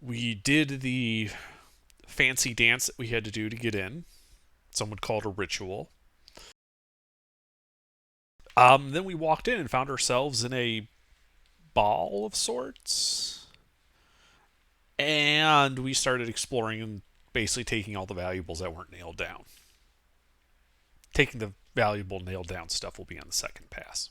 We did the fancy dance that we had to do to get in. Some would call it a ritual. Then we walked in and found ourselves in a ball of sorts. And we started exploring and basically taking all the valuables that weren't nailed down. Taking the valuable nailed down stuff will be on the second pass.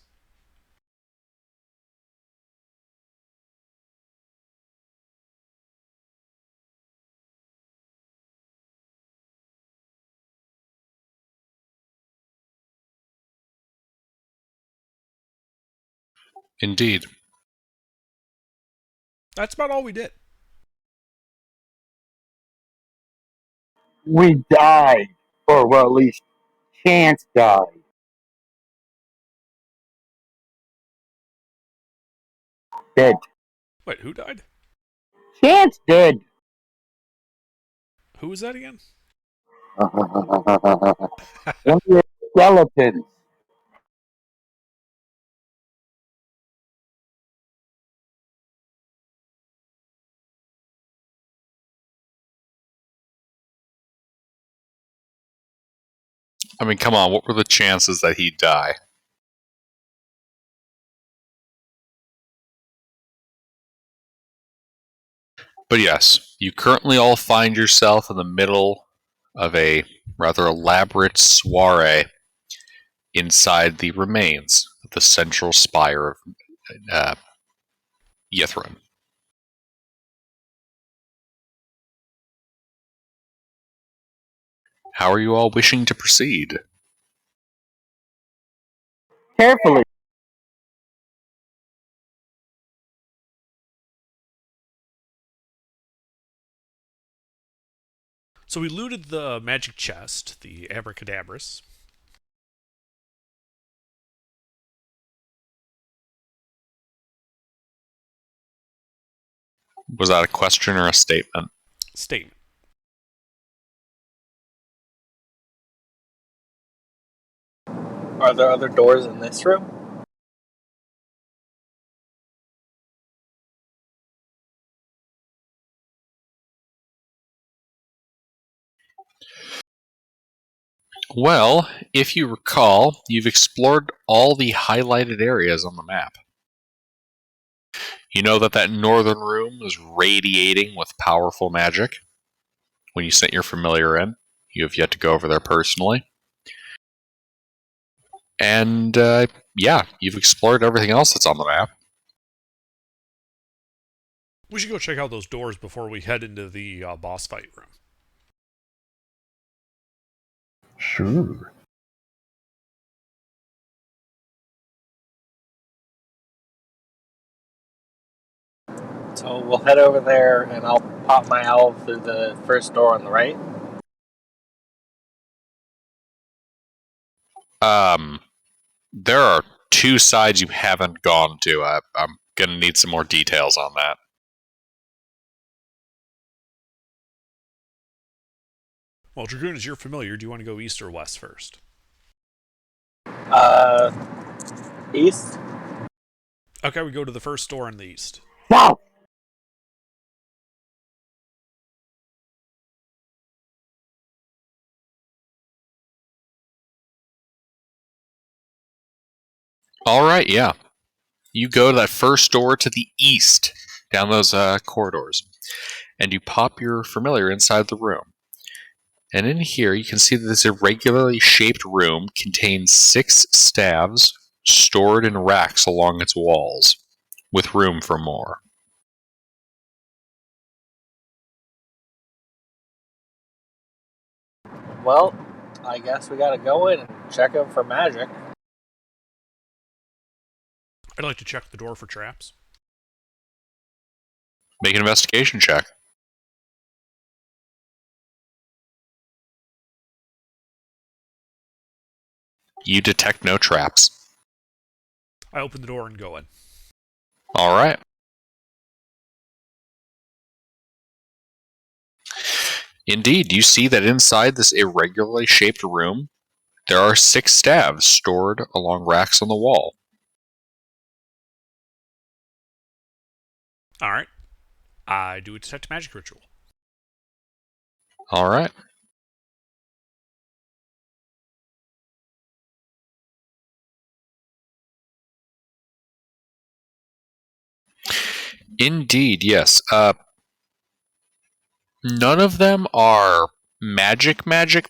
Indeed. That's about all we did. We died, or well, at least Chance died. Dead. Wait, who died? Chance dead. Who was that again? One of your skeletons. I mean, come on, what were the chances that he'd die? But yes, you currently all find yourself in the middle of a rather elaborate soiree inside the remains of the central spire of uh, Yithrin. How are you all wishing to proceed? Carefully. So we looted the magic chest, the abracadabras. Was that a question or a statement? Statement. Are there other doors in this room? Well, if you recall, you've explored all the highlighted areas on the map. You know that that northern room is radiating with powerful magic. When you sent your familiar in, you have yet to go over there personally. And yeah, you've explored everything else that's on the map. We should go check out those doors before we head into the boss fight room. Sure. So we'll head over there and I'll pop my owl through the first door on the right. There are two sides you haven't gone to. I'm gonna need some more details on that. Well, Dragoon, is your familiar? Do you want to go east or west first? East. Okay, we go to the first door in the east. South. Alright, yeah. You go to that first door to the east, down those corridors, and you pop your familiar inside the room. And in here, you can see that this irregularly shaped room contains 6 staves stored in racks along its walls, with room for more. Well, I guess we gotta go in and check them for magic. I'd like to check the door for traps. Make an investigation check. You detect no traps. I open the door and go in. Alright. Indeed, you see that inside this irregularly shaped room, there are 6 staves stored along racks on the wall. All right. I do a detect magic ritual. All right. Indeed, yes. None of them are magic,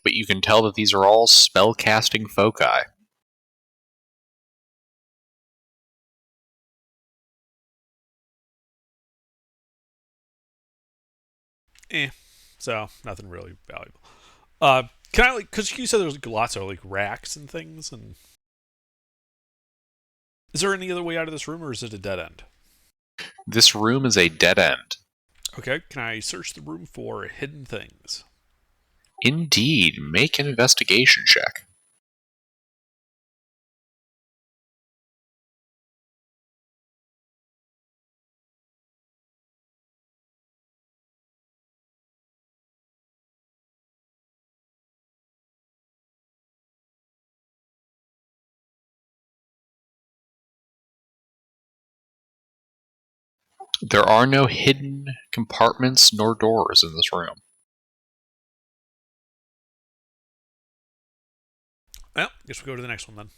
but you can tell that these are all spell-casting foci. So nothing really valuable. Can I because you said there's lots of racks and things, and is there any other way out of this room, or is it a dead end? This room is a dead end. Okay, can I search the room for hidden things? Indeed, make an investigation check. There are no hidden compartments nor doors in this room. Well, guess we go to the next one then.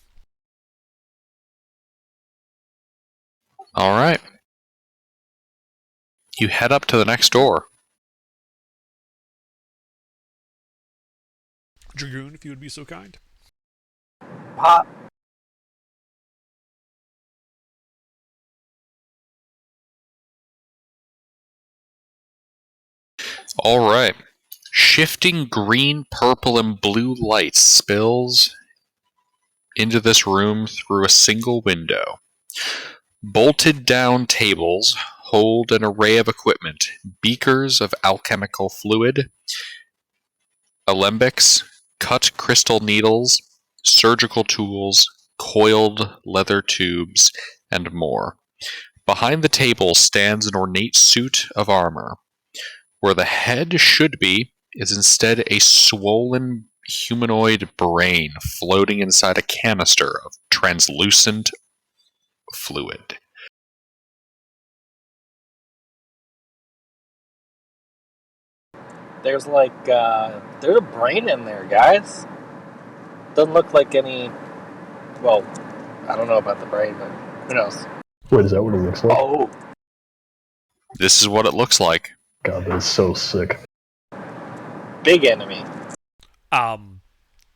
All right. You head up to the next door. Dragoon, if you would be so kind. Pop. All right. Shifting green, purple, and blue light spills into this room through a single window. Bolted down tables hold an array of equipment, beakers of alchemical fluid, alembics, cut crystal needles, surgical tools, coiled leather tubes, and more. Behind the table stands an ornate suit of armor. Where the head should be is instead a swollen humanoid brain floating inside a canister of translucent fluid. There's there's a brain in there, guys. Doesn't look like any. Well, I don't know about the brain, but who knows? Wait, is that what it looks like? Oh, This is what it looks like. God, that is so sick. big enemy.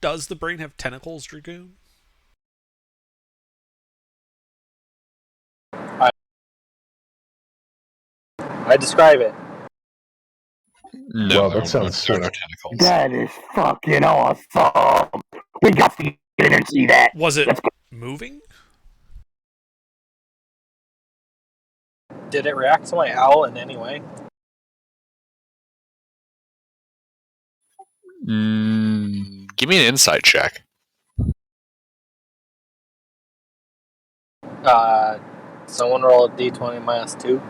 Does the brain have tentacles, Dragoon? I describe it. No, Wow, that sounds there are no sick. tentacles. That is fucking awesome. We got to get in there and see that. Was it Let's go. moving? Did it react to my owl in any way? Give me an insight check. Someone roll a d20 minus 2.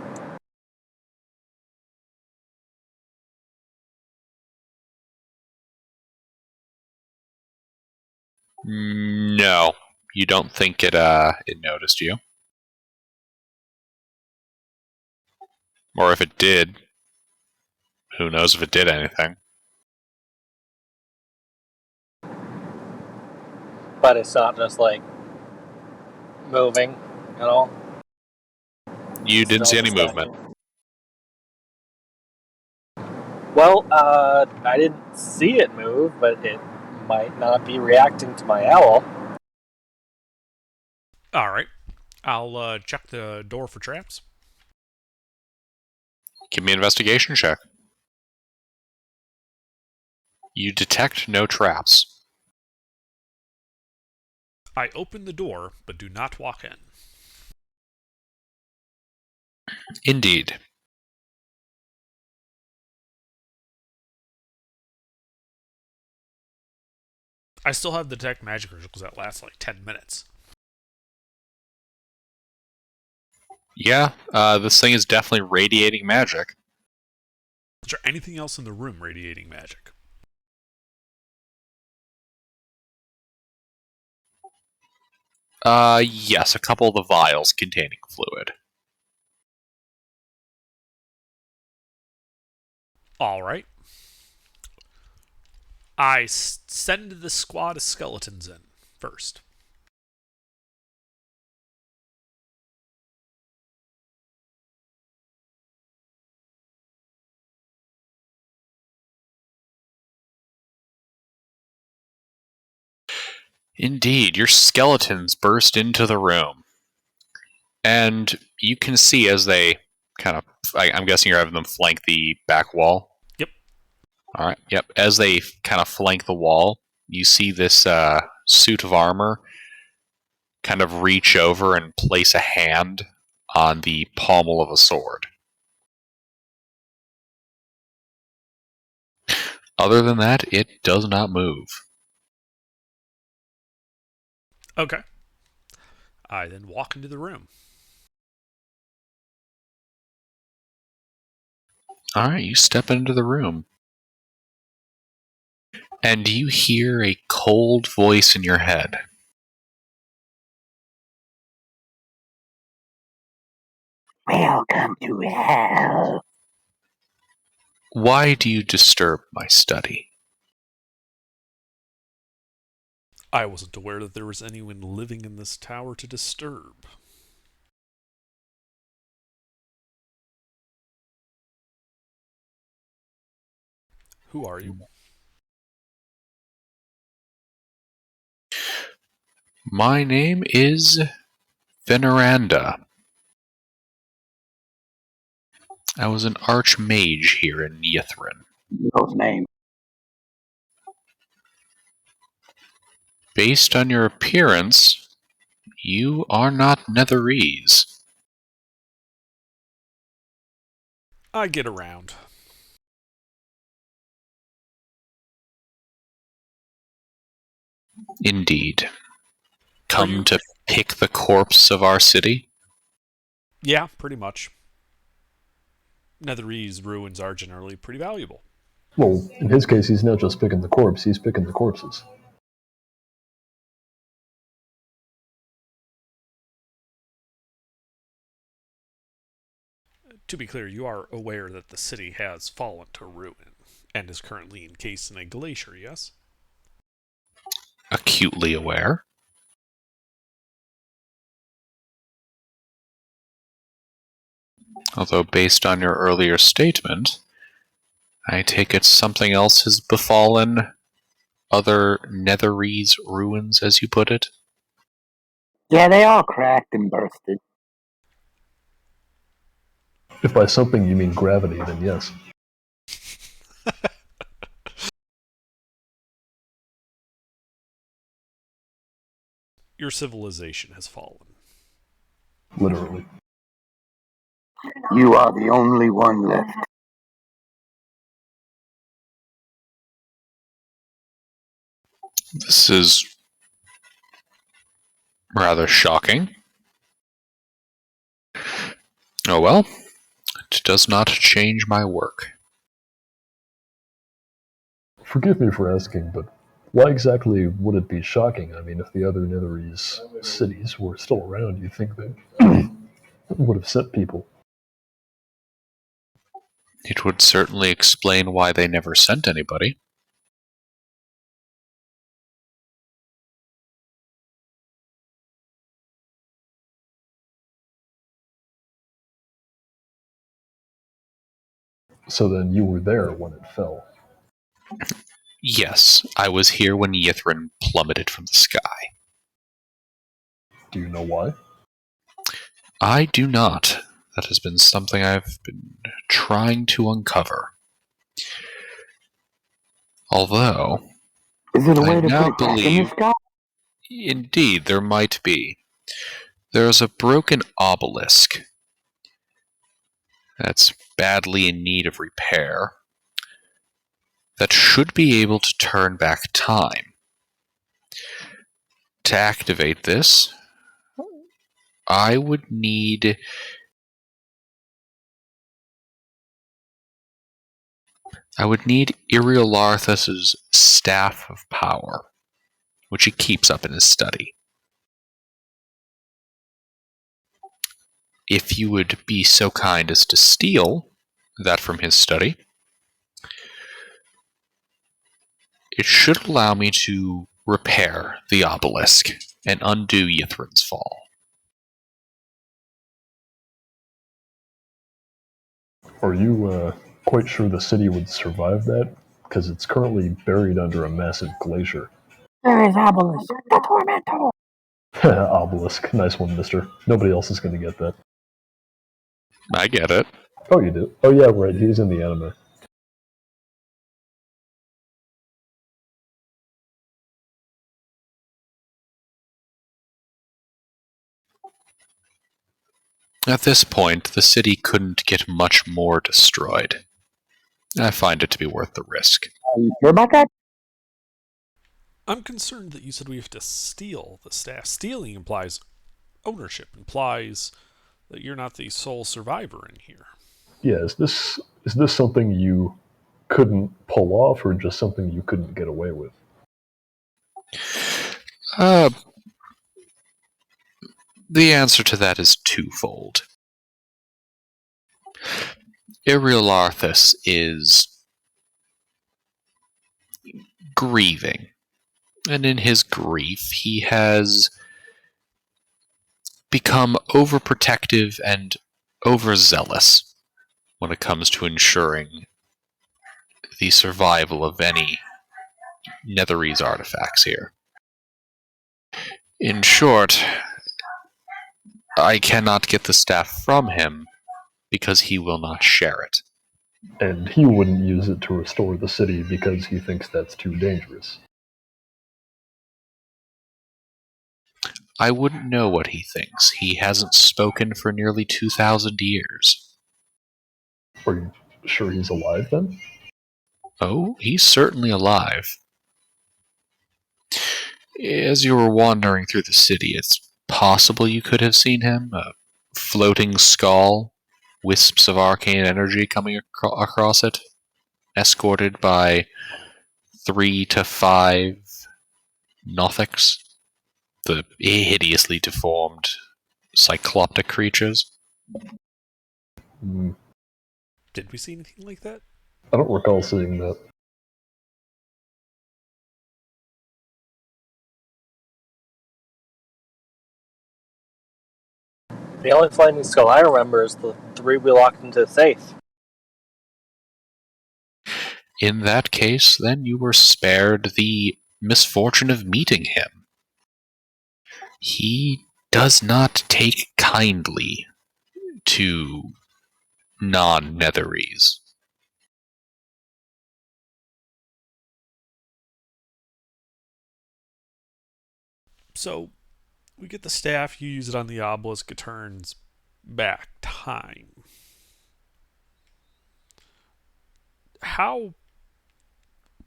No, you don't think it noticed you, or if it did, who knows if it did anything. But it's not just moving at all. You didn't see Still any just movement. active. Well, I didn't see it move, but it might not be reacting to my owl. All right. I'll check the door for traps. Give me an investigation check. You detect no traps. I open the door, but do not walk in. Indeed. I still have the detect magic rituals that last 10 minutes. Yeah, this thing is definitely radiating magic. Is there anything else in the room radiating magic? Yes, a couple of the vials containing fluid. All right. I send the squad of skeletons in first. Indeed, your skeletons burst into the room. And you can see as they kind of, I'm guessing you're having them flank the back wall. Yep. All right. Yep. As they kind of flank the wall, you see this suit of armor kind of reach over and place a hand on the pommel of a sword. Other than that, it does not move. Okay. I then walk into the room. All right, you step into the room. And you hear a cold voice in your head. Welcome to hell. Why do you disturb my study? I wasn't aware that there was anyone living in this tower to disturb. Who are you? My name is Veneranda. I was an archmage here in Yithrin. Whose name? Based on your appearance, you are not Netherese. I get around. Indeed. Are Come you? to pick the corpse of our city? Yeah, pretty much. Netherese ruins are generally pretty valuable. Well, in his case, he's not just picking the corpse, he's picking the corpses. To be clear, you are aware that the city has fallen to ruin and is currently encased in a glacier, yes? Acutely aware. Although based on your earlier statement, I take it something else has befallen other Netherese ruins, as you put it? Yeah, they all cracked and bursted. If by something you mean gravity, then yes. Your civilization has fallen. Literally. You are the only one left. This is rather shocking. Oh well, it does not change my work. Forgive me for asking, but why exactly would it be shocking? I mean, if the other Netherese cities were still around, you'd think they would have sent people. It would certainly explain why they never sent anybody. So then you were there when it fell. Yes, I was here when Yithrin plummeted from the sky. Do you know why? I do not. That has been something I've been trying to uncover. Although, Is it a I way to now put it back in the believe, sky? indeed, there might be. There is a broken obelisk that's badly in need of repair that should be able to turn back time. To activate this, I would need Irialarthus's Staff of Power, which he keeps up in his study. If you would be so kind as to steal that from his study, It should allow me to repair the obelisk and undo Ythrin's fall. Are you quite sure the city would survive that? Because it's currently buried under a massive glacier. There is Obelisk, the Tormentor. Obelisk. Nice one, mister. Nobody else is going to get that. I get it. Oh, you do? Oh, yeah, right. He's in the anime. At this point, the city couldn't get much more destroyed. I find it to be worth the risk. Are you sure about that? I'm concerned that you said we have to steal the staff. Stealing implies ownership, implies that you're not the sole survivor in here. Yeah, is this something you couldn't pull off, or just something you couldn't get away with? The answer to that is twofold. Iriel Arthas is grieving, and in his grief, he has become overprotective and overzealous when it comes to ensuring the survival of any Netherese artifacts here. In short, I cannot get the staff from him because he will not share it. And he wouldn't use it to restore the city because he thinks that's too dangerous. I wouldn't know what he thinks. He hasn't spoken for nearly 2,000 years. Are you sure he's alive then? Oh, he's certainly alive. As you were wandering through the city, it's possible you could have seen him. A floating skull, wisps of arcane energy coming across it, escorted by 3 to 5 Nothics, the hideously deformed cycloptic creatures. Did we see anything like that? I don't recall seeing that. The only flaming skull I remember is the 3 we locked into the safe. In that case, then you were spared the misfortune of meeting him. He does not take kindly to non-Netherese. So, we get the staff, you use it on the obelisk, it turns back time. How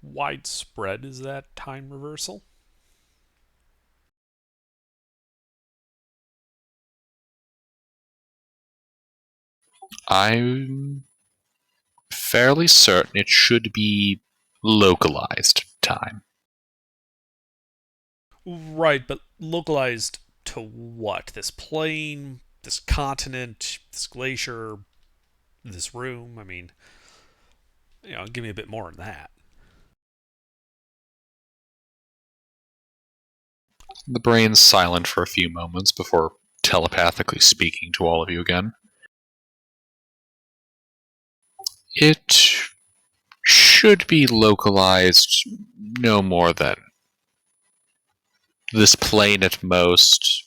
widespread is that time reversal? I'm fairly certain it should be localized time. Right, but localized to what? This plane, this continent, this glacier, this room? I mean, give me a bit more than that. The brain's silent for a few moments before telepathically speaking to all of you again. It should be localized no more than this plane at most,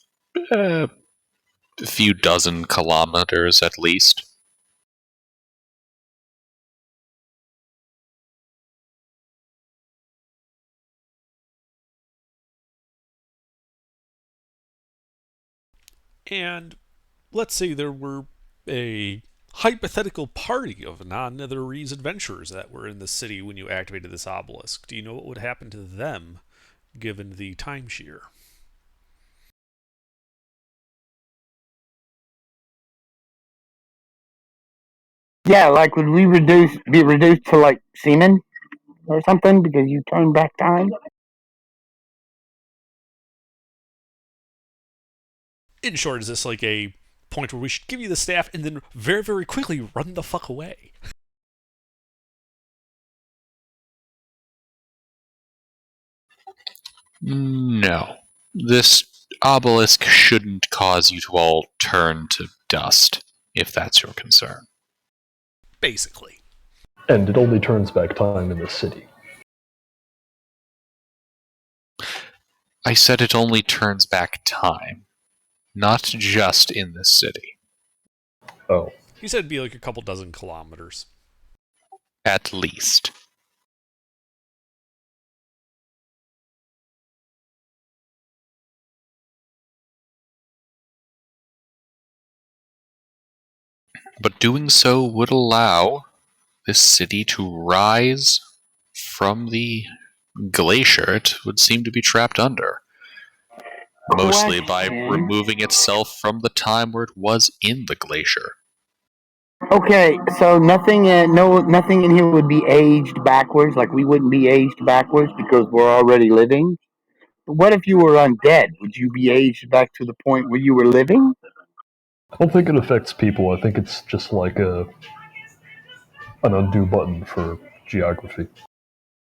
a few dozen kilometers at least. And let's say there were a hypothetical party of non-Netherese adventurers that were in the city when you activated this obelisk. Do you know what would happen to them given the timeshare? Yeah, like would we be reduced to like semen or something because you turned back time? In short, is this like a point where we should give you the staff and then very, very quickly run the fuck away? No. This obelisk shouldn't cause you to all turn to dust, if that's your concern. Basically. And it only turns back time in the city. I said it only turns back time, not just in this city. Oh. He said it'd be like a couple dozen kilometers. At least. But doing so would allow this city to rise from the glacier it would seem to be trapped under. Mostly by Question. removing itself from the time where it was in the glacier. Okay, so nothing, nothing in here would be aged backwards. Like we wouldn't be aged backwards because we're already living. But what if you were undead? Would you be aged back to the point where you were living? I don't think it affects people. I think it's just like an undo button for geography.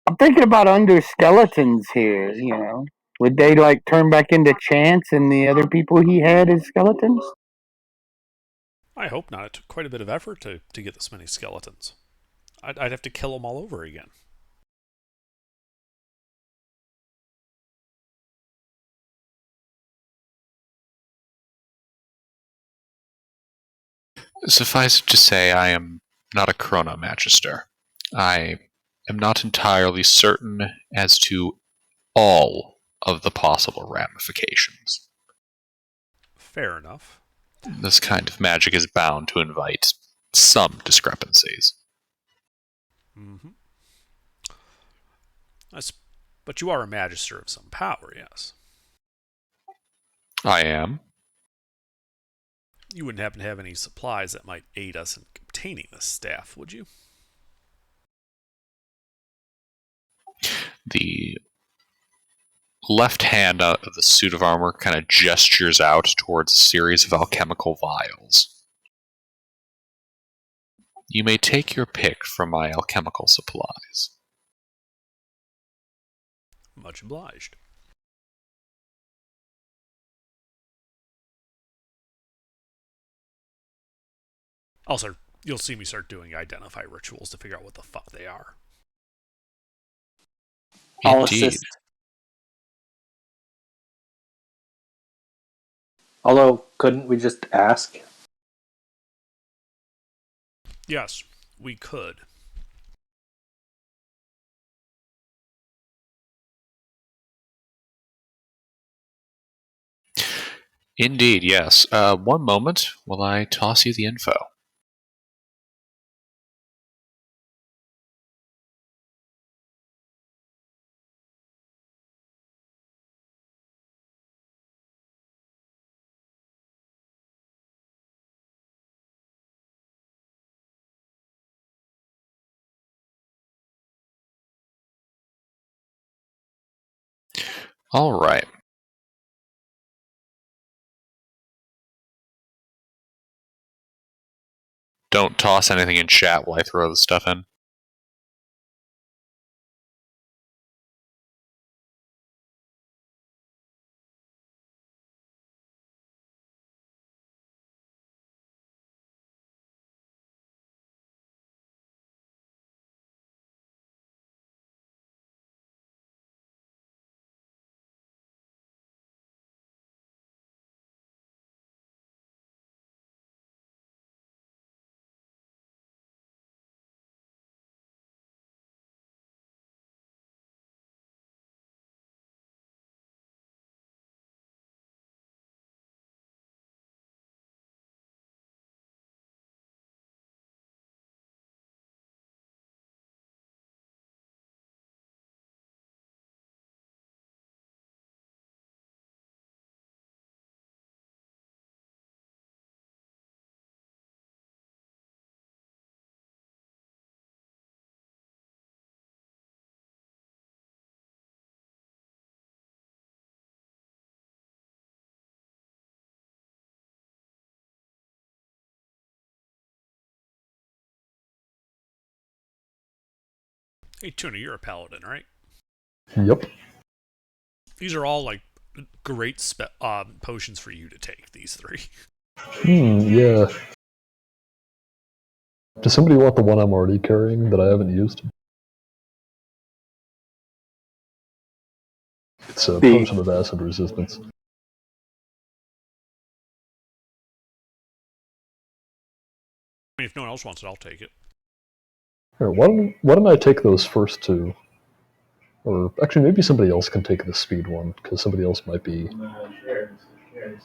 I'm thinking about under skeletons here. Would they like turn back into Chance and the other people he had as skeletons? I hope not. It took quite a bit of effort to get this many skeletons. I'd have to kill them all over again. Suffice it to say, I am not a chronomagister. I am not entirely certain as to all of the possible ramifications. Fair enough. This kind of magic is bound to invite some discrepancies. Mm-hmm. But you are a magister of some power, yes. I am. You wouldn't happen to have any supplies that might aid us in obtaining this staff, would you? The left hand of the suit of armor kind of gestures out towards a series of alchemical vials. You may take your pick from my alchemical supplies. Much obliged. Also, you'll see me start doing identify rituals to figure out what the fuck they are. I'll Indeed. assist. Although, couldn't we just ask? Yes, we could. Indeed, yes. One moment while I toss you the info. All right. Don't toss anything in chat while I throw the stuff in. Hey, Tuna, you're a paladin, right? Yep. These are all like great potions for you to take. These three. Yeah. Does somebody want the one I'm already carrying that I haven't used? It's a The potion of acid resistance. I mean, if no one else wants it, I'll take it. Here, why don't I take those first two? Or actually, maybe somebody else can take the speed one, because somebody else might be.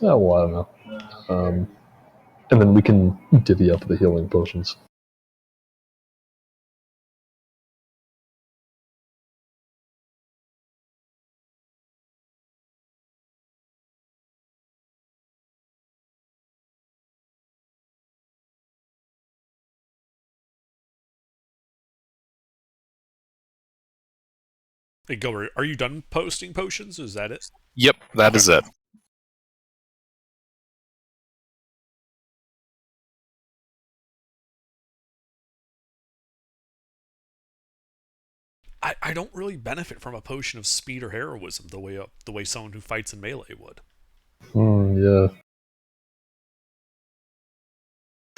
Oh, well, I don't know. And then we can divvy up the healing potions. Hey, Gilbert, are you done posting potions? Is that it? Yep, that Okay. is it. I don't really benefit from a potion of speed or heroism the way someone who fights in melee would. Yeah.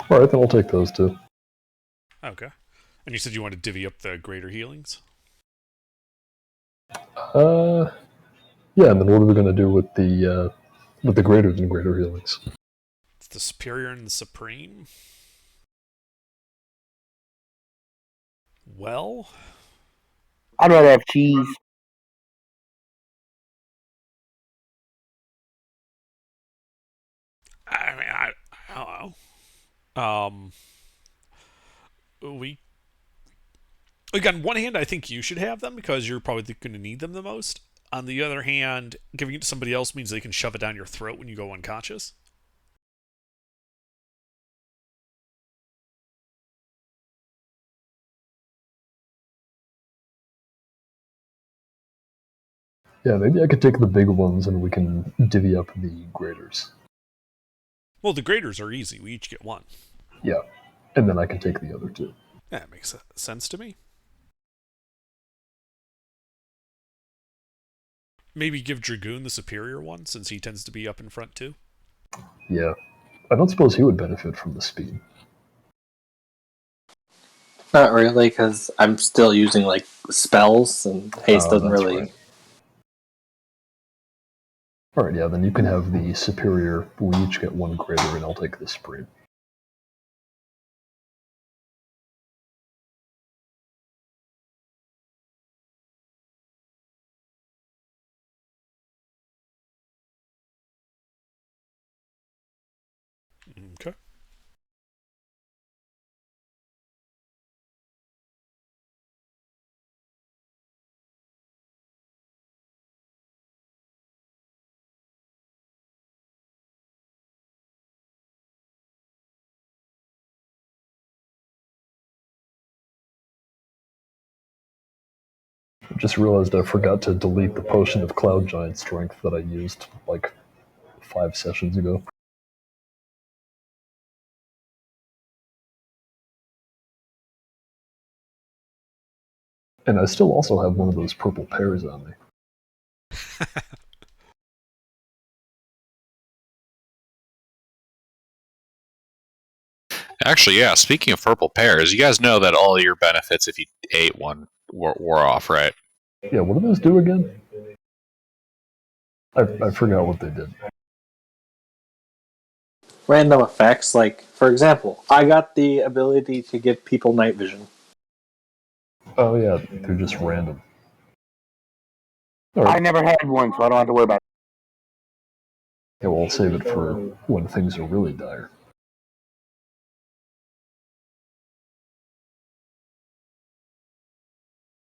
Alright, then I'll take those two. Okay. And you said you want to divvy up the greater healings? Yeah, and then what are we going to do with the greater than greater healings? It's the superior and the supreme. Well, I'd rather have cheese. I mean, I don't know. We like on one hand, I think you should have them because you're probably going to need them the most. On the other hand, giving it to somebody else means they can shove it down your throat when you go unconscious. Yeah, maybe I could take the big ones and we can divvy up the graders. Well, the graders are easy. We each get one. Yeah, and then I can take the other two. That makes sense to me. Maybe give Dragoon the superior one since he tends to be up in front too. Yeah. I don't suppose he would benefit from the speed. Not really, because I'm still using like spells, and haste Oh, doesn't that's really. right. Alright, yeah, then you can have the superior. We each get one greater, and I'll take the supreme. Okay. I just realized I forgot to delete the potion of Cloud Giant Strength that I used like 5 sessions ago. And I still also have one of those purple pears on me. Actually, yeah, speaking of purple pears, you guys know that all your benefits if you ate one wore off, right? Yeah, what do those do again? I forgot what they did. Random effects, like, for example, I got the ability to give people night vision. Oh yeah, they're just random. I Alright, never had one, so I don't have to worry about it. yeah, well, I'll save it for when things are really dire.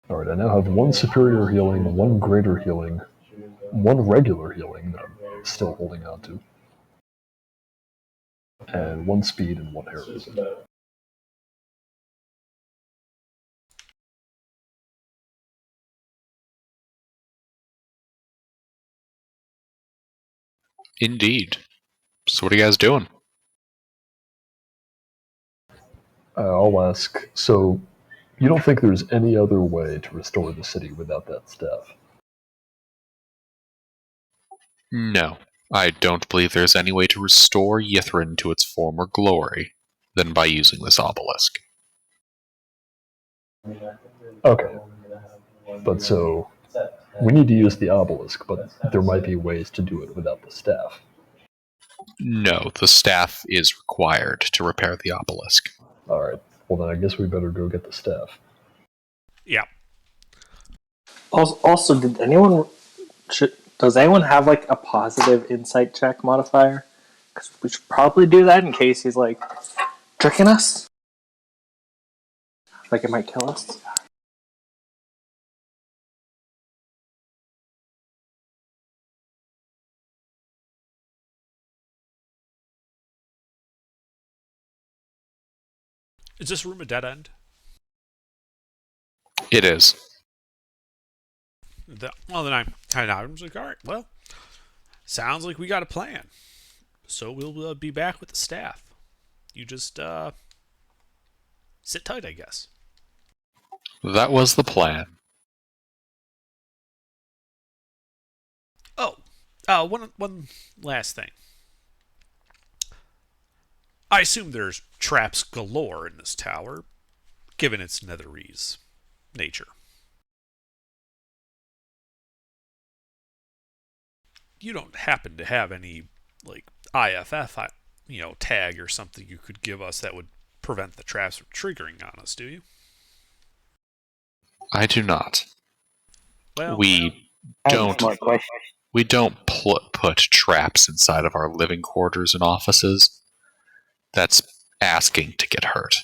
Alright, I now have one superior healing, one greater healing, one regular healing that I'm still holding on to, and one speed and one heroism. Indeed. So what are you guys doing? I'll ask, so you don't think there's any other way to restore the city without that staff? No, I don't believe there's any way to restore Yithrin to its former glory than by using this obelisk. Okay, but so we need to use the obelisk, but there might be ways to do it without the staff. No, the staff is required to repair the obelisk. Alright, well then I guess we better go get the staff. Yeah. Also, does anyone have like a positive insight check modifier? Because we should probably do that in case he's like tricking us. Like it might kill us. Is this room a dead end? It is. Well, then I was like, all right, well, sounds like we got a plan. So we'll be back with the staff. You just sit tight, I guess. That was the plan. Oh, one last thing. I assume there's traps galore in this tower, given its netherese nature. You don't happen to have any like IFF, tag or something you could give us that would prevent the traps from triggering on us, do you? I do not. Well, We That's a don't. smart question. We don't put traps inside of our living quarters and offices. That's asking to get hurt.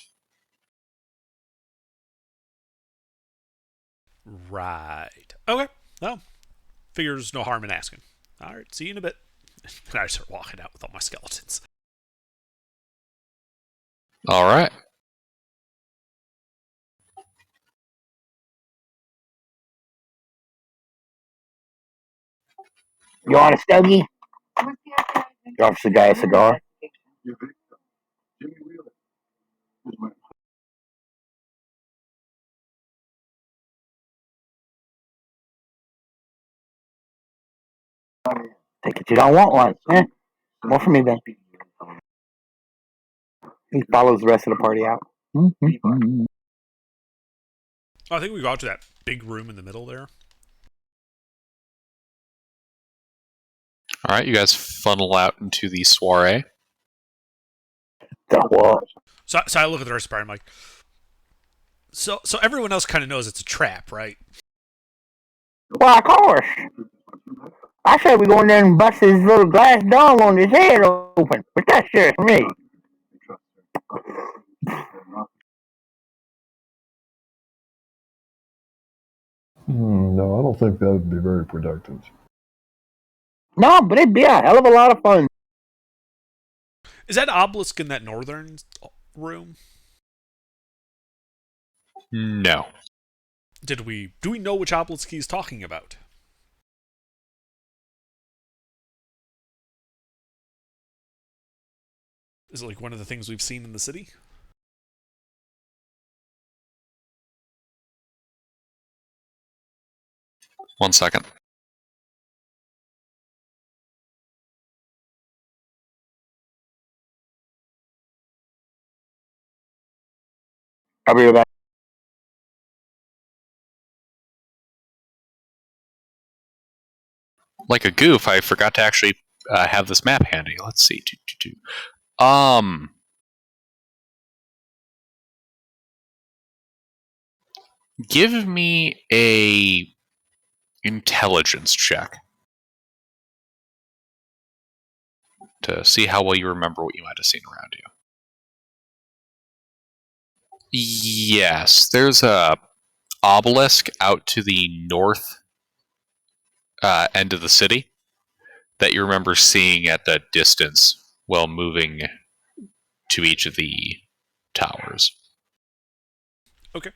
right. Okay. Well, figures no harm in asking. All right. See you in a bit. And I start walking out with all my skeletons. All right. You want a stogie? You offers the guy a cigar. Take it you don't want one. More for me then. He follows the rest of the party out. Mm-hmm. Oh, I think we go out to that big room in the middle there. All right. You guys funnel out into the soiree. The what? So I look at the rest of the party. I'm like, so everyone else kind of knows it's a trap, right? Well, of course. I said we go in there and bust his little glass dome on his head open, but that's just me. No, I don't think that would be very productive. No, but it'd be a hell of a lot of fun. Is that obelisk in that northern room? No. Do we know which obelisk he's talking about? Is it like one of the things we've seen in the city? One second. I'll be right back. Like a goof, I forgot to actually have this map handy. Let's see. Give me a intelligence check to see how well you remember what you might have seen around you. Yes, there's a obelisk out to the north end of the city that you remember seeing at the distance while moving to each of the towers. Okay.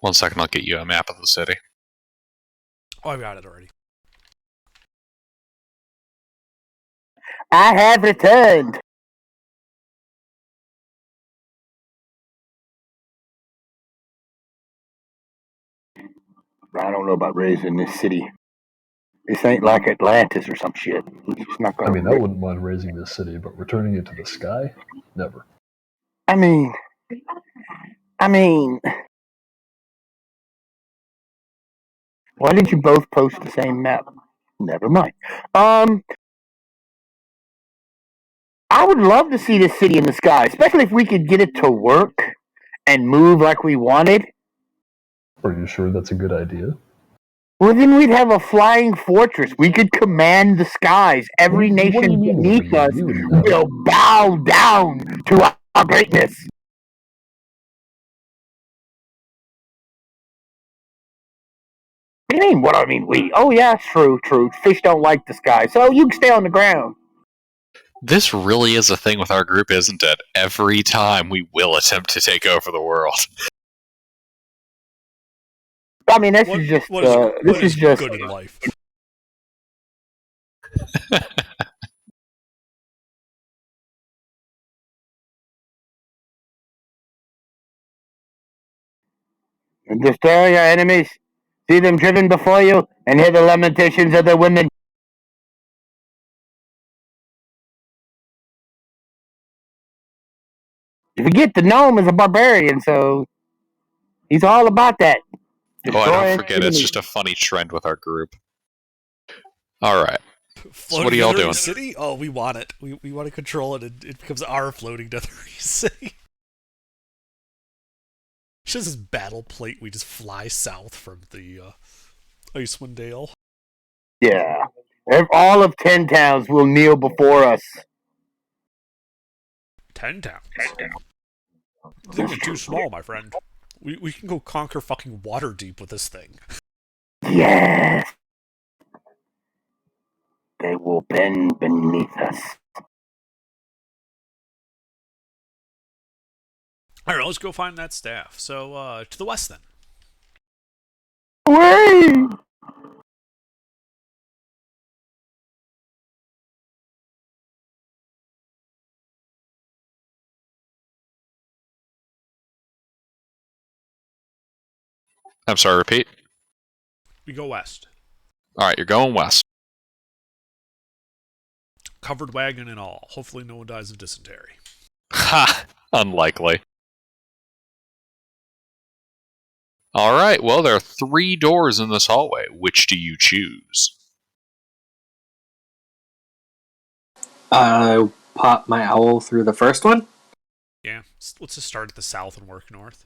1 second, I'll get you a map of the city. Oh, I got it already. I have returned. I don't know about raising this city. This ain't like Atlantis or some shit. It's not I gonna. mean, I wouldn't mind raising this city, but returning it to the sky? Never. I mean, why did you both post the same map? Never mind. I would love to see this city in the sky, especially if we could get it to work and move like we wanted. Are you sure that's a good idea? Well, then we'd have a flying fortress. We could command the skies. Every What do you nation mean beneath us we wouldn't know? will bow down to our greatness. What do you mean? What do I mean? We? Oh yeah, true. Fish don't like the sky, so you can stay on the ground. This really is a thing with our group, isn't it? Every time we will attempt to take over the world. I mean, this What, is just. what is, This what is is just. good in life? Destroy your enemies. See them driven before you, and hear the lamentations of their women. You forget the gnome is a barbarian, so he's all about that. Oh, I don't Destroying forget, it's enemies. just a funny trend with our group. Alright, so what are Floating y'all Netherese doing? City? Oh, we want it. We want to control it, and it becomes our floating Netherese City. It's just this battle plate. We just fly south from the Icewind Dale. Yeah. All of 10 towns will kneel before us. 10 towns. Things are too small, my friend. We can go conquer fucking Waterdeep with this thing. Yes. They will bend beneath us. Alright, let's go find that staff. So, to the west then. Away! I'm sorry, repeat. We go west. Alright, you're going west. Covered wagon and all. Hopefully no one dies of dysentery. Ha! Unlikely. Alright, well, there are 3 doors in this hallway. Which do you choose? I pop my owl through the first one. Yeah, let's just start at the south and work north.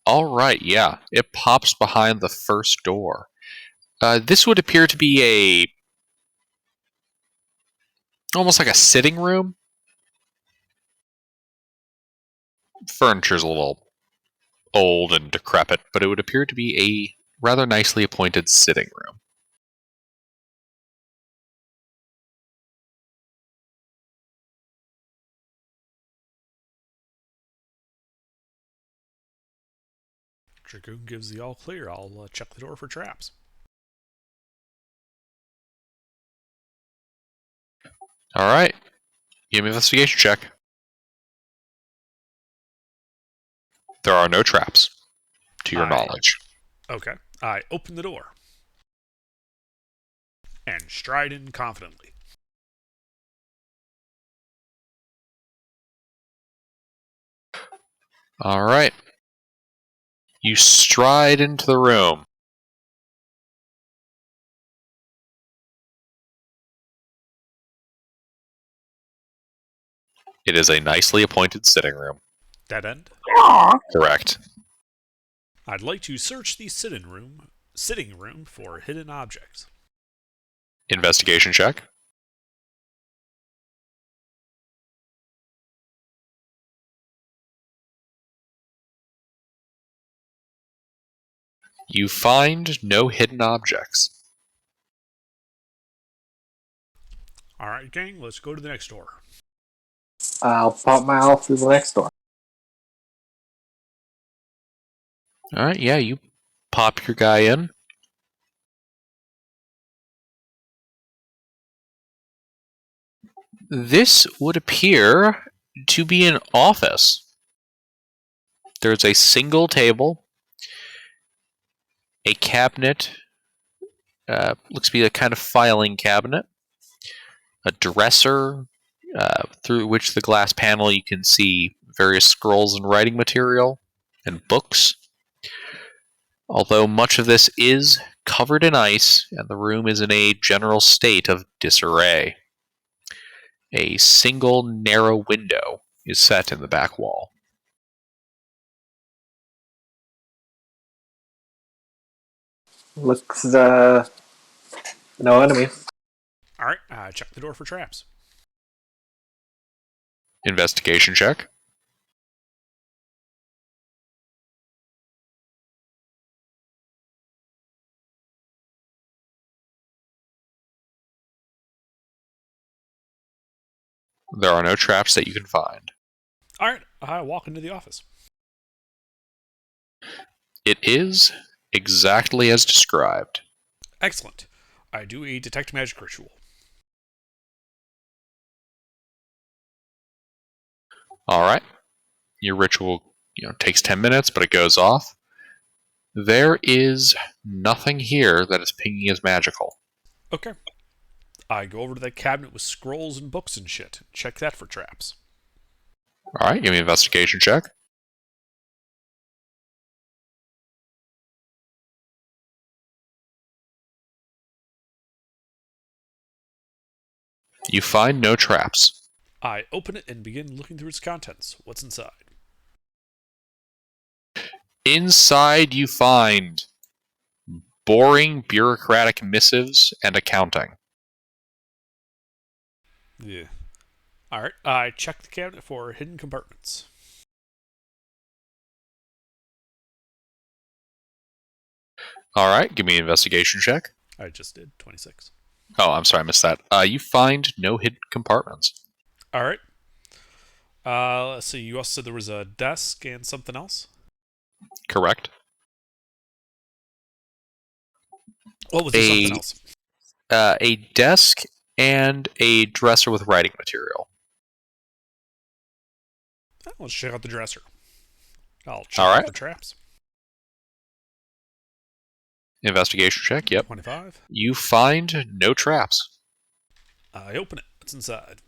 Alright, yeah. It pops behind the first door. This would appear to be almost like a sitting room. Furniture's a little old and decrepit, but it would appear to be a rather nicely appointed sitting room. Dragoon gives the all clear. I'll check the door for traps. Alright. Give me an investigation check. There are no traps, to your knowledge. Okay. I open the door and stride in confidently. Alright. You stride into the room. It is a nicely appointed sitting room. Dead end. Aww. Correct. I'd like to search the sitting room for hidden objects. Investigation check. You find no hidden objects. Alright, gang, let's go to the next door. I'll pop my owl through the next door. All right, yeah, you pop your guy in. This would appear to be an office. There's a single table, a cabinet, looks to be a kind of filing cabinet, a dresser, through which the glass panel you can see various scrolls and writing material, and books. Although much of this is covered in ice, and the room is in a general state of disarray. A single narrow window is set in the back wall. Looks, no enemies. Alright, check the door for traps. Investigation check. There are no traps that you can find. Alright, I walk into the office. It is exactly as described. Excellent. I do a detect magic ritual. Alright. Your ritual takes 10 minutes, but it goes off. There is nothing here that is pinging as magical. Okay. I go over to that cabinet with scrolls and books and shit. Check that for traps. Alright, give me an investigation check. You find no traps. I open it and begin looking through its contents. What's inside? Inside you find boring bureaucratic missives and accounting. Yeah. Alright, I check the cabinet for hidden compartments. Alright, give me an investigation check. I just did. 26. Oh, I'm sorry, I missed that. You find no hidden compartments. Alright. Let's see, you also said there was a desk and something else? Correct. What was the something else? A desk and a dresser with writing material. Let's check out the dresser. I'll check out the traps. Investigation check, yep. 25. You find no traps. I open it. What's inside?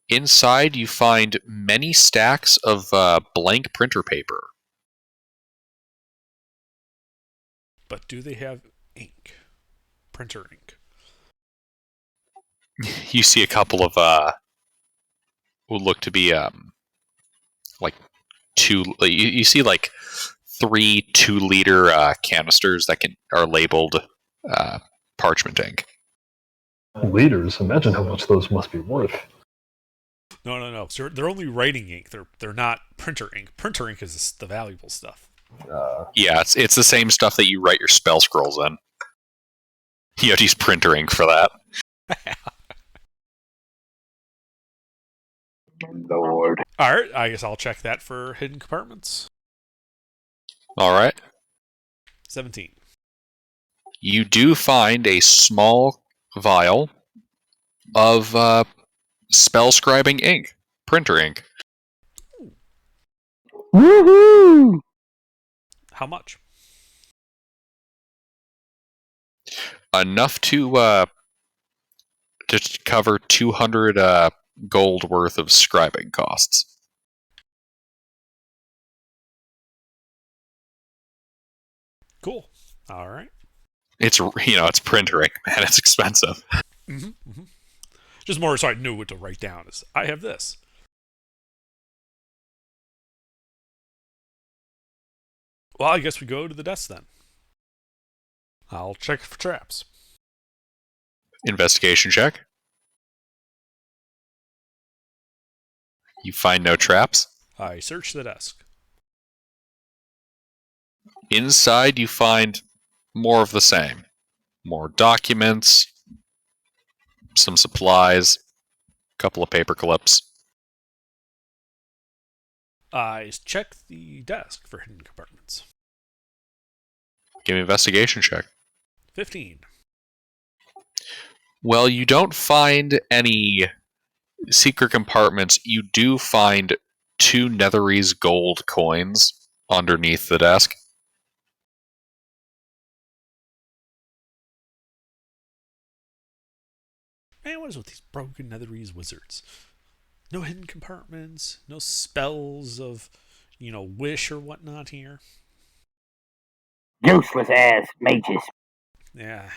Inside, you find many stacks of blank printer paper. But do they have ink? Printer ink. You see a couple of would look to be like two. You see like 3 2-liter canisters that are labeled parchment ink. Liters. Imagine how much those must be worth. No. So they're only writing ink. They're not printer ink. Printer ink is the valuable stuff. Yeah, it's the same stuff that you write your spell scrolls in. You have to use printer ink for that. Lord. Alright, I guess I'll check that for hidden compartments. Alright. 17. You do find a small vial of spell scribing ink. Printer ink. Woohoo! How much? Enough to cover 200 gold worth of scribing costs. Cool. Alright. It's it's printer ink, man. It's expensive. Mm-hmm. Just more so I knew what to write down. Is I have this. Well, I guess we go to the desk then. I'll check for traps. Investigation check. You find no traps. I search the desk. Inside, you find more of the same. More documents, some supplies, a couple of paper clips. I check the desk for hidden compartments. Give me an investigation check. 15. Well, you don't find any secret compartments. You do find 2 Netherese gold coins underneath the desk. Man, what is with these broken Netherese wizards? No hidden compartments, no spells of, wish or whatnot here. Useless ass mages. Yeah.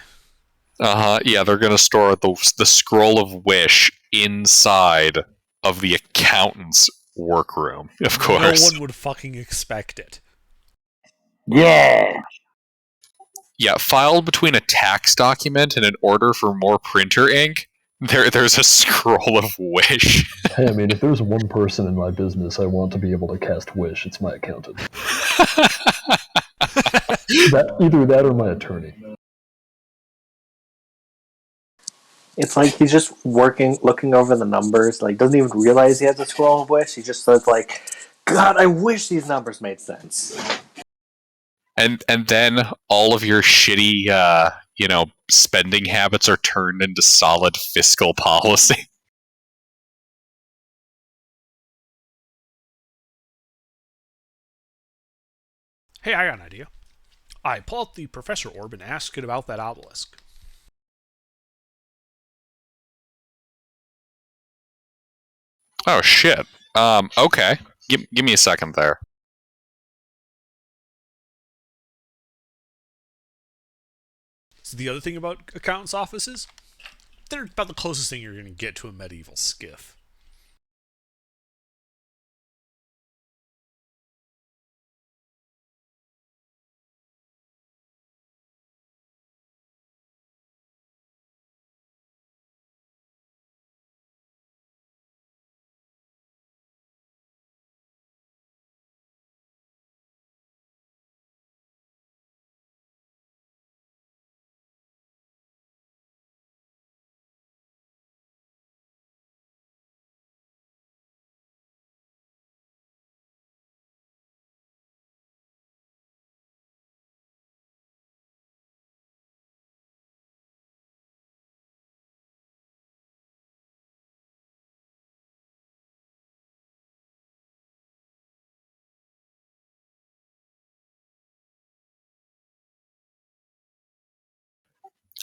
Yeah, they're gonna store the scroll of wish inside of the accountant's workroom, of course. No one would fucking expect it. Yeah. Yeah, filed between a tax document and an order for more printer ink, there's a scroll of wish. Hey, I mean, if there's one person in my business I want to be able to cast wish, it's my accountant. Either that or my attorney. It's like he's just looking over the numbers, like doesn't even realize he has a scroll of wish. He just says like, God, I wish these numbers made sense. And then all of your shitty, spending habits are turned into solid fiscal policy. Hey, I got an idea. I pull out the Professor Orb and ask it about that obelisk. Oh shit. Okay. Give me a second there. So the other thing about accountants' offices, they're about the closest thing you're going to get to a medieval skiff.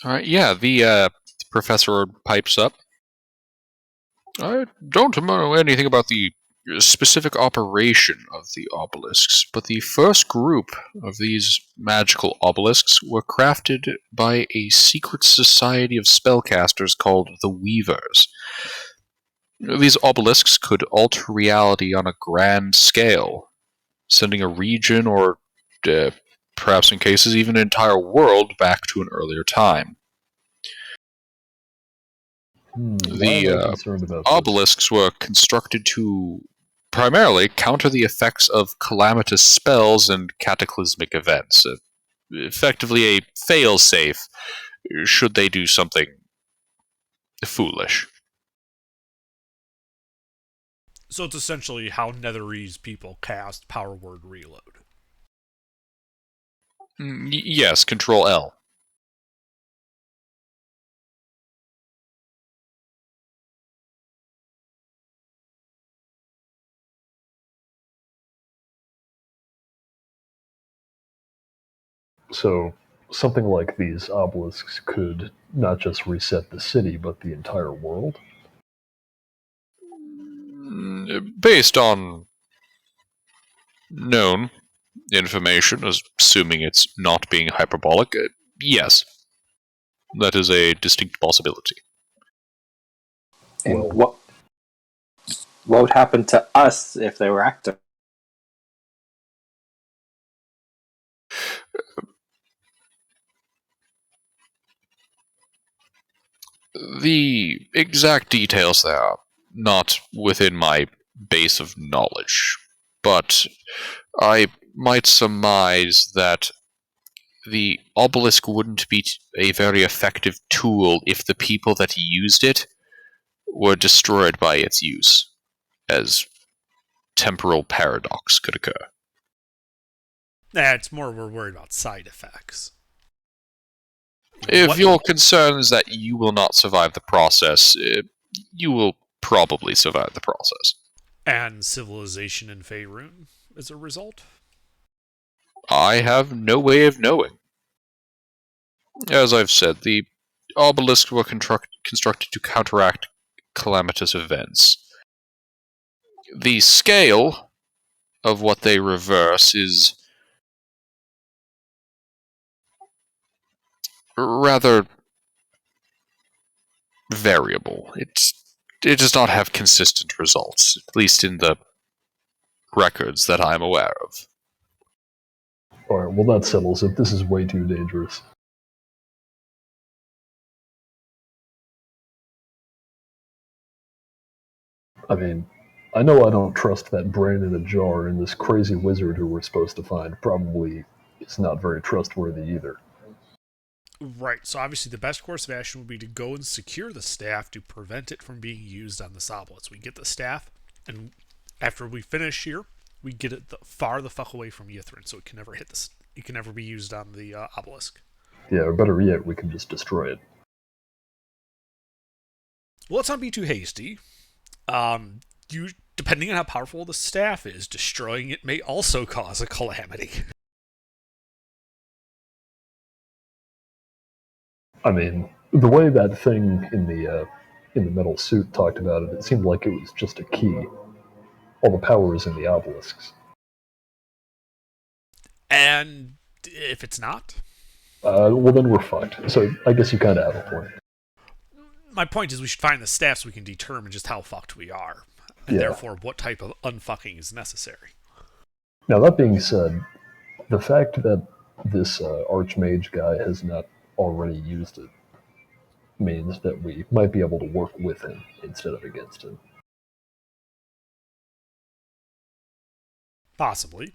All right. Yeah. The professor pipes up. I don't know anything about the specific operation of the obelisks, but the first group of these magical obelisks were crafted by a secret society of spellcasters called the Weavers. These obelisks could alter reality on a grand scale, sending a region or perhaps in cases even an entire world back to an earlier time. Why am I concerned about Obelisks were constructed to primarily counter the effects of calamitous spells and cataclysmic events. Effectively a fail-safe should they do something foolish. So it's essentially how Netherese people cast Power Word Reload. Yes, Control L. So, something like these obelisks could not just reset the city, but the entire world? Based on known information, assuming it's not being hyperbolic, yes. That is a distinct possibility. And Well, what would happen to us if they were active? The exact details there are not within my base of knowledge, but I might surmise that the obelisk wouldn't be a very effective tool if the people that used it were destroyed by its use, as temporal paradox could occur. It's more we're worried about side effects. If your concern is that you will not survive the process, you will probably survive the process. And civilization in Faerun as a result? I have no way of knowing. As I've said, the obelisks were constructed to counteract calamitous events. The scale of what they reverse is rather variable. It does not have consistent results, at least in the records that I'm aware of. Alright, well that settles it. This is way too dangerous. I mean, I know I don't trust that brain in a jar, and this crazy wizard who we're supposed to find probably is not very trustworthy either. Right, so obviously the best course of action would be to go and secure the staff to prevent it from being used on the obelisk. We get the staff, and after we finish here, we get it far the fuck away from Yithrin, so it can never hit this. It can never be used on the obelisk. Yeah, or better yet, we can just destroy it. Well, let's not be too hasty. Depending on how powerful the staff is, destroying it may also cause a calamity. I mean, the way that thing in the metal suit talked about it, it seemed like it was just a key. All the power is in the obelisks. And if it's not? Well, then we're fucked. So I guess you kind of have a point. My point is we should find the staff so we can determine just how fucked we are. And therefore what type of unfucking is necessary. Now, that being said, the fact that this archmage guy has not already used it means that we might be able to work with him instead of against him. Possibly.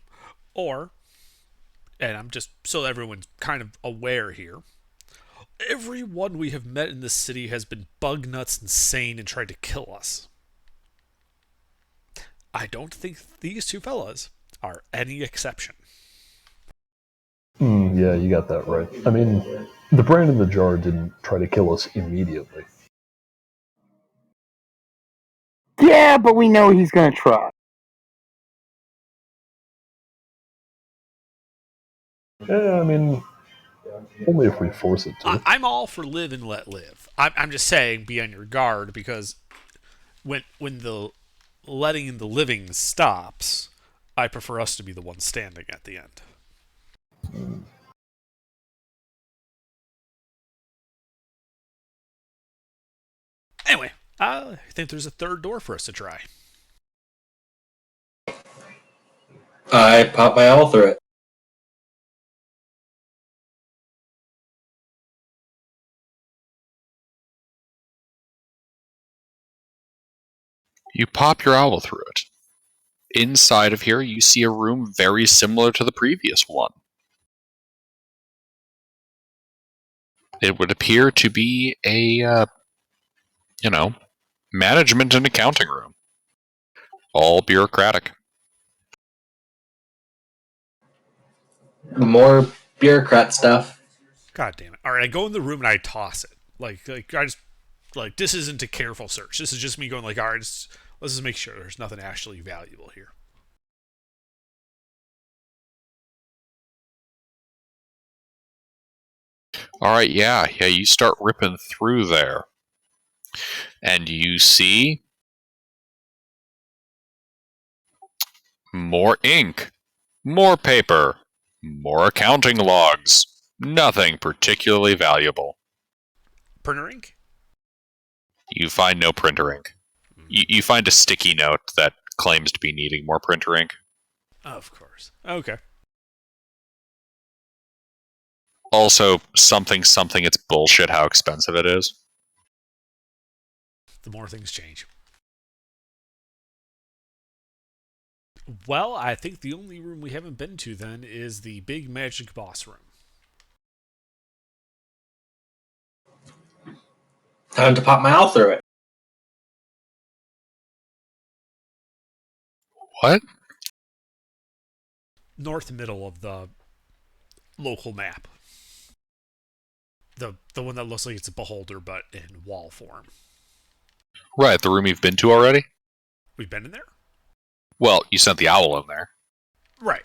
Or, and I'm just so everyone's kind of aware here, everyone we have met in this city has been bug nuts insane and tried to kill us. I don't think these two fellas are any exception. Yeah, you got that right. I mean, the brain in the jar didn't try to kill us immediately. Yeah, but we know he's gonna try. Yeah, I mean, only if we force it to. I'm all for live and let live. I'm just saying be on your guard because when the letting in the living stops, I prefer us to be the ones standing at the end. Anyway, I think there's a third door for us to try. I pop my owl through it. You pop your owl through it. Inside of here, you see a room very similar to the previous one. It would appear to be a, management and accounting room. All bureaucratic. More bureaucrat stuff. God damn it! All right, I go in the room and I toss it. Like I just this isn't a careful search. This is just me going all right, let's just make sure there's nothing actually valuable here. Alright, yeah, you start ripping through there. And you see more ink, more paper, more accounting logs. Nothing particularly valuable. Printer ink? You find no printer ink. You find a sticky note that claims to be needing more printer ink. Of course. Okay. Also, something, it's bullshit how expensive it is. The more things change. Well, I think the only room we haven't been to then is the big magic boss room. Time to pop my owl through it. What? North middle of the local map. The one that looks like it's a beholder, but in wall form. Right, the room you've been to already? We've been in there? Well, you sent the owl in there. Right.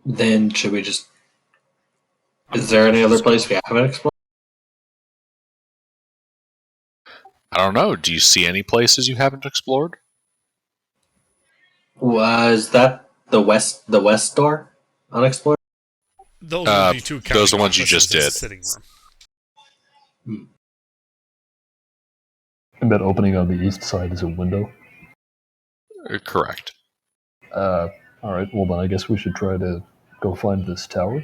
Then should we just... Is there any other place we haven't explored? I don't know. Do you see any places you haven't explored? Was that the west door unexplored? Those are the two accounting those are the ones you offices just and did. sitting room. And that opening on the east side is a window. Correct. Alright, well then I guess we should try to go find this tower.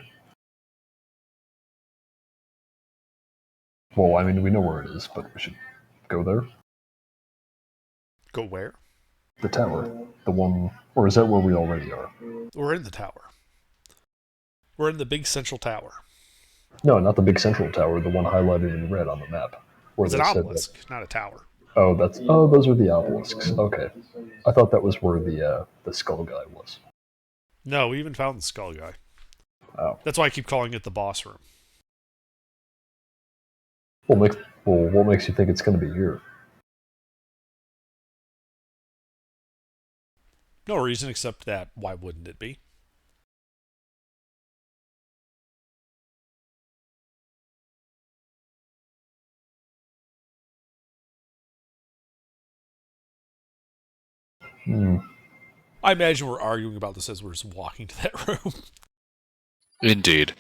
Well, I mean, we know where it is, but we should go there. Go where? The tower. The one... Or is that where we already are? We're in the tower. We're in the big central tower. No, not the big central tower, the one highlighted in red on the map. Where It's an they said obelisk, not a tower. Oh, those are the obelisks. Okay. I thought that was where the skull guy was. No, we even found the skull guy. Oh. That's why I keep calling it the boss room. Well, what makes you think it's going to be here? No reason except that why wouldn't it be? I imagine we're arguing about this as we're just walking to that room. Indeed.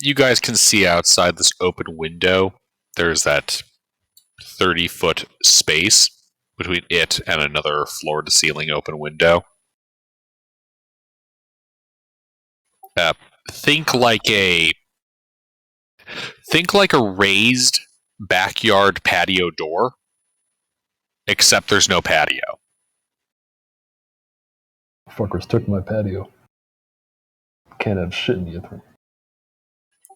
You guys can see outside this open window. There's that 30-foot space between it and another floor-to-ceiling open window. Think like a raised backyard patio door, except there's no patio. Fuckers took my patio. Can't have shit in the other.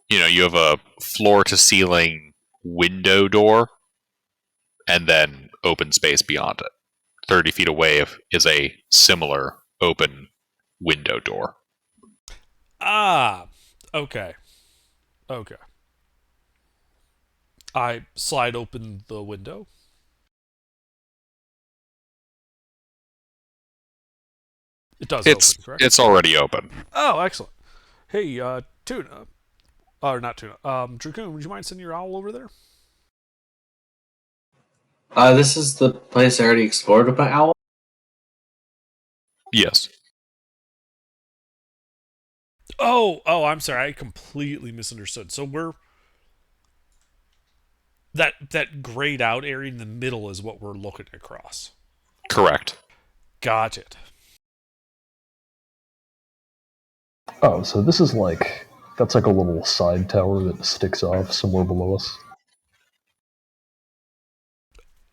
You have a floor-to-ceiling window door, and then open space beyond it. 30 feet away is a similar open window door. Ah, okay. Okay. I slide open the window. It does open, correct? It's already open. Oh, excellent. Hey, Tuna. Or not Tuna. Dracoon, would you mind sending your owl over there? This is the place I already explored with my owl. Yes. Oh, I'm sorry. I completely misunderstood. So we're that grayed out area in the middle is what we're looking across. Correct. Got it. Oh, so this is that's like a little side tower that sticks off somewhere below us.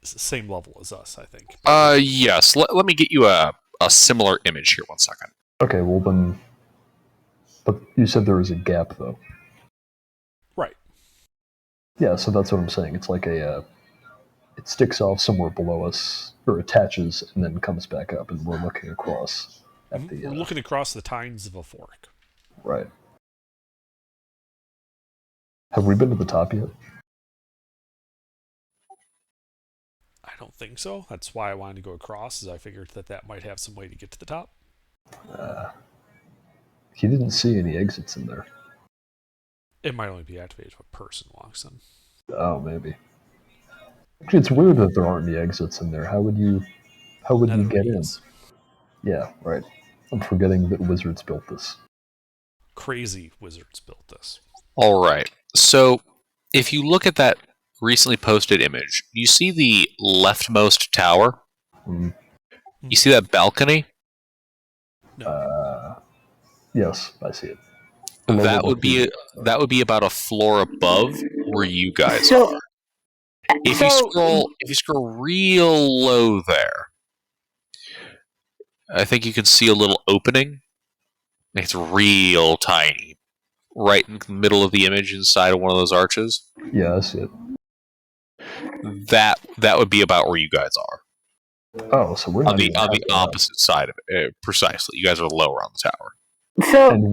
It's the same level as us, I think. Yes. Let me get you a similar image here. 1 second. Okay, well then... But you said there was a gap, though. Right. Yeah, so that's what I'm saying. It's like it sticks off somewhere below us, or attaches, and then comes back up, and we're looking across at the... We're looking across the tines of a fork. Right. Have we been to the top yet? I don't think so. That's why I wanted to go across, is I figured that might have some way to get to the top. He didn't see any exits in there. It might only be activated if a person walks in. Oh, maybe. Actually, it's weird that there aren't any exits in there. How would you get in? Yeah, right. I'm forgetting that wizards built this. Crazy wizards built this. All right. So, if you look at that recently posted image, you see the leftmost tower? You see that balcony? No. Yes, I see it. That would be about a floor above where you guys So- are. If you scroll real low there, I think you can see a little opening. It's real tiny, right in the middle of the image, inside of one of those arches. Yeah, I see it. That would be about where you guys are. Oh, so we're On not the even on the halfway up. opposite side of it, precisely. You guys are lower on the tower. So, And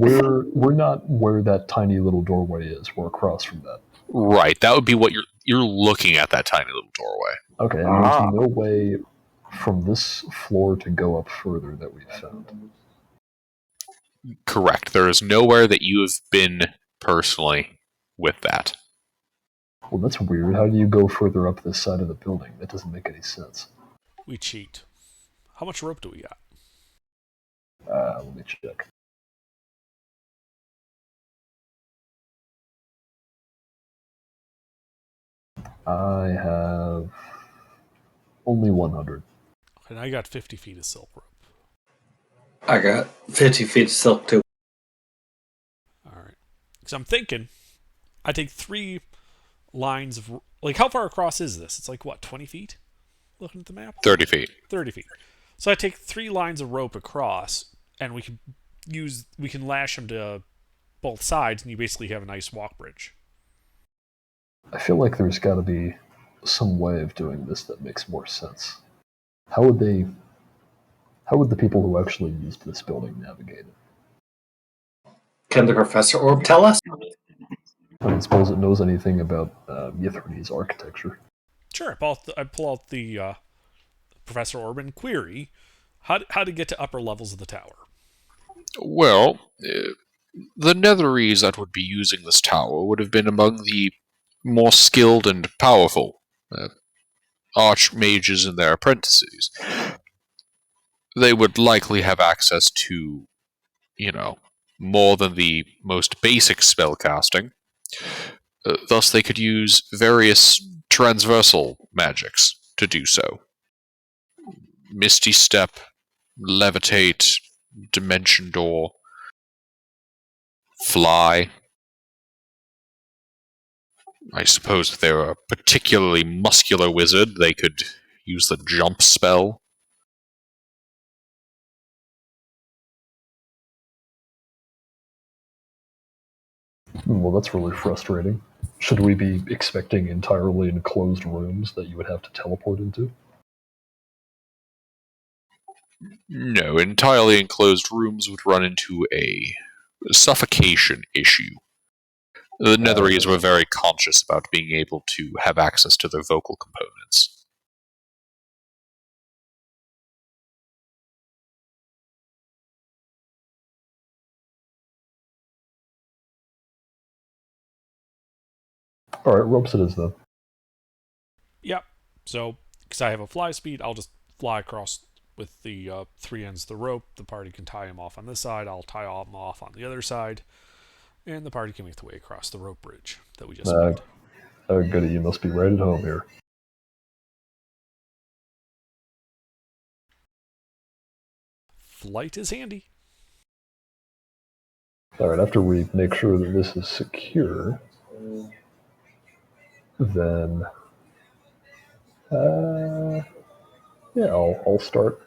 we're not where that tiny little doorway is. We're across from that. Right. That would be what you're looking at, that tiny little doorway. Okay, and there's no way from this floor to go up further that we've found. Correct. There is nowhere that you have been personally with that. Well, that's weird. How do you go further up this side of the building? That doesn't make any sense. We cheat. How much rope do we got? Let me check. I have only 100. And I got 50 feet of silk rope. I got 50 feet of silk too. All right. Because I'm thinking, I take 3 lines of... Like, how far across is this? It's like, what, 20 feet? Looking at the map? 30 feet. 30 feet. So I take 3 lines of rope across, and we can lash them to both sides, and you basically have a nice walk bridge. I feel like there's got to be some way of doing this that makes more sense. How would the people who actually used this building navigate it? Can the Professor Orb tell us? I don't suppose it knows anything about Ythrine's architecture. Sure, I pull out the Professor Orban query how to get to upper levels of the tower. Well, the Netherese that would be using this tower would have been among the more skilled and powerful archmages and their apprentices. They would likely have access to, more than the most basic spellcasting. Thus, they could use various transversal magics to do so. Misty Step, Levitate, Dimension Door, Fly. I suppose if they were a particularly muscular wizard, they could use the jump spell. Well, that's really frustrating. Should we be expecting entirely enclosed rooms that you would have to teleport into? No, entirely enclosed rooms would run into a suffocation issue. The Netherese were very conscious about being able to have access to their vocal components. Alright, ropes it is then. Yep. So, because I have a fly speed, I'll just fly across with the 3 ends of the rope. The party can tie him off on this side. I'll tie him off on the other side. And the party can make the way across the rope bridge that we just made. Oh, goody, you must be right at home here. Flight is handy. Alright, after we make sure that this is secure, then yeah, I'll start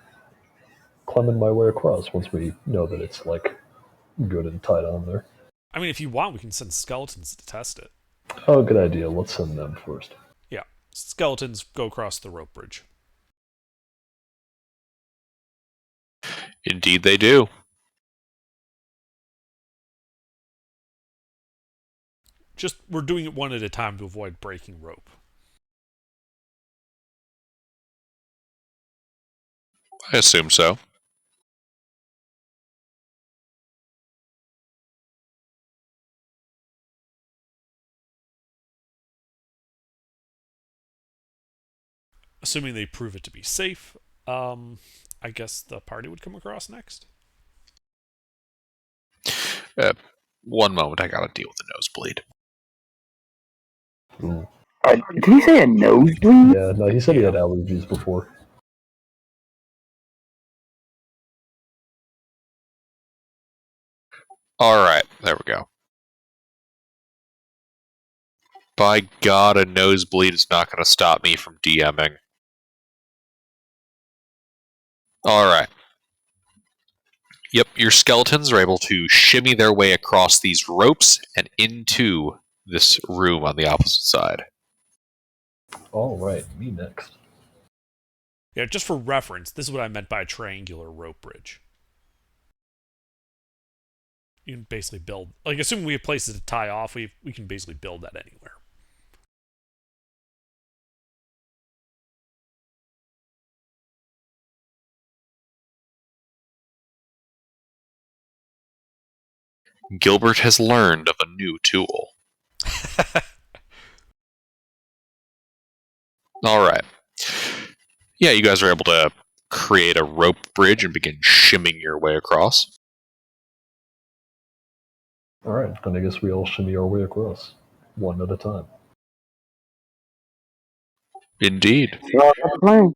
climbing my way across once we know that it's like good and tight on there. I mean, if you want, we can send skeletons to test it. Oh, good idea. Let's send them first. Yeah, skeletons go across the rope bridge. Indeed, they do. Just, we're doing it one at a time to avoid breaking rope. I assume so. Assuming they prove it to be safe, I guess the party would come across next. One moment, I gotta deal with the nosebleed. Ooh. did he say a nosebleed? Yeah, no, he said he had allergies before. Alright, there we go. By God, a nosebleed is not going to stop me from DMing. Alright. Yep, your skeletons are able to shimmy their way across these ropes and into this room on the opposite side. All right, me next. Yeah, just for reference, this is what I meant by a triangular rope bridge. You can basically build, like, assuming we have places to tie off, we can basically build that anywhere. Gilbert has learned of a new tool. All right. Yeah, you guys are able to create a rope bridge and begin shimming your way across. All right, then I guess we all shimmy our way across, one at a time. Indeed. So that's the plan.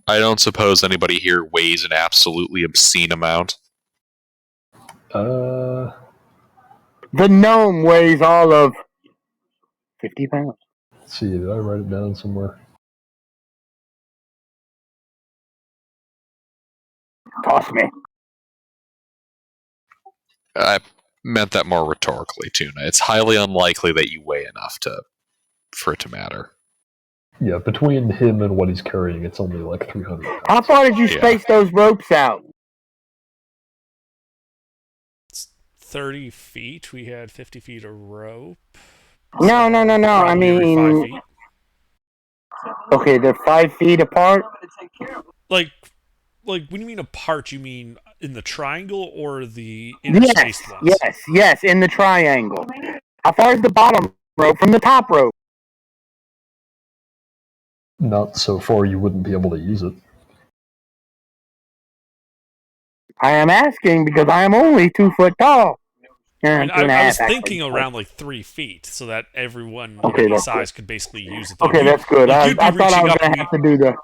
I don't suppose anybody here weighs an absolutely obscene amount. Uh, The gnome weighs all of 50 pounds. let's see, did I write it down somewhere? Toss me. I meant that more rhetorically, Tuna. It's highly unlikely that you weigh enough for it to matter. Yeah, between him and what he's carrying, it's only like 300 pounds. How far did you Yeah. space those ropes out? It's 30 feet. We had 50 feet of rope. No. I Probably every 5 mean, feet. okay, they're 5 feet apart. Like when you mean apart, you mean in the triangle or the Yes, interspaced ones? yes, in the triangle. How far is the bottom rope from the top rope? Not so far you wouldn't be able to use it. I am asking because I am only 2 foot tall. I mean, Two and a I half, was actually. thinking around like 3 feet, so that everyone Okay, any that's size could basically use it. Though. Okay, that's good. Like, I you'd be thought I reaching was up, going to have to do the.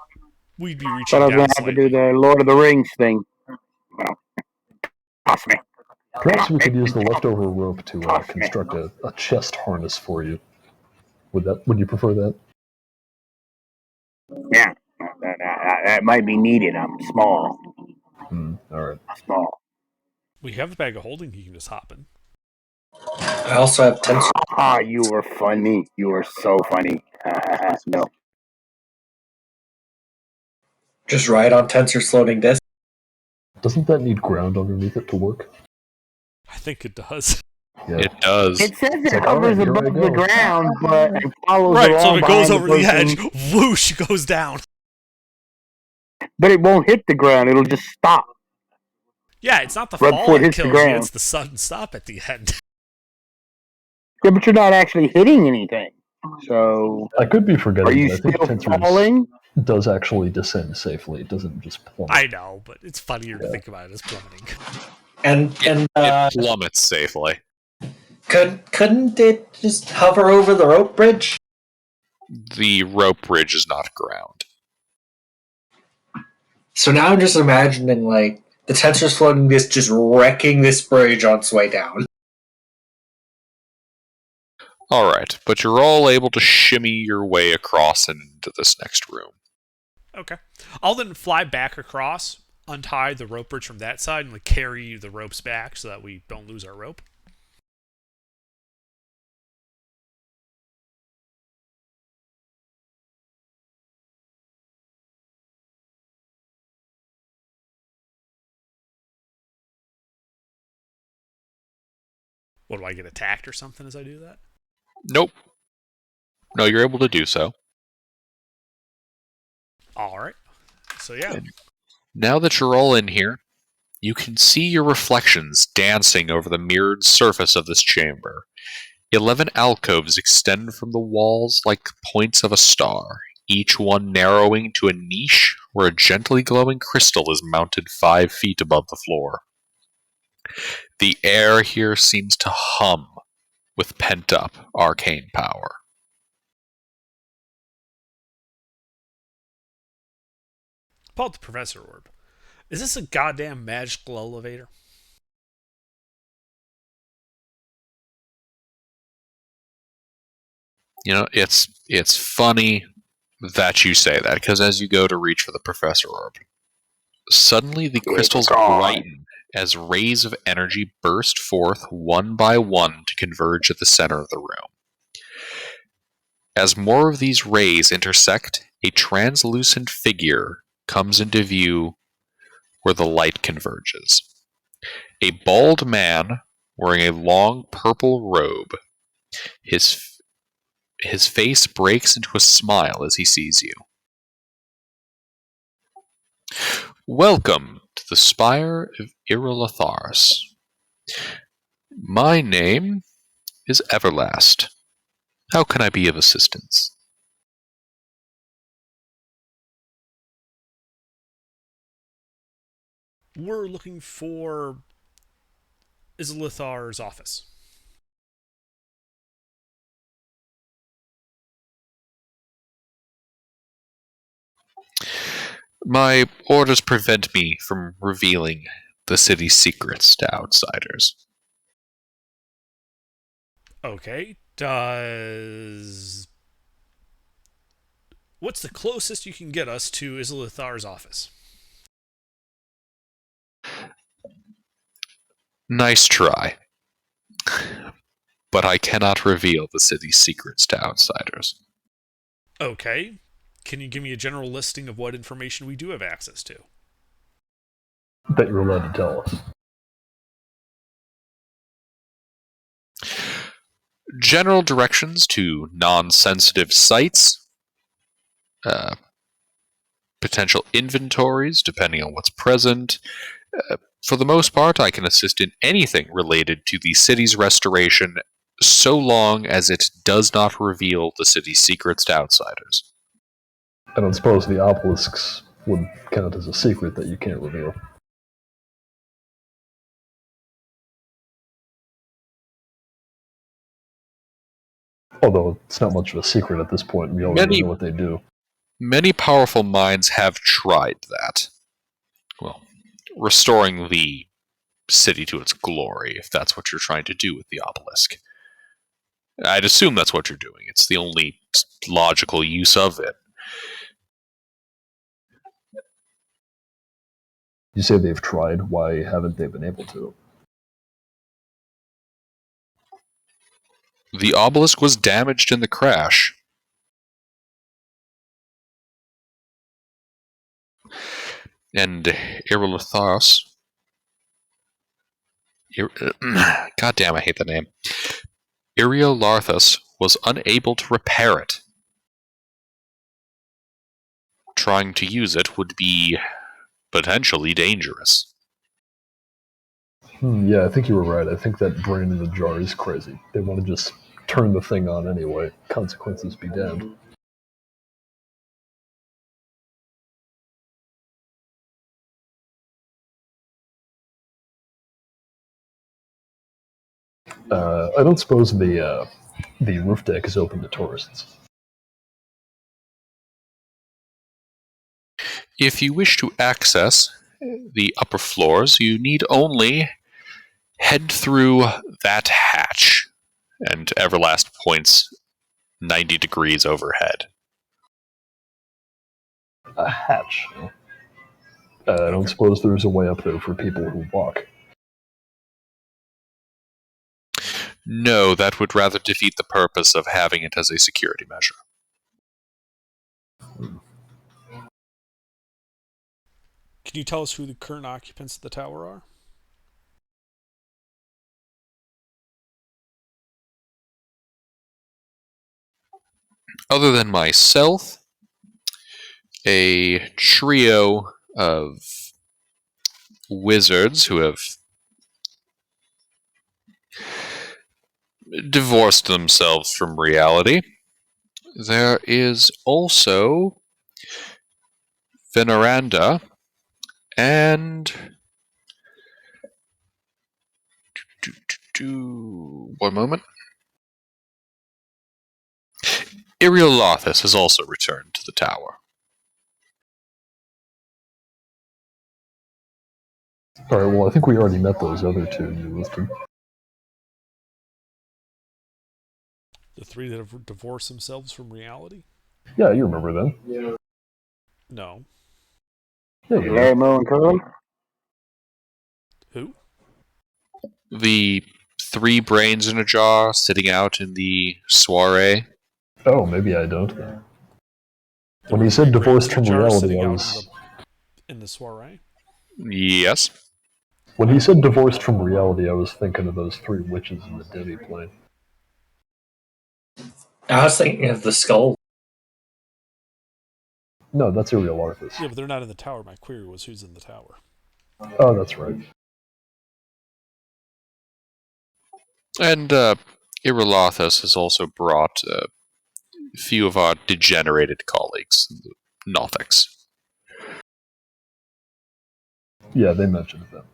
we'd be Thought reaching I was down going to have to do slightly. the Lord of the Rings thing. Well, toss me. Perhaps we could use the leftover rope to construct a chest harness for you. Would you prefer that? Yeah, that might be needed. I'm small. All right. Small. We have a bag of holding you can just hop in. I also have tensor. Ah, you were funny. You were so funny. No. Just ride on tensor floating disc. Doesn't that need ground underneath it to work? I think it does. Yeah. It does. It says it like, hovers alright, here I above go. the ground, but it follows Right, so along if it goes behind over the person, edge, whoosh, it goes down. but it won't hit the ground. It'll just stop. Yeah, it's not the Right fall before it that hits the kills you, ground. it's the sudden stop at the end. Yeah, but you're not actually hitting anything. So, I could be forgetting, are you but I think still Tensors falling? does actually descend safely. It doesn't just plummet. I know, but it's funnier to think about it as plummeting. And It plummets safely. couldn't it just hover over the rope bridge? The rope bridge is not ground. So now I'm just imagining like the tensor's floating disc just wrecking this bridge on its way down. Alright, but you're all able to shimmy your way across and into this next room. Okay. I'll then fly back across, untie the rope bridge from that side, and like carry the ropes back so that we don't lose our rope. What, do I get attacked or something as I do that? Nope. No, you're able to do so. Alright. So yeah. Now that you're all in here, you can see your reflections dancing over the mirrored surface of this chamber. 11 alcoves extend from the walls like points of a star, each one narrowing to a niche where a gently glowing crystal is mounted 5 feet above the floor. The air here seems to hum with pent-up arcane power. Pull out the Professor Orb. Is this a goddamn magical elevator? You know, it's funny that you say that, because as you go to reach for the Professor Orb, Suddenly, the crystals brighten as rays of energy burst forth one by one to converge at the center of the room. As more of these rays intersect, a translucent figure comes into view where the light converges. A bald man wearing a long purple robe. His face breaks into a smile as he sees you. Welcome to the Spire of Irilotharis. My name is Everlast. How can I be of assistance? We're looking for Isilithar's office. My orders prevent me from revealing the city's secrets to outsiders. Okay. What's the closest you can get us to Isilithar's office? Nice try, but I cannot reveal the city's secrets to outsiders. Okay. Can you give me a general listing of what information we do have access to? That you're allowed to tell us. General directions to non-sensitive sites, uh, potential inventories depending on what's present. For the most part, I can assist in anything related to the city's restoration so long as it does not reveal the city's secrets to outsiders. I don't suppose the obelisks would count as a secret that you can't reveal. Although it's not much of a secret at this point. We already know what they do. Many powerful minds have tried that. Well, restoring the city to its glory, if that's what you're trying to do with the obelisk. I'd assume that's what you're doing. It's the only logical use of it. You say they've tried. Why haven't they been able to? The obelisk was damaged in the crash. And Irilotharis. God damn, I hate the name. Iriolarthus was unable to repair it. Trying to use it would be potentially dangerous. Yeah, I think you were right. I think that brain in the jar is crazy. They want to just turn the thing on anyway. Consequences be damned. I don't suppose the roof deck is open to tourists. If you wish to access the upper floors, you need only head through that hatch. And Everlast points 90 degrees overhead. A hatch. I don't suppose there's a way up there for people who walk. No, that would rather defeat the purpose of having it as a security measure. Can you tell us who the current occupants of the tower are? Other than myself, a trio of wizards who have divorced themselves from reality. There is also Veneranda and one moment. Iriolathus has also returned to the tower. Alright, well, I think we already met those other two you listed. The three that have divorced themselves from reality? Yeah, you remember them. No. There you Larry, go. Moe, and Curly. Who? The three brains in a jar sitting out in the soiree. Oh, maybe I don't then. There When were he three said brains divorced in a from jar reality, sitting I out was. in the soiree. Yes. When he said divorced from reality, I was thinking of those three witches in the Demi plane. I was thinking of the skull. No, that's a real artist. Yeah, but they're not in the tower. My query was who's in the tower. Oh, that's right. And Irolathos has also brought a few of our degenerated colleagues, the Nothics. Yeah, they mentioned them.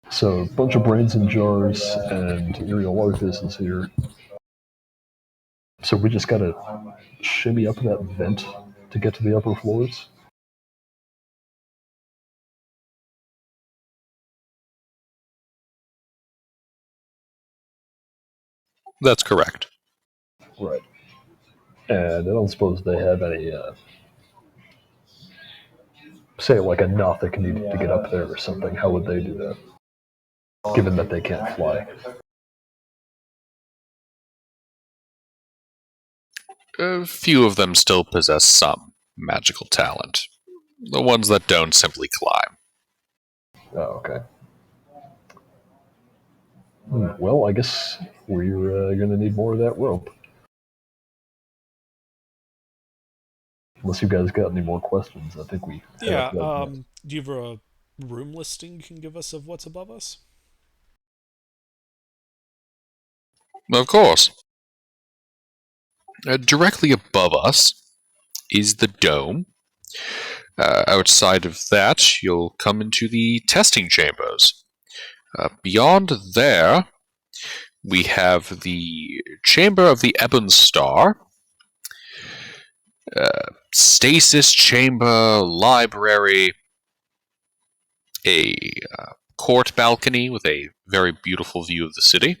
So, a bunch of brains in jars, and Uriel Arthas is here. So we just gotta shimmy up that vent to get to the upper floors? That's correct. Right. And I don't suppose they have any, say, like a Nothic needed to get up there or something. How would they do that? Given that they can't fly. A few of them still possess some magical talent. The ones that don't simply climb. Oh, okay. Well, I guess we're gonna need more of that rope. Unless you guys got any more questions, I think we head Yeah. up that vent. Do you have a room listing you can give us of what's above us? Of course. Directly above us is the dome. Outside of that, you'll come into the testing chambers. Beyond there, we have the Chamber of the Ebon Star, Stasis Chamber, Library, a court balcony with a very beautiful view of the city.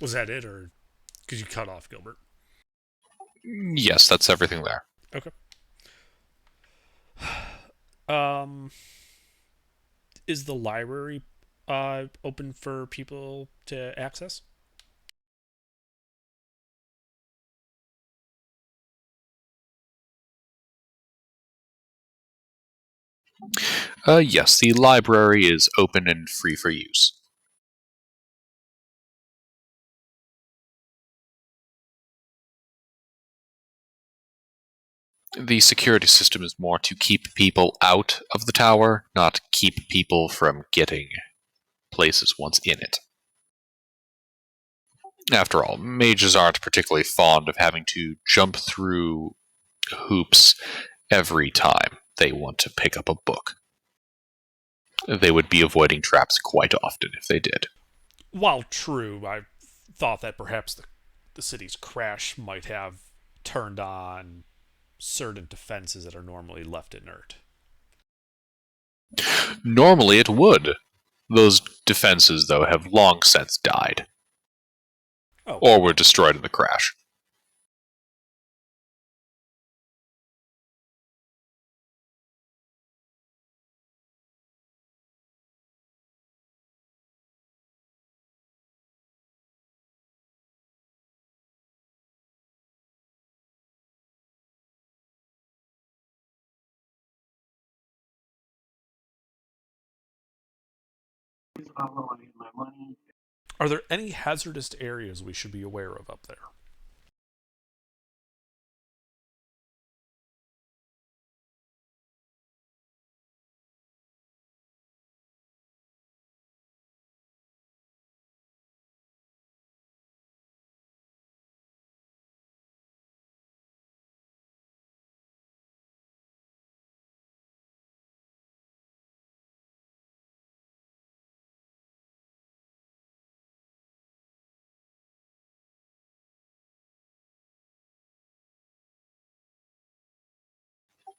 Was that it, or could you cut off Gilbert? Yes, that's everything there. Okay. Um, is the library open for people to access? Yes, the library is open and free for use. The security system is more to keep people out of the tower, not keep people from getting places once in it. After all, mages aren't particularly fond of having to jump through hoops every time they want to pick up a book. They would be avoiding traps quite often if they did. While true, I thought that perhaps the city's crash might have turned on certain defenses that are normally left inert. Normally it would. Those defenses, though, have long since died. Oh, Or were destroyed in the crash. are there any hazardous areas we should be aware of up there?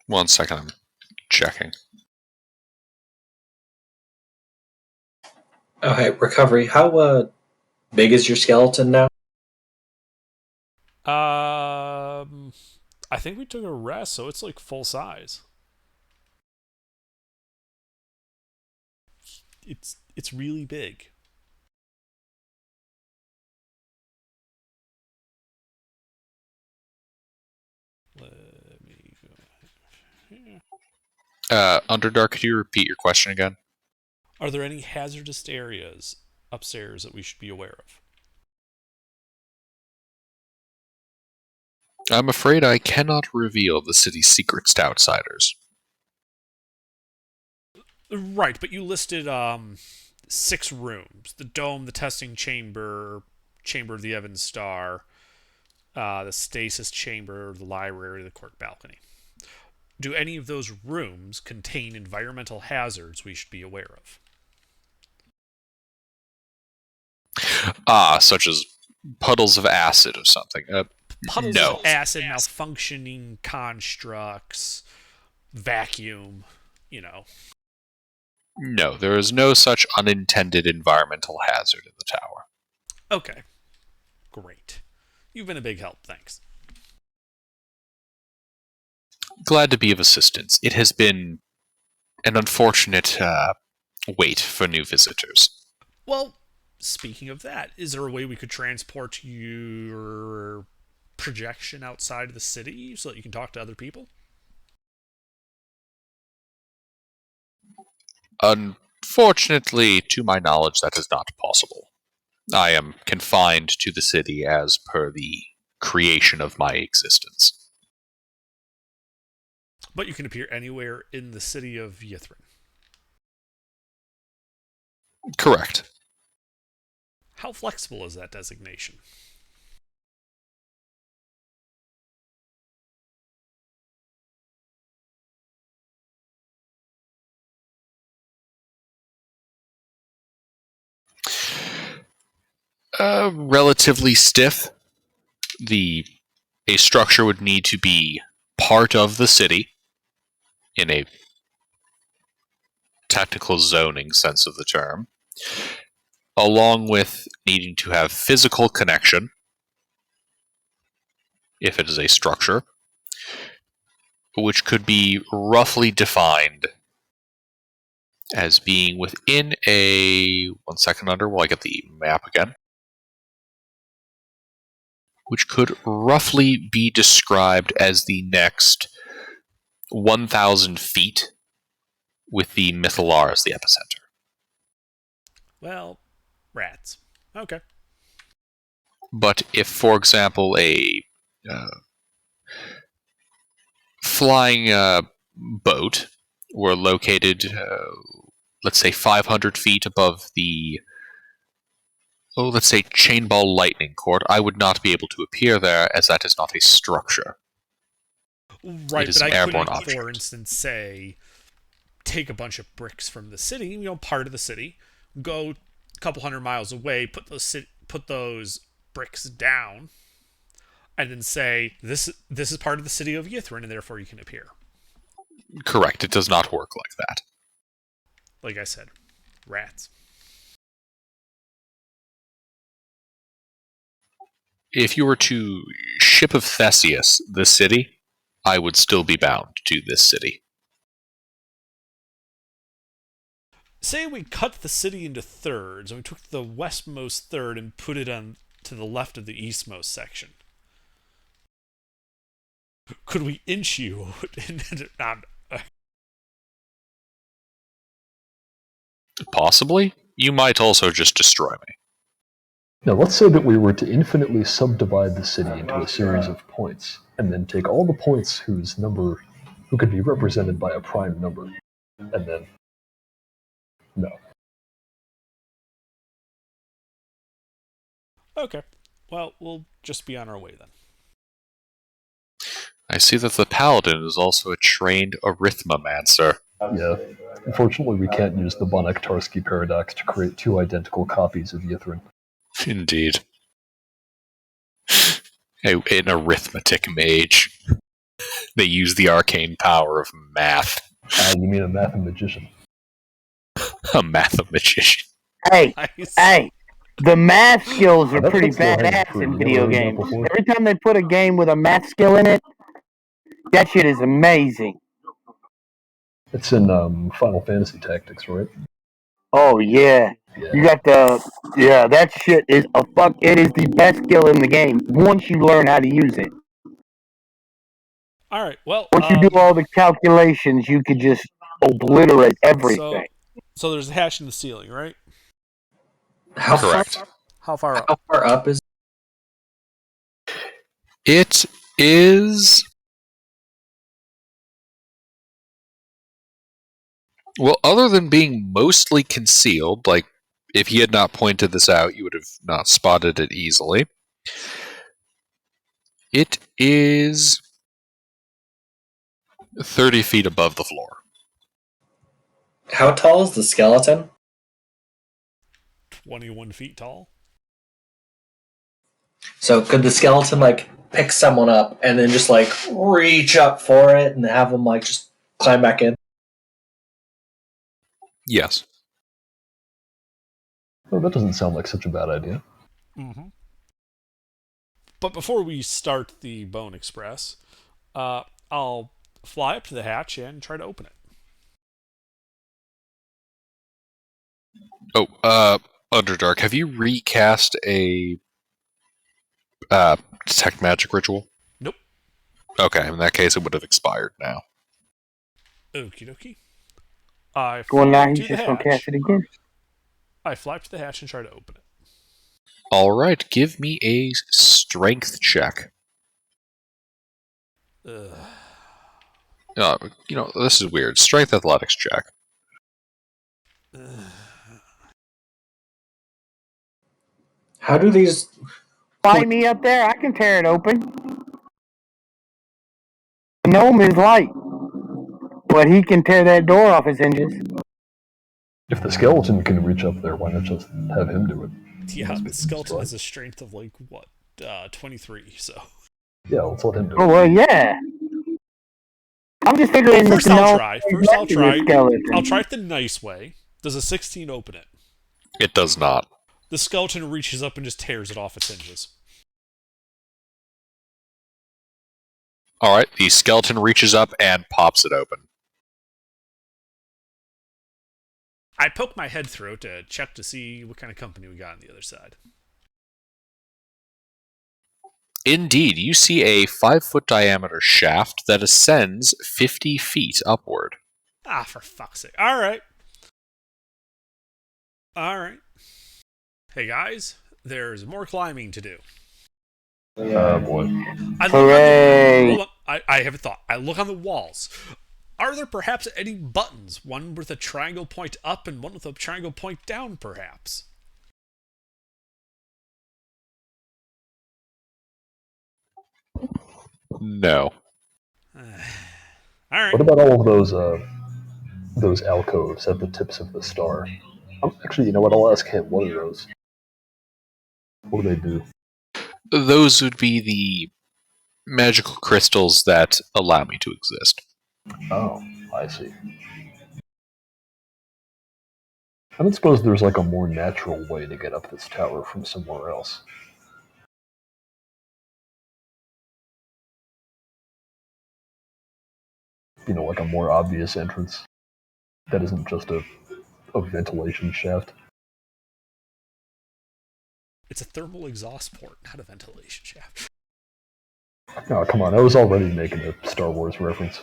One second, I'm checking. Okay, recovery. How big is your skeleton now? I think we took a rest, so it's like full size. It's really big. Let me go. Underdark, could you repeat your question again? Are there any hazardous areas upstairs that we should be aware of? I'm afraid I cannot reveal the city's secrets to outsiders. Right, but you listed 6 rooms: the dome, the testing chamber, chamber of the Evans Star, the stasis chamber, the library, the court balcony. Do any of those rooms contain environmental hazards we should be aware of? Such as puddles of acid or something. Puddles No. of acid, malfunctioning constructs, vacuum, you know. No, there is no such unintended environmental hazard in the tower. Okay, great. You've been a big help, thanks. Glad to be of assistance. It has been an unfortunate wait for new visitors. Well, speaking of that, is there a way we could transport your projection outside of the city so that you can talk to other people? Unfortunately, to my knowledge, that is not possible. I am confined to the city as per the creation of my existence. But you can appear anywhere in the city of Yithrin. Correct. How flexible is that designation? Relatively stiff. A structure would need to be part of the city in a technical zoning sense of the term, along with needing to have physical connection, if it is a structure, which could be roughly defined as being within a... 1 second under while I get the map again. Which could roughly be described as the next 1,000 feet with the Mythalar as the epicenter. Well, rats. Okay. But if, for example, a flying boat were located, let's say 500 feet above the, let's say Chainball Lightning Court, I would not be able to appear there as that is not a structure. Right, It is but I an airborne couldn't, object. for instance, say, take a bunch of bricks from the city, part of the city, go a couple 100 miles away, put those bricks down, and then say this is part of the city of Yithrin, and therefore you can appear. Correct. It does not work like that. Like I said, rats. If you were to ship of Theseus the city, I would still be bound to this city. Say we cut the city into thirds, and we took the westmost third and put it on to the left of the eastmost section. Could we inch you? Possibly. You might also just destroy me. Now, let's say that we were to infinitely subdivide the city into a series of points, and then take all the points who could be represented by a prime number, and then... No. Okay. Well, we'll just be on our way then. I see that the paladin is also a trained arithmomancer. Yeah. Unfortunately, we can't use the Bonnek-Tarski paradox to create 2 identical copies of Yithrin. Indeed. An arithmetic mage. They use the arcane power of math. You mean a mathemagician? A mathemagician. Hey, Nice. hey, the math skills are pretty That's low hanging badass fruit. in You video never heard that games. before? Every time they put a game with a math skill in it, that shit is amazing. It's in Final Fantasy Tactics, right? Oh yeah, Yeah. you got that shit is a fuck. It is the best skill in the game once you learn how to use it. All right. Well, Once you do all the calculations, you could just obliterate everything. so there's a hatch in the ceiling, right? How Correct. How far up? how far up is? It is. Well, other than being mostly concealed, like if he had not pointed this out, you would have not spotted it easily. It is 30 feet above the floor. How tall is the skeleton? 21 feet tall. So could the skeleton like pick someone up and then just like reach up for it and have them like just climb back in? Yes. Oh, that doesn't sound like such a bad idea. Mm-hmm. But before we start the Bone Express, I'll fly up to the hatch and try to open it. Oh, Underdark, have you recast a detect magic ritual? Nope. Okay, in that case, it would have expired now. Okie dokie. I Well, fly now up he's to the just gonna cast hatch. it again. I fly up to the hatch and try to open it. All right, give me a strength check. Ugh. This is weird. Strength athletics check. Ugh. How do these? Fly me up there. I can tear it open. The gnome is light, but he can tear that door off its hinges. If the skeleton can reach up there, why not just have him do it? Yeah, Must be the some skeleton has strength. a strength of like what, 23. So Yeah, let's let him do Oh it. well, yeah. I'm just figuring that first the I'll gnome try. is First I'll next to the try. skeleton. I'll try it the nice way. Does a 16 open it? It does not. The skeleton reaches up and just tears it off its hinges. All right, the skeleton reaches up and pops it open. I poke my head through to check to see what kind of company we got on the other side. Indeed, you see a 5-foot diameter shaft that ascends 50 feet upward. Ah, for fuck's sake. All right. All right. Hey, guys, there's more climbing to do. Boy. Hooray! Hold on. I have a thought. I look on the walls. Are there perhaps any buttons? One with a triangle point up and one with a triangle point down, perhaps? No. All right. What about all of those alcoves at the tips of the star? Actually, you know what? I'll ask him. What are those? What do they do? Those would be the magical crystals that allow me to exist. Oh, I see. I don't suppose there's like a more natural way to get up this tower from somewhere else. You know, like a more obvious entrance that isn't just a ventilation shaft. It's a thermal exhaust port, not a ventilation shaft. Oh, come on. I was already making a Star Wars reference.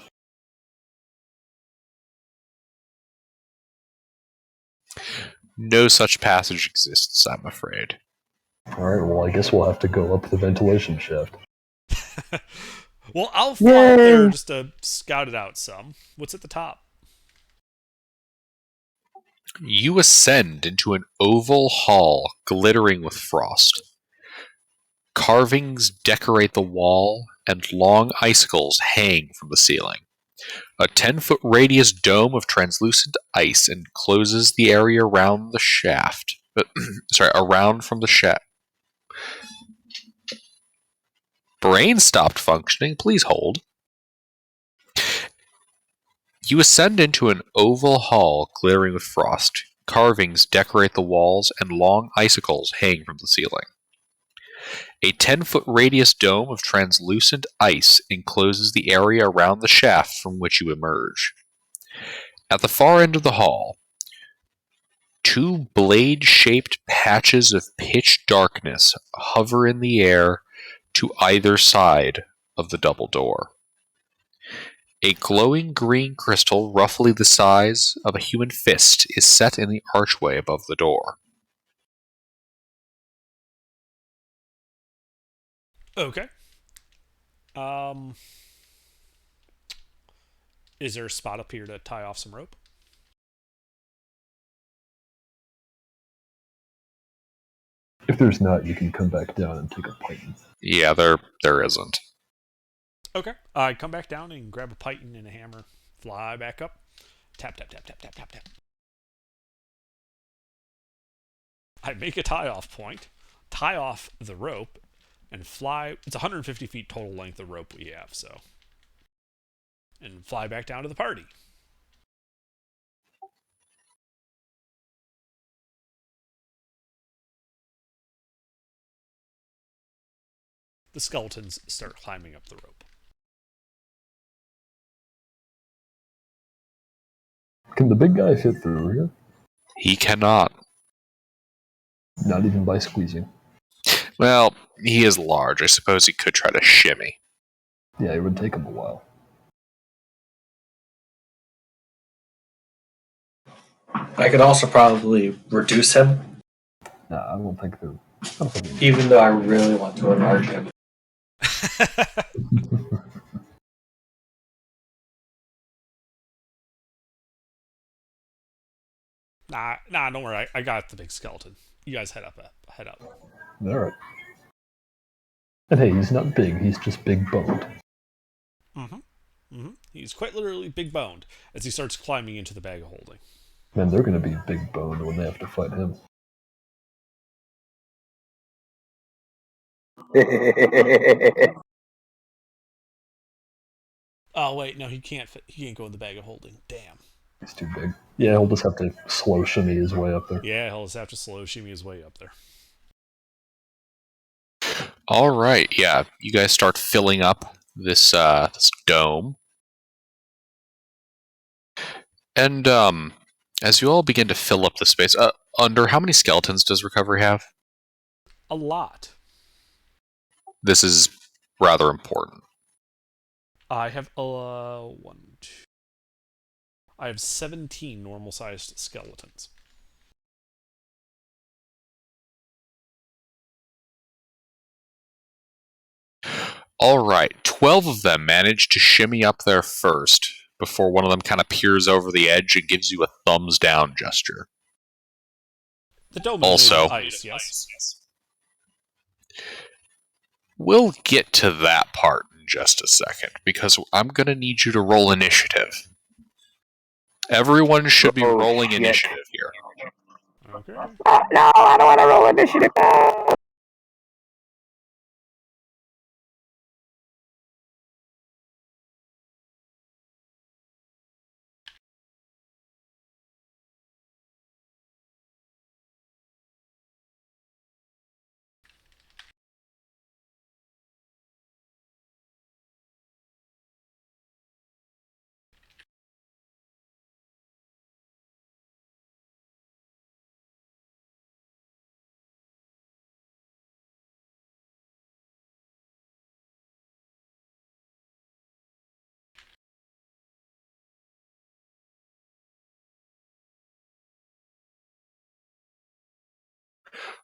No such passage exists, I'm afraid. Alright, well, I guess we'll have to go up the ventilation shaft. Well, I'll fly up Yay! there just to scout it out some. What's at the top? You ascend into an oval hall glittering with frost. Carvings decorate the wall, and long icicles hang from the ceiling. A 10-foot radius dome of translucent ice encloses the area around the shaft. Around from the shaft. Brain stopped functioning. Please hold. You ascend into an oval hall glittering with frost. carvings decorate the walls, and long icicles hang from the ceiling. A 10-foot radius dome of translucent ice encloses the area around the shaft from which you emerge. At the far end of the hall, two blade-shaped patches of pitch darkness hover in the air to either side of the double door. A glowing green crystal roughly the size of a human fist is set in the archway above the door. Okay. Is there a spot up here to tie off some rope? If there's not, you can come back down and take a python. Yeah, there isn't. Okay. I come back down and grab a python and a hammer, fly back up, tap, tap, tap, tap, tap, tap, tap. I make a tie-off point, tie off the rope, and fly. It's 150 feet total length of rope we have, so. And fly back down to the party. The skeletons start climbing up the rope. Can the big guy fit through here? He cannot. Not even by squeezing. Well, he is large. I suppose he could try to shimmy. Yeah, it would take him a while. I could also probably reduce him, Nah, I don't think they're. even though I really want to enlarge him. Nah, don't worry. I got the big skeleton. You guys head up. Alright. And hey, he's not big, he's just big boned. He's quite literally big boned as he starts climbing into the bag of holding. Man, they're gonna be big boned when they have to fight him. Oh wait, no, he can't fit. He can't go in the bag of holding. Damn. He's too big. Yeah, he'll just have to slow shimmy his way up there. Yeah, he'll just have to slow shimmy his way up there. All right, yeah, you guys start filling up this dome, and as you all begin to fill up the space, under how many skeletons does recovery have? A lot. This is rather important. I have one, two. I have 17 normal-sized skeletons. All right, 12 of them manage to shimmy up there first before one of them kind of peers over the edge and gives you a thumbs down gesture. The dome is Also, made of ice, yes? We'll get to that part in just a second, because I'm going to need you to roll initiative. Everyone should be rolling initiative here. Okay. No, I don't want to roll initiative.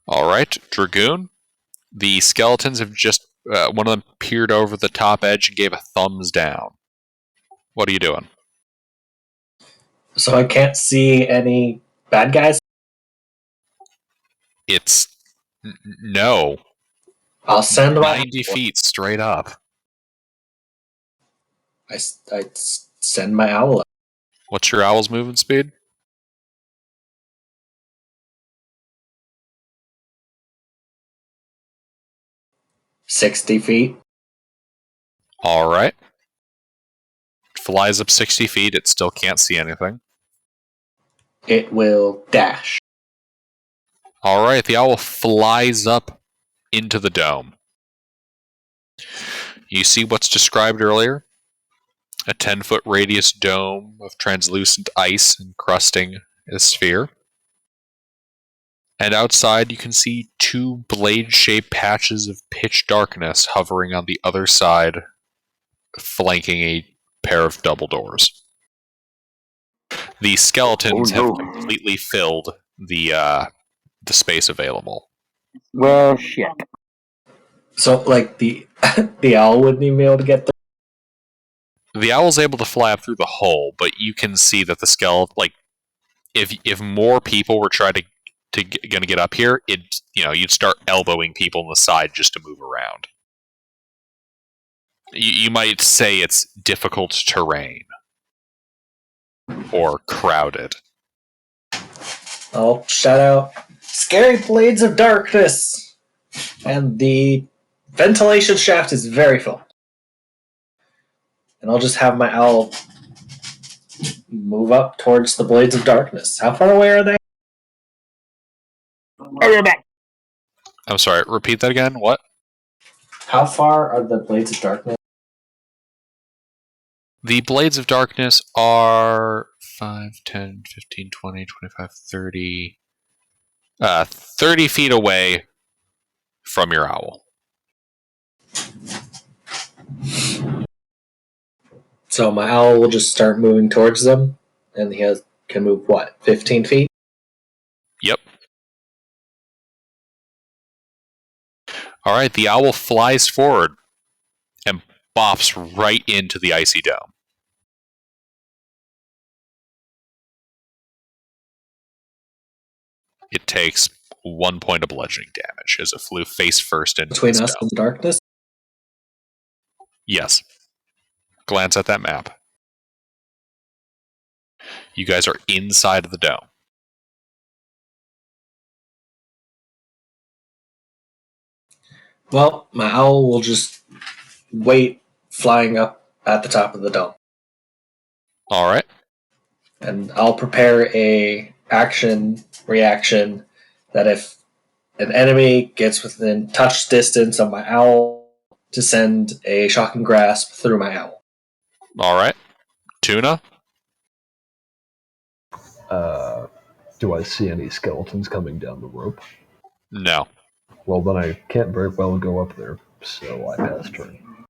All right, Dragoon. The skeletons have just one of them peered over the top edge and gave a thumbs down. What are you doing? So I can't see any bad guys? It's no. I'll send my 90 feet straight up. I send my owl up. What's your owl's movement speed? 60 feet. All right. Flies up 60 feet. It still can't see anything. it will dash. Alright, the owl flies up into the dome. You see what's described earlier? A 10-foot radius dome of translucent ice encrusting a sphere. And outside you can see two blade-shaped patches of pitch darkness hovering on the other side, flanking a pair of double doors. The skeletons have completely filled the space available. Well, shit. So, like, the the owl wouldn't even be able to get there. The owl's able to fly up through the hole, but you can see that the skeleton, like, if more people were trying to get up here, you'd start elbowing people on the side just to move around. You might say it's difficult terrain or crowded. I'll shout out, "Scary blades of darkness!" And the ventilation shaft is very full. And I'll just have my owl move up towards the blades of darkness. How far away are they? I'm sorry, repeat that again? What? How far are the blades of darkness? The blades of darkness are 5, 10, 15, 20, 25, 30... 30 feet away from your owl. So my owl will just start moving towards them, and can move, what, 15 feet? Yep. Alright, the owl flies forward and bops right into the icy dome. It takes 1 point of bludgeoning damage as it flew face first into Between this us dome. and darkness? Yes. Glance at that map. You guys are inside of the dome. Well, my owl will just wait flying up at the top of the dome. Alright. And I'll prepare a reaction that if an enemy gets within touch distance of my owl, to send a shocking grasp through my owl. Alright. Tuna? Do I see any skeletons coming down the rope? No. Well, then I can't very well go up there, so I pass turn.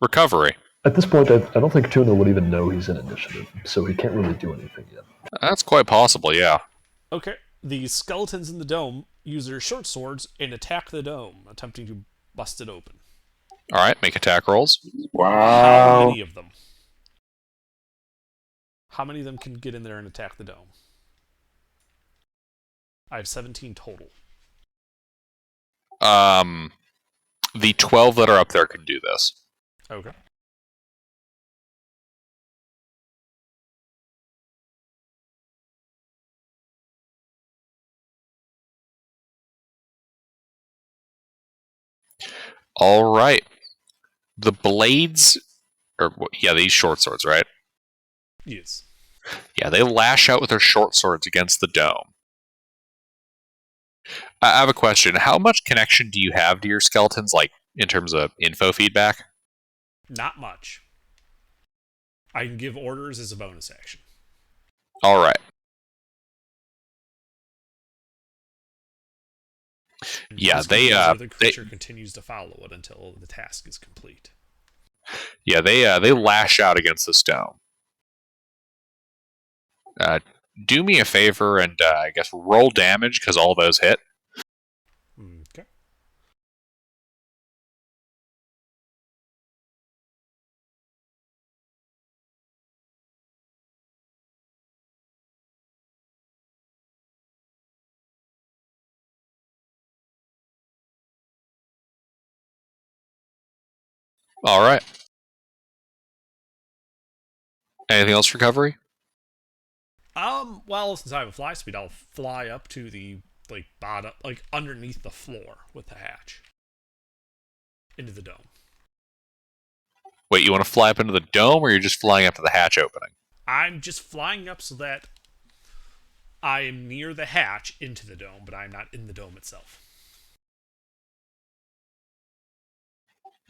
Recovery. At this point, I don't think Tuna would even know he's in initiative, so he can't really do anything yet. That's quite possible, yeah. Okay. The skeletons in the dome use their short swords and attack the dome, attempting to bust it open. Alright, make attack rolls. How Wow. many of them? How many of them can get in there and attack the dome? I have 17 total. The 12 that are up there can do this. Okay. Alright. The blades... these short swords, right? Yes. Yeah, they lash out with their short swords against the dome. I have a question. How much connection do you have to your skeletons, like, in terms of info feedback? Not much. I can give orders as a bonus action. Alright. Yeah, the creature continues to follow it until the task is complete. Yeah, they lash out against this dome. Do me a favor and I guess roll damage because all those hit. Okay. Alright. Anything else for recovery? Well, since I have a fly speed, I'll fly up to the bottom, underneath the floor with the hatch into the dome. Wait, you want to fly up into the dome, or you're just flying up to the hatch opening? I'm just flying up so that I am near the hatch into the dome, but I'm not in the dome itself.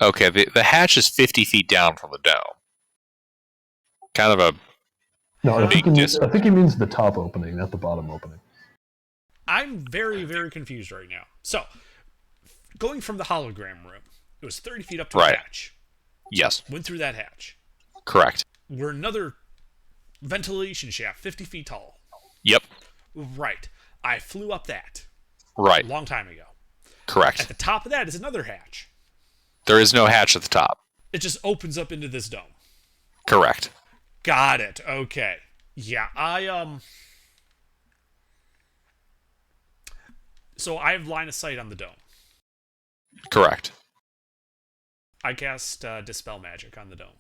Okay, the hatch is 50 feet down from the dome. Kind of a No, I big I think he means the top opening, not the bottom opening. I'm very, very confused right now. So, going from the hologram room, it was 30 feet up to the Right. hatch. Yes. Went through that hatch. Correct. We're another ventilation shaft, 50 feet tall. Yep. Right. I flew up that Right. a long time ago. Correct. At the top of that is another hatch. There is no hatch at the top. It just opens up into this dome. Correct. Got it. Okay. Yeah, So I have line of sight on the dome. Correct. I cast Dispel Magic on the dome.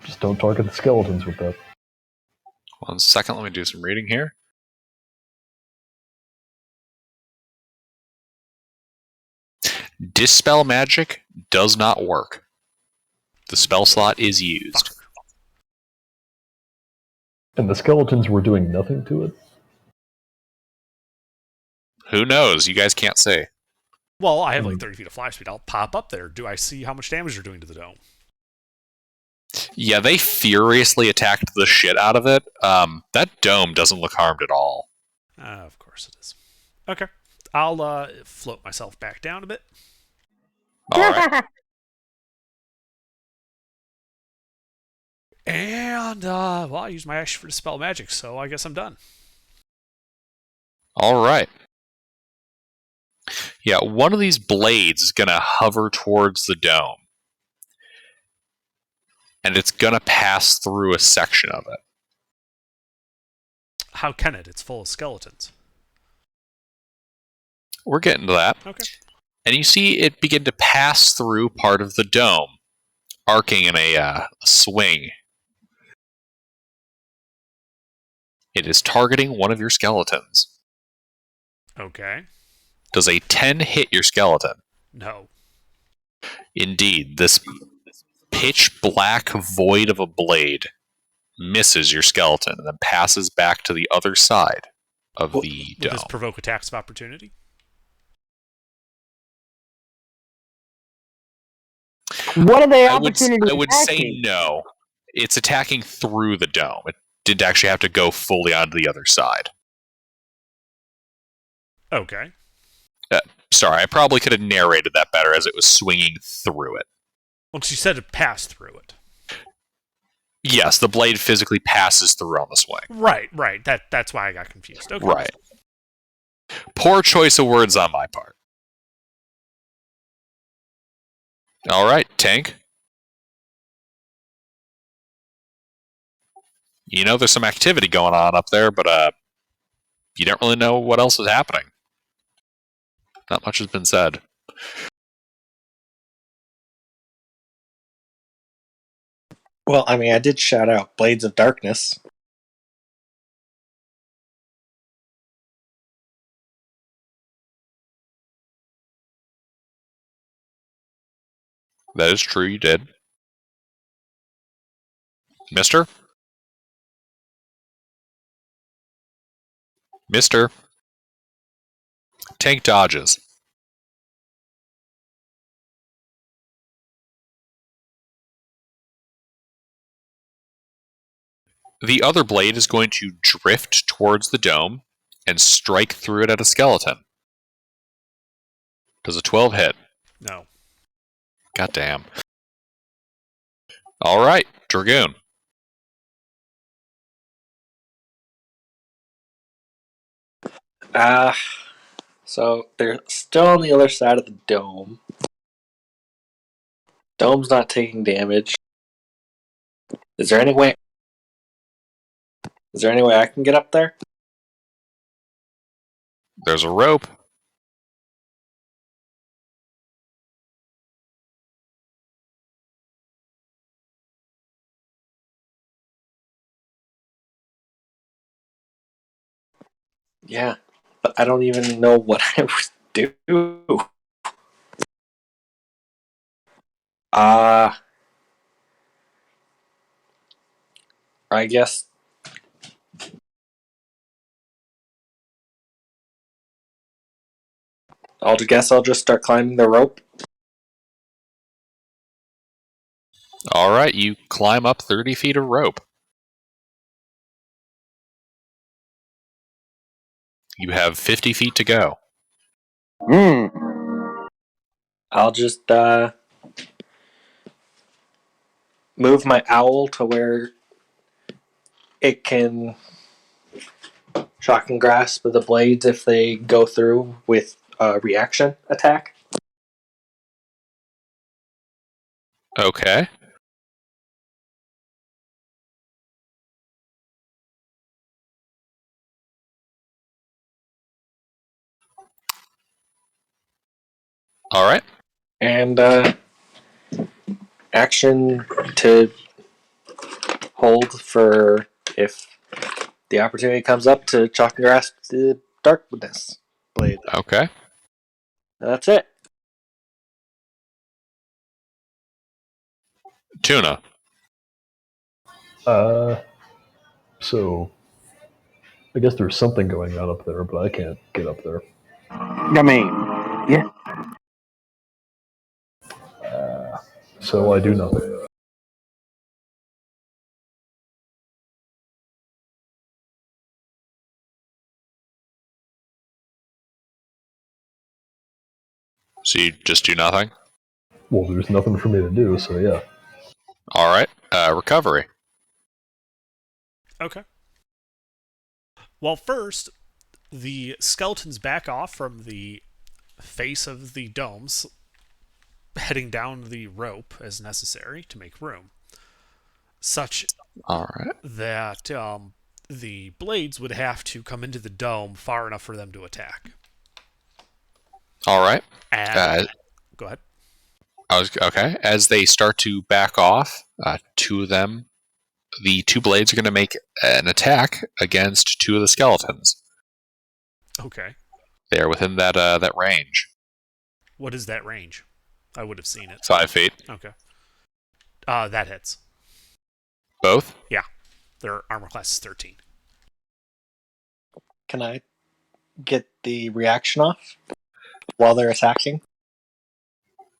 Just don't target the skeletons with that. 1 second, let me do some reading here. Dispel magic does not work. The spell slot is used. Fuck. And the skeletons were doing nothing to it? Who knows? You guys can't say. Well, I have like 30 feet of fly speed. I'll pop up there. Do I see how much damage they're doing to the dome? Yeah, they furiously attacked the shit out of it. That dome doesn't look harmed at all. Of course it is. Okay. I'll float myself back down a bit. Alright. And, well, I used my action for Dispel Magic, so I guess I'm done. Alright. Yeah, one of these blades is going to hover towards the dome. And it's going to pass through a section of it. How can it? It's full of skeletons. We're getting to that. Okay. And you see it begin to pass through part of the dome, arcing in a swing. It is targeting one of your skeletons. Okay. Does a 10 hit your skeleton? No. Indeed, this pitch black void of a blade misses your skeleton and then passes back to the other side of the Will dome. this provoke attacks of opportunity? What are they I would opportunity say attacking? no. It's attacking through the dome. It didn't actually have to go fully onto the other side. Okay. Sorry, I probably could have narrated that better as it was swinging through it. Well, 'cause you said it passed through it. Yes, the blade physically passes through on the swing. Right. That's why I got confused. Okay. Right. Poor choice of words on my part. Alright, tank. You know there's some activity going on up there, but you don't really know what else is happening. Not much has been said. Well, I mean, I did shout out Blades of Darkness. That is true, you did. Mister? Mister? Tank dodges. The other blade is going to drift towards the dome and strike through it at a skeleton. Does a 12 hit? No. Goddamn. Alright, Dragoon. So they're still on the other side of the dome. Dome's not taking damage. Is there any way? Is there any way I can get up there? There's a rope. Yeah, but I don't even know what I would do. I guess I'll just start climbing the rope. All right, you climb up 30 feet of rope. You have 50 feet to go. Hmm. I'll just move my owl to where it can shock and grasp the blades if they go through with a reaction attack. Okay. All right. And action to hold for if the opportunity comes up to shock and grasp the darkness blade. Okay. That's it. Tuna. So I guess there's something going on up there, but I can't get up there. I mean, yeah. So I do nothing. So you just do nothing? Well, there's nothing for me to do, so yeah. All right. Recovery. Okay. Well, first, the skeletons back off from the face of the domes, heading down the rope as necessary to make room, such All right. that the blades would have to come into the dome far enough for them to attack. All right. And go ahead. Okay. As they start to back off, two of them, the two blades are going to make an attack against two of the skeletons. Okay. They are within that range. What is that range? I would have seen it. 5 feet. Okay. That hits. Both? Yeah. Their armor class is 13. Can I get the reaction off while they're attacking?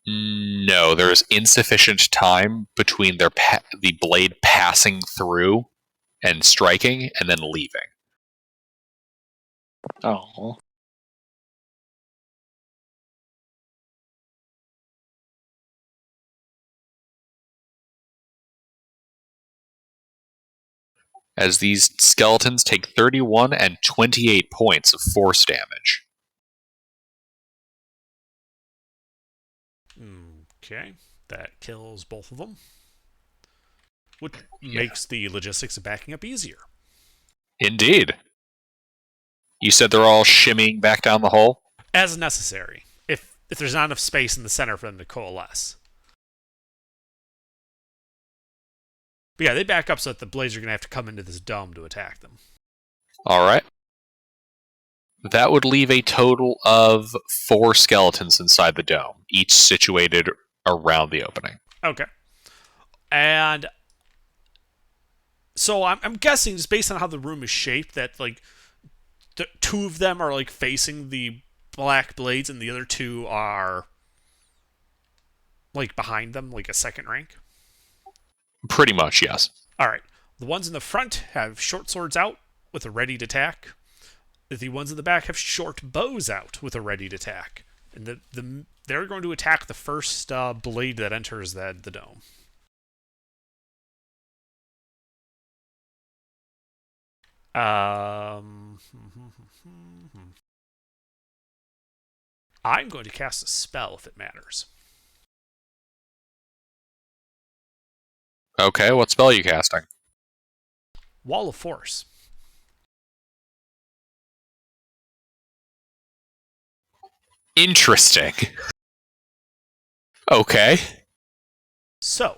No, there is insufficient time between the blade passing through and striking and then leaving. Oh. As these skeletons take 31 and 28 points of force damage. Okay. That kills both of them. Which makes the logistics of backing up easier. Indeed. You said they're all shimmying back down the hole? As necessary. If there's not enough space in the center for them to coalesce. But yeah, they back up so that the blades are going to have to come into this dome to attack them. All right. That would leave a total of 4 skeletons inside the dome, each situated around the opening. Okay. And so I'm guessing, just based on how the room is shaped, that like the two of them are like facing the black blades and the other two are like behind them, like a second rank. Pretty much, yes. All right. The ones in the front have short swords out with a ready to attack. The ones in the back have short bows out with a ready to attack. And they're going to attack the first blade that enters the dome. I'm going to cast a spell if it matters. Okay, what spell are you casting? Wall of Force. Interesting. Okay. So,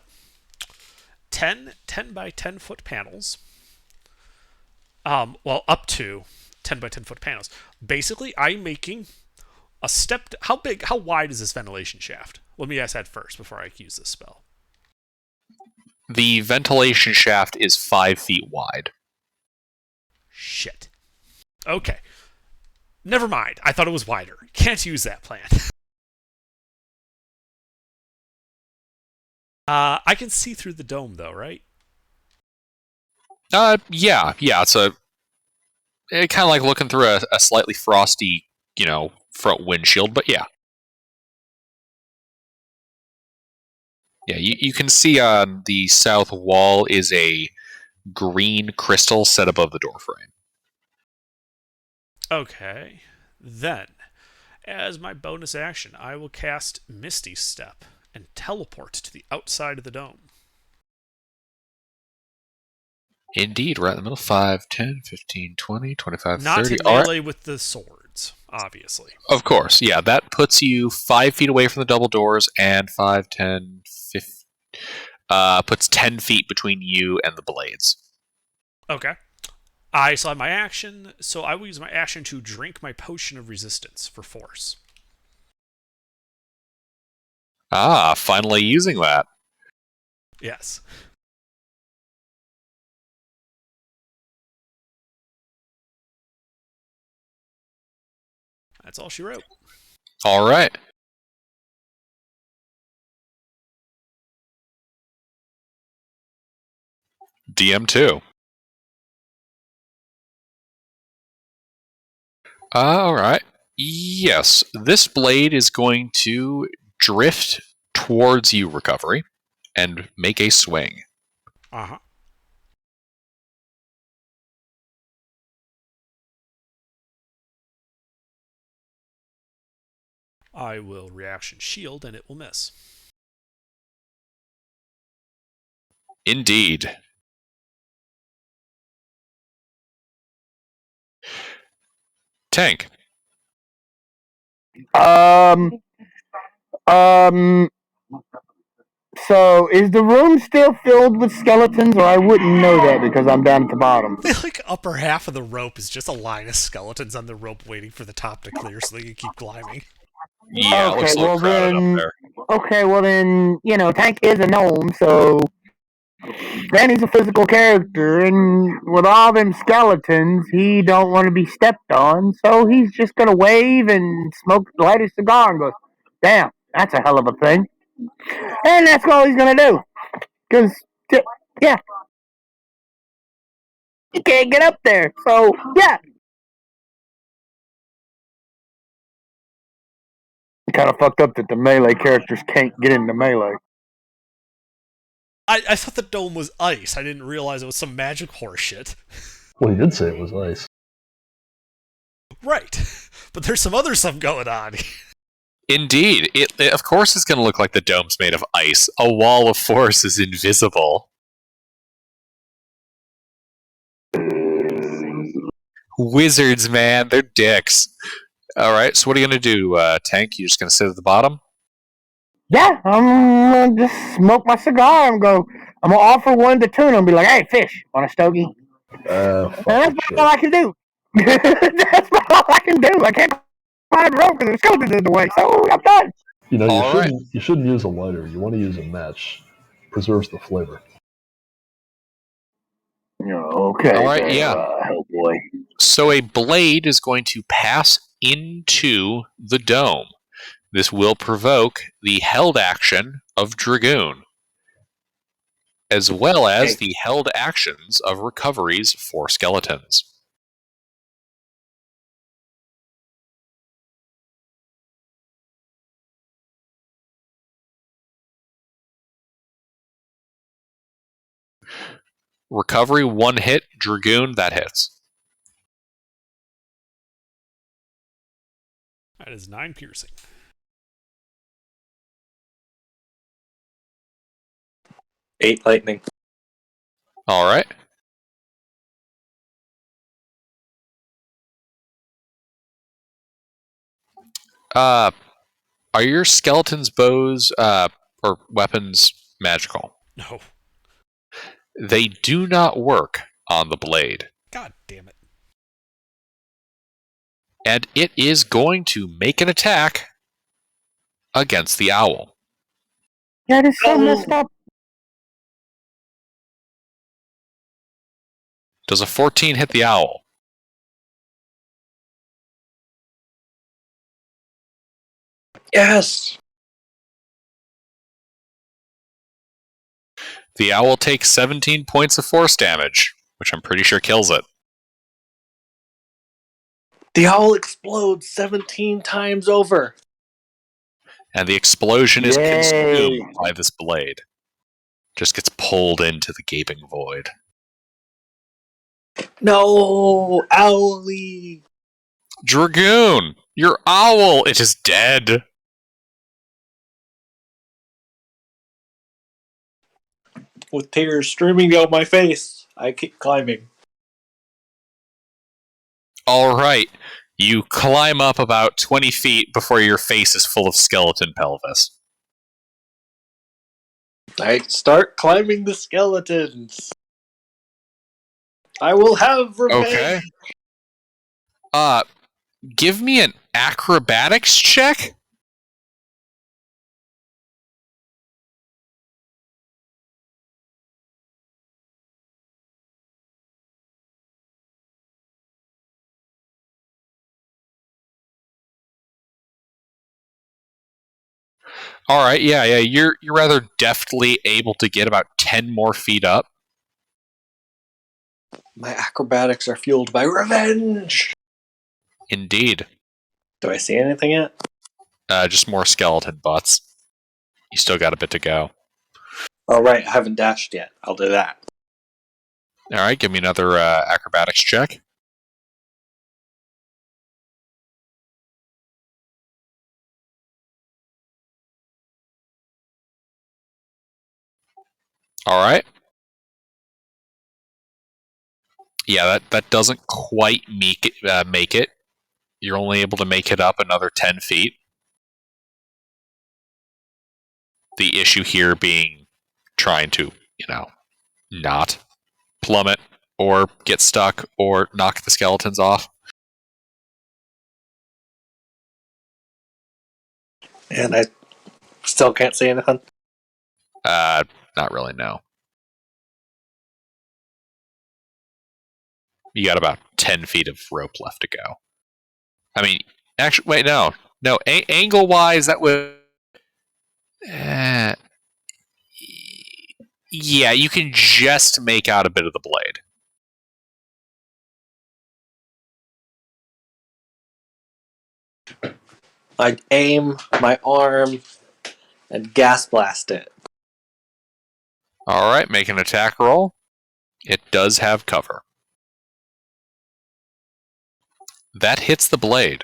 10 by 10 foot panels. Well, up to 10 by 10 foot panels. Basically, I'm making a step. How wide is this ventilation shaft? Let me ask that first before I use this spell. The ventilation shaft is 5 feet wide. Shit. Okay. Never mind. I thought it was wider. Can't use that plan. I can see through the dome, though, right? Yeah. It's kind of like looking through a slightly frosty, front windshield, but yeah. Yeah, you can see on the south wall is a green crystal set above the doorframe. Okay. Then, as my bonus action, I will cast Misty Step and teleport to the outside of the dome. Indeed, right in the middle. 5, 10, 15, 20, 25, Not 30. in All right. melee with the swords, obviously. Of course, yeah. That puts you 5 feet away from the double doors, and 5, 10, 15, puts 10 feet between you and the blades. Okay. I still have my action, so I will use my action to drink my potion of resistance for force. Finally using that. Yes. That's all she wrote. All right. DM2. All right. Yes, this blade is going to drift towards you, Recovery, and make a swing. Uh-huh. I will reaction shield and it will miss. Indeed. Tank. Um. Um. So is the room still filled with skeletons, or I wouldn't know that because I'm down at the bottom? The upper half of the rope is just a line of skeletons on the rope waiting for the top to clear so they can keep climbing. Yeah, it looks a little crowded up there. Okay, well then, Tank is a gnome, so then he's a physical character, and with all them skeletons, he don't want to be stepped on, so he's just gonna wave and light his cigar and go, damn, that's a hell of a thing. And that's all he's gonna do. Because, yeah, he can't get up there, so, yeah. Kind of fucked up that the melee characters can't get into melee. I thought the dome was ice. I didn't realize it was some magic horse shit. Well, he did say it was ice. Right. But there's some other stuff going on. Indeed. It of course is going to look like the dome's made of ice. A wall of force is invisible. Wizards, man. They're dicks. All right, so what are you going to do, Tank? You just going to sit at the bottom? Yeah, I'm gonna just smoke my cigar and go. I'm gonna offer one to Tuna and be like, "Hey, fish, want a stogie?" Fucking That's shit. all I can do. That's all I can do. I can't find a rope because the skeletons in the way, so I'm done. You shouldn't use a lighter. You want to use a match. Preserves the flavor. Okay. All right, yeah. Oh boy. So a blade is going to pass into the dome. This will provoke the held action of Dragoon, as well as the held actions of recoveries for skeletons. Recovery, 1 hit. Dragoon, that hits. That is 9 piercing. 8 lightning. All right. Are your skeletons' bows or weapons magical? No. They do not work on the blade. God damn it. And it is going to make an attack against the owl. That is so messed up. Does a 14 hit the owl? Yes! The owl takes 17 points of force damage, which I'm pretty sure kills it. The owl explodes 17 times over. And the explosion is Yay. consumed by this blade. Just gets pulled into the gaping void. No! Owlie! Dragoon! Your owl! It is dead! With tears streaming down my face, I keep climbing. Alright. You climb up about 20 feet before your face is full of skeleton pelvis. I start climbing the skeletons. I will have revenge. Okay. Give me an acrobatics check? Alright, yeah, you're rather deftly able to get about 10 more feet up. My acrobatics are fueled by revenge. Indeed. Do I see anything yet? Just more skeleton butts. You still got a bit to go. Oh, right. I haven't dashed yet. I'll do that. Alright, give me another acrobatics check. Alright. Yeah, that doesn't quite make it. You're only able to make it up another 10 feet. The issue here being trying to, not plummet or get stuck or knock the skeletons off. And I still can't see anything. Not really, no. You got about 10 feet of rope left to go. I mean, actually, wait, no. No, angle-wise, that would... yeah, you can just make out a bit of the blade. I aim my arm and gas blast it. Alright, make an attack roll. It does have cover. That hits the blade.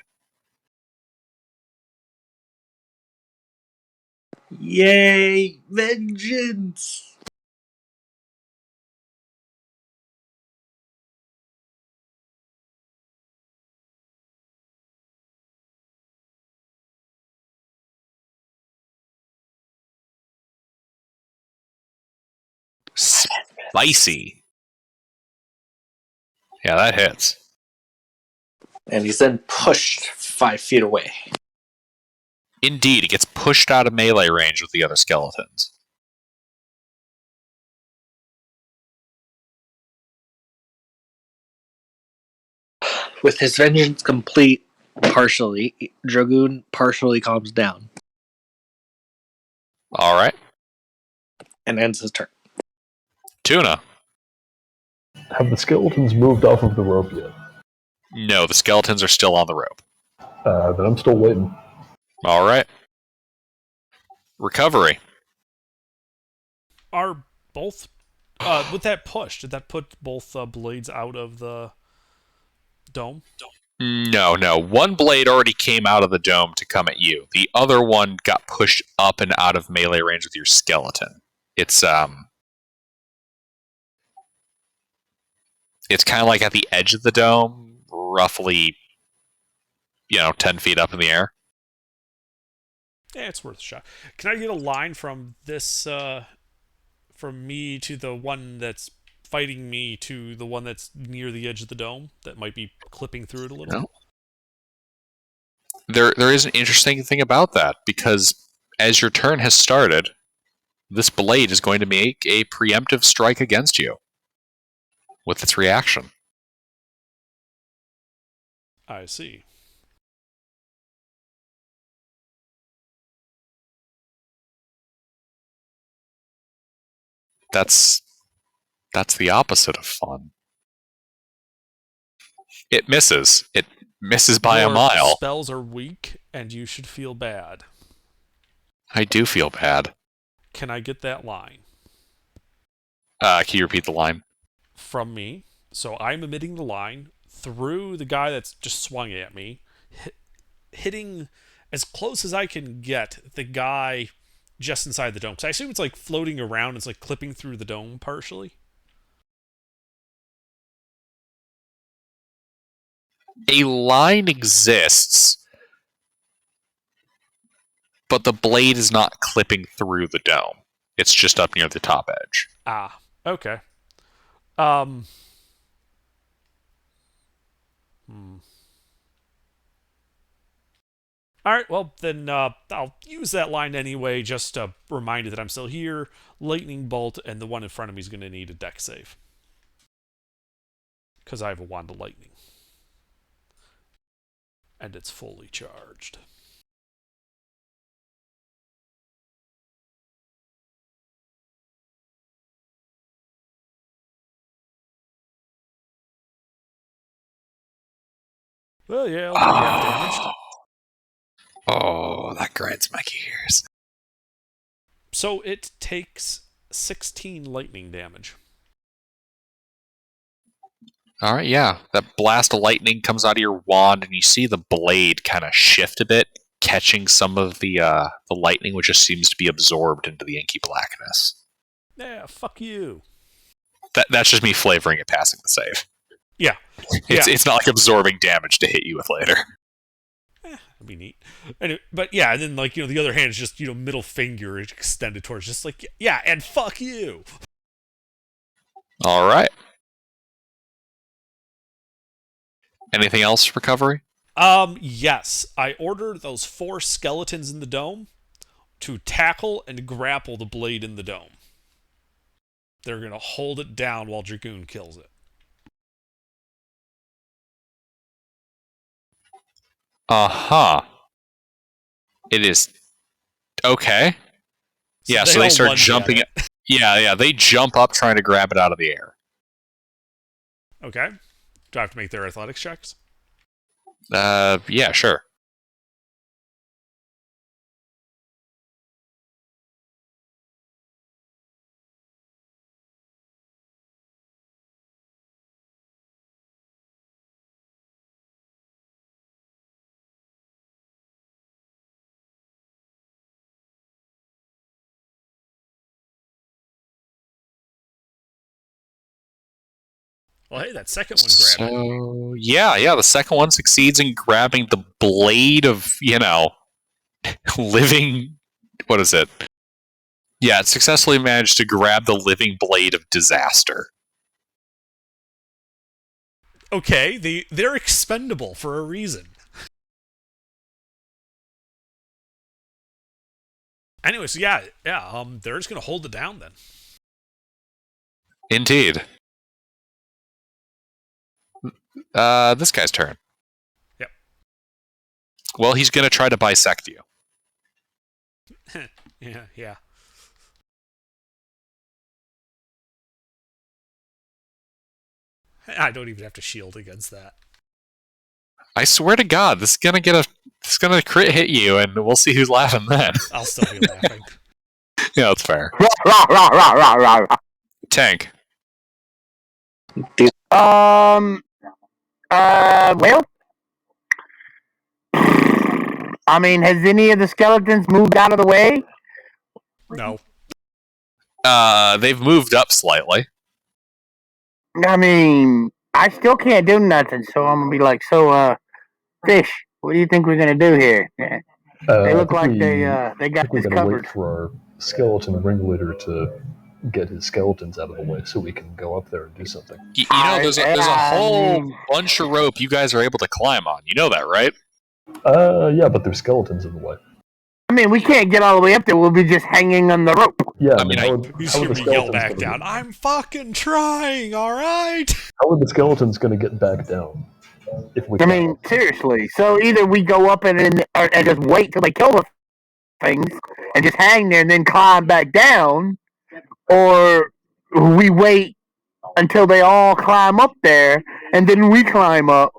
Yay! Vengeance! Spicy. Yeah, that hits. And he's then pushed 5 feet away. Indeed, it gets pushed out of melee range with the other skeletons. With his vengeance complete, partially, Dragoon partially calms down Alright. and ends his turn. Tuna. Have the skeletons moved off of the rope yet? No, the skeletons are still on the rope. Then I'm still waiting. Alright. Recovery. Are both with that push? Did that put both blades out of the dome? No. One blade already came out of the dome to come at you. The other one got pushed up and out of melee range with your skeleton. It's kind of like at the edge of the dome, roughly, 10 feet up in the air. Yeah, it's worth a shot. Can I get a line from this, from me to the one that's fighting me to the one that's near the edge of the dome that might be clipping through it a little? No. There is an interesting thing about that, because as your turn has started, this blade is going to make a preemptive strike against you. with its reaction. I see. That's the opposite of fun. It misses. It misses by Your a mile. spells are weak, and you should feel bad. I do feel bad. Can I get that line? Can you repeat the line? From me. So I'm emitting the line through the guy that's just swung at me, hitting as close as I can get the guy just inside the dome. Because I assume it's like floating around. It's like clipping through the dome partially. A line exists, but the blade is not clipping through the dome. It's just up near the top edge. Ah, okay. All right, well, then I'll use that line anyway, just to remind you that I'm still here. Lightning Bolt, and the one in front of me is going to need a deck save. Because I have a Wand of Lightning. And it's fully charged. Well, yeah, I'll be half damaged. Oh, that grinds my gears. So it takes 16 lightning damage. All right, yeah. That blast of lightning comes out of your wand, and you see the blade kind of shift a bit, catching some of the lightning, which just seems to be absorbed into the inky blackness. Yeah, fuck you. That's just me flavoring it, passing the save. Yeah. It's not like absorbing damage to hit you with later. That'd be neat. Anyway, but yeah, and then like, the other hand is just, middle finger extended towards just like, yeah, and fuck you. All right. Anything else for recovery? Yes. I ordered those 4 skeletons in the dome to tackle and grapple the blade in the dome. They're going to hold it down while Dragoon kills it. Uh-huh. It is... Okay. Yeah, so they start jumping... Yeah, they jump up trying to grab it out of the air. Okay. Do I have to make their athletics checks? Yeah, sure. Well, hey, that second one grabbed it. So, yeah, the second one succeeds in grabbing the blade of, living... What is it? Yeah, it successfully managed to grab the living blade of disaster. Okay, they're expendable for a reason. Anyway, so yeah, they're just gonna hold it down then. Indeed. This guy's turn. Yep. Well, he's gonna try to bisect you. Yeah. I don't even have to shield against that. I swear to God, this is gonna crit hit you, and we'll see who's laughing then. I'll still be laughing. Yeah, that's fair. Tank. Well, I mean, has any of the skeletons moved out of the way? No. They've moved up slightly. I mean, I still can't do nothing, so I'm gonna be like, Fish, what do you think we're gonna do here? They look like they got this covered. Wait for our skeleton ringleader to get his skeletons out of the way so we can go up there and do something. There's a whole bunch of rope you guys are able to climb on. You know that, right? Yeah, but there's skeletons in the way. I mean, we can't get all the way up there. We'll be just hanging on the rope. Yeah, I mean, how You would, just how hear would me the yell skeletons back going to down, get? I'm fucking trying, alright? How would the skeletons going to get back down if we I climb mean, up? seriously. So either we go up and just wait till they kill the things and just hang there and then climb back down, or we wait until they all climb up there and then we climb up.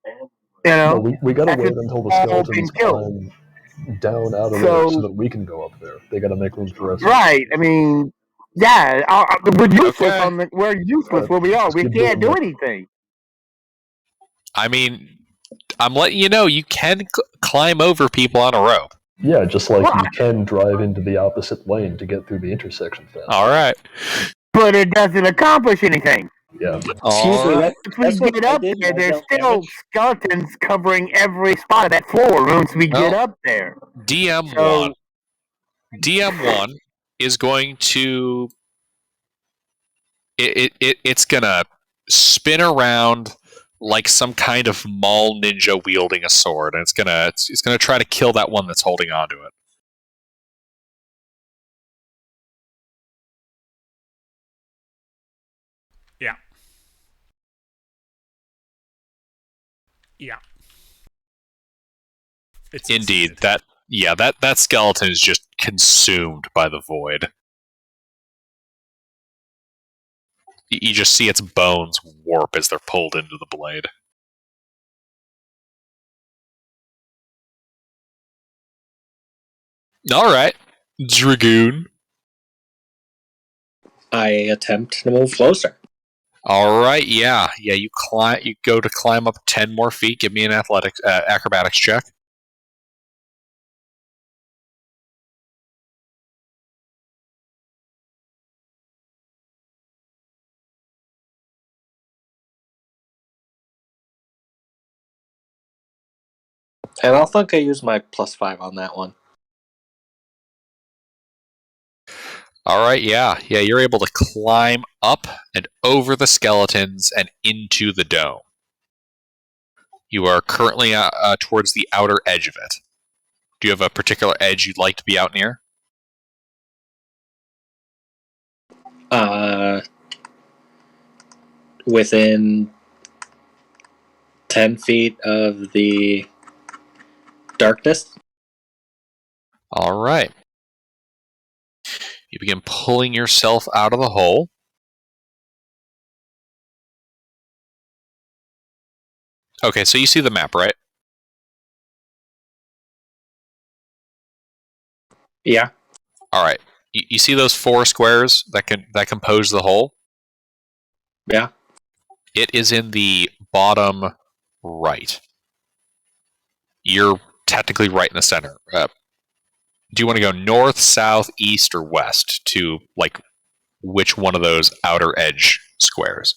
You No, know, we got to after wait they've until the all been skeletons killed. climb down out of there so So that we can go up there. They got to make room for us. right, I mean, yeah, we're useless okay. we're useless where we are. Just We keep can't doing do that. anything. I mean, I'm letting you know you can climb over people on a rope. Yeah, just like Well, you can drive into the opposite lane to get through the intersection All faster. right. but it doesn't accomplish anything. Yeah. Excuse All me, right. Once we that's what get I up did there, when I there's dealt still damage. skeletons covering every spot of that floor once we get Well, up there. DM1. So, DM1 is going to it's gonna spin around like some kind of mall ninja wielding a sword, and it's gonna try to kill that one that's holding onto it. Yeah. Yeah. It's Indeed, succeeded. that skeleton is just consumed by the void. You just see its bones warp as they're pulled into the blade. All right, Dragoon. I attempt to move closer. All right, yeah. You climb. You go to climb up 10 more feet. Give me an acrobatics check. And I'll think I use my +5 on that one. All right, yeah. You're able to climb up and over the skeletons and into the dome. You are currently towards the outer edge of it. Do you have a particular edge you'd like to be out near? Uh, within 10 feet of the darkness. All right. You begin pulling yourself out of the hole. Okay, so you see the map, right? Yeah. All right. You see those 4 squares that compose the hole? Yeah. It is in the bottom right. You're technically right in the center. Do you want to go north, south, east, or west to like which one of those outer edge squares?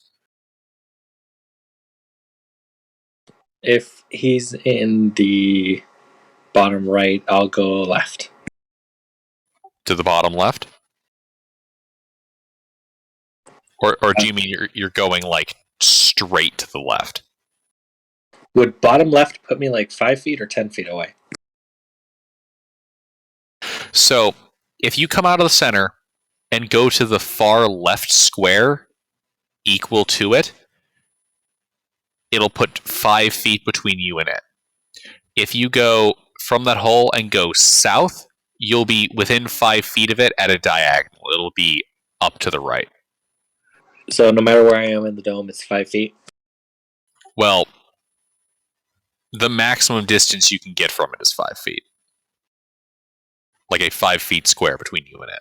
If he's in the bottom right, I'll go left. To the bottom left? Or do you mean you're going like straight to the left? Would bottom left put me like 5 feet or 10 feet away? So if you come out of the center and go to the far left square equal to it, it'll put 5 feet between you and it. If you go from that hole and go south, you'll be within 5 feet of it at a diagonal. It'll be up to the right. So no matter where I am in the dome, it's 5 feet. Well, the maximum distance you can get from it is 5 feet. Like a 5 feet square between you and it.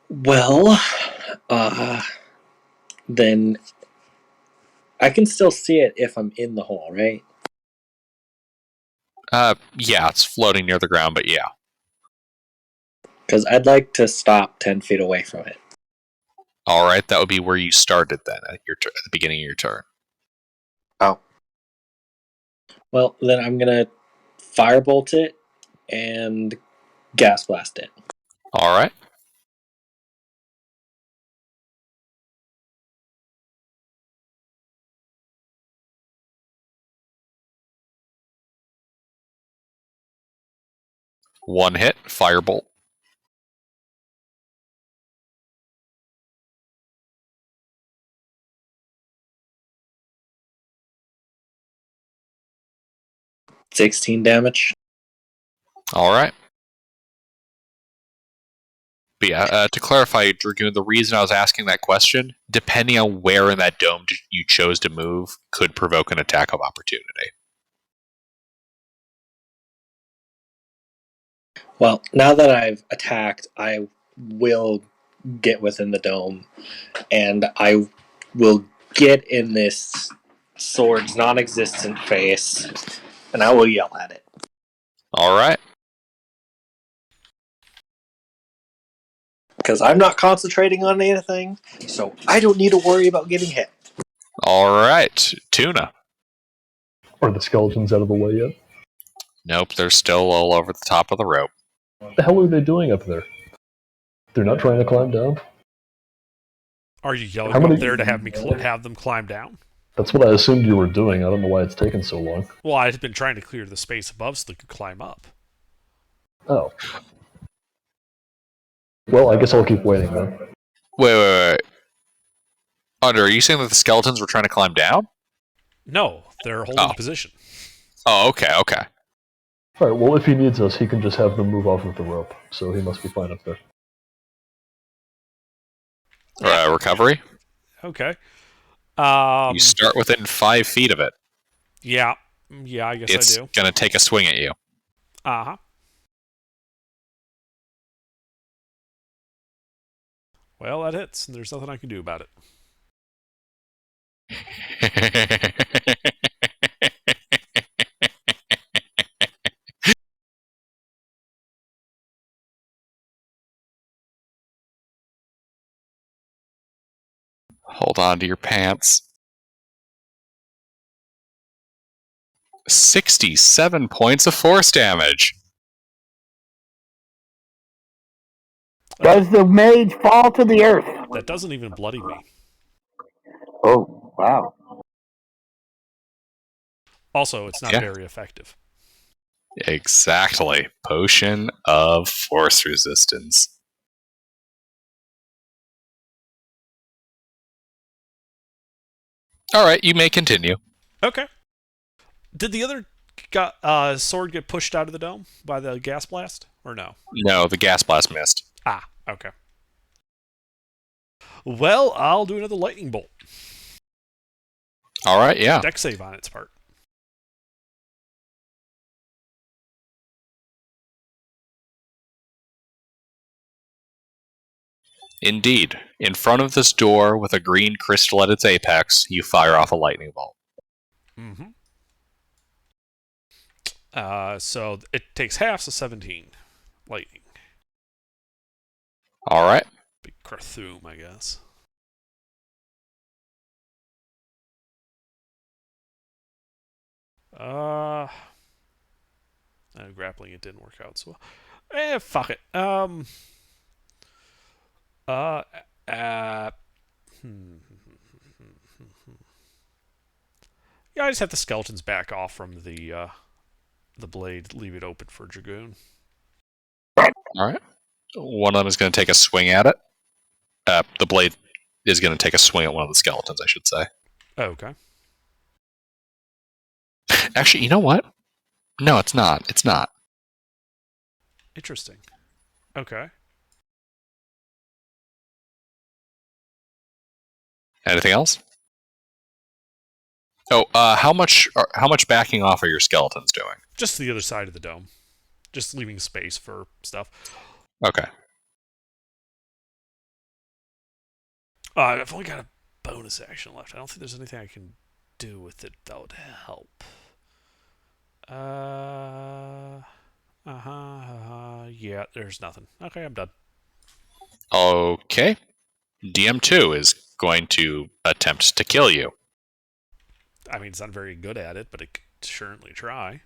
Well, then I can still see it if I'm in the hole, right? Yeah, it's floating near the ground, but yeah. Because I'd like to stop 10 feet away from it. All right, that would be where you started then at the beginning of your turn. Oh. Well, then I'm going to firebolt it and gas blast it. All right. One hit, firebolt. $16 damage. All right. But yeah, to clarify, Dragoon, the reason I was asking that question, depending on where in that dome you chose to move, could provoke an attack of opportunity. Well, now that I've attacked, I will get within the dome, and I will get in this sword's non-existent face, and I will yell at it. All right. Because I'm not concentrating on anything, so I don't need to worry about getting hit. All right. Tuna. Are the skeletons out of the way yet? Nope, they're still all over the top of the rope. What the hell are they doing up there? They're not trying to climb down? Are you yelling How many- up there to have them climb down? That's what I assumed you were doing. I don't know why it's taken so long. Well, I've been trying to clear the space above so they could climb up. Oh. Well, I guess I'll keep waiting then. Wait. Under, are you saying that the skeletons were trying to climb down? No, they're holding position. Oh, okay. Alright, well, if he needs us, he can just have them move off of the rope, so he must be fine up there. Recovery? Okay. You start within 5 feet of it. Yeah, I guess It's I do. going to take a swing at you. Uh-huh. Well, that hits, and there's nothing I can do about it. Hold on to your pants. 67 points of force damage. Does the mage fall to the earth? That doesn't even bloody me. Oh, wow. Also, it's not Yeah. very effective. Exactly. Potion of force resistance. All right, you may continue. Okay. Did the other sword get pushed out of the dome by the gas blast, or no? No, the gas blast missed. Ah, okay. Well, I'll do another lightning bolt. All right, yeah. Dex save on its part. Indeed. In front of this door with a green crystal at its apex, you fire off a lightning bolt. Mm-hmm. So it takes half, so 17 lightning. All right. Big Carthoom, I guess. Grappling, it didn't work out so well. Fuck it. Uh, uh, Yeah, I just have the skeletons back off from the blade, leave it open for Dragoon. All right. One of them is going to take a swing at it. The blade is going to take a swing at one of the skeletons, I should say. Okay. Actually, you know what? No, it's not. It's not. Interesting. Okay. Anything else? Oh, how much backing off are your skeletons doing? Just the other side of the dome. Just leaving space for stuff. Okay. I've only got a bonus action left. I don't think there's anything I can do with it that would help. Yeah, there's nothing. Okay, I'm done. Okay. DM2 is going to attempt to kill you. I mean, it's not very good at it, but it could certainly try.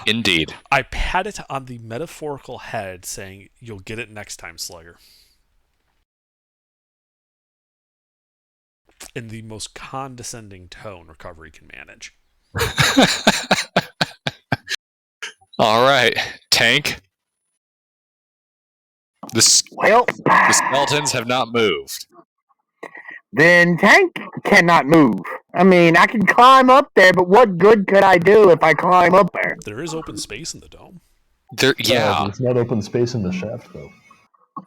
Indeed. I pat it on the metaphorical head, saying, "You'll get it next time, Slugger." In the most condescending tone Recovery can manage. All right, Tank. Well, The skeletons have not moved. then Tank cannot move. I mean, I can climb up there, but what good could I do if I climb up there? There is open space in the dome. Yeah, There's not open space in the shaft, though.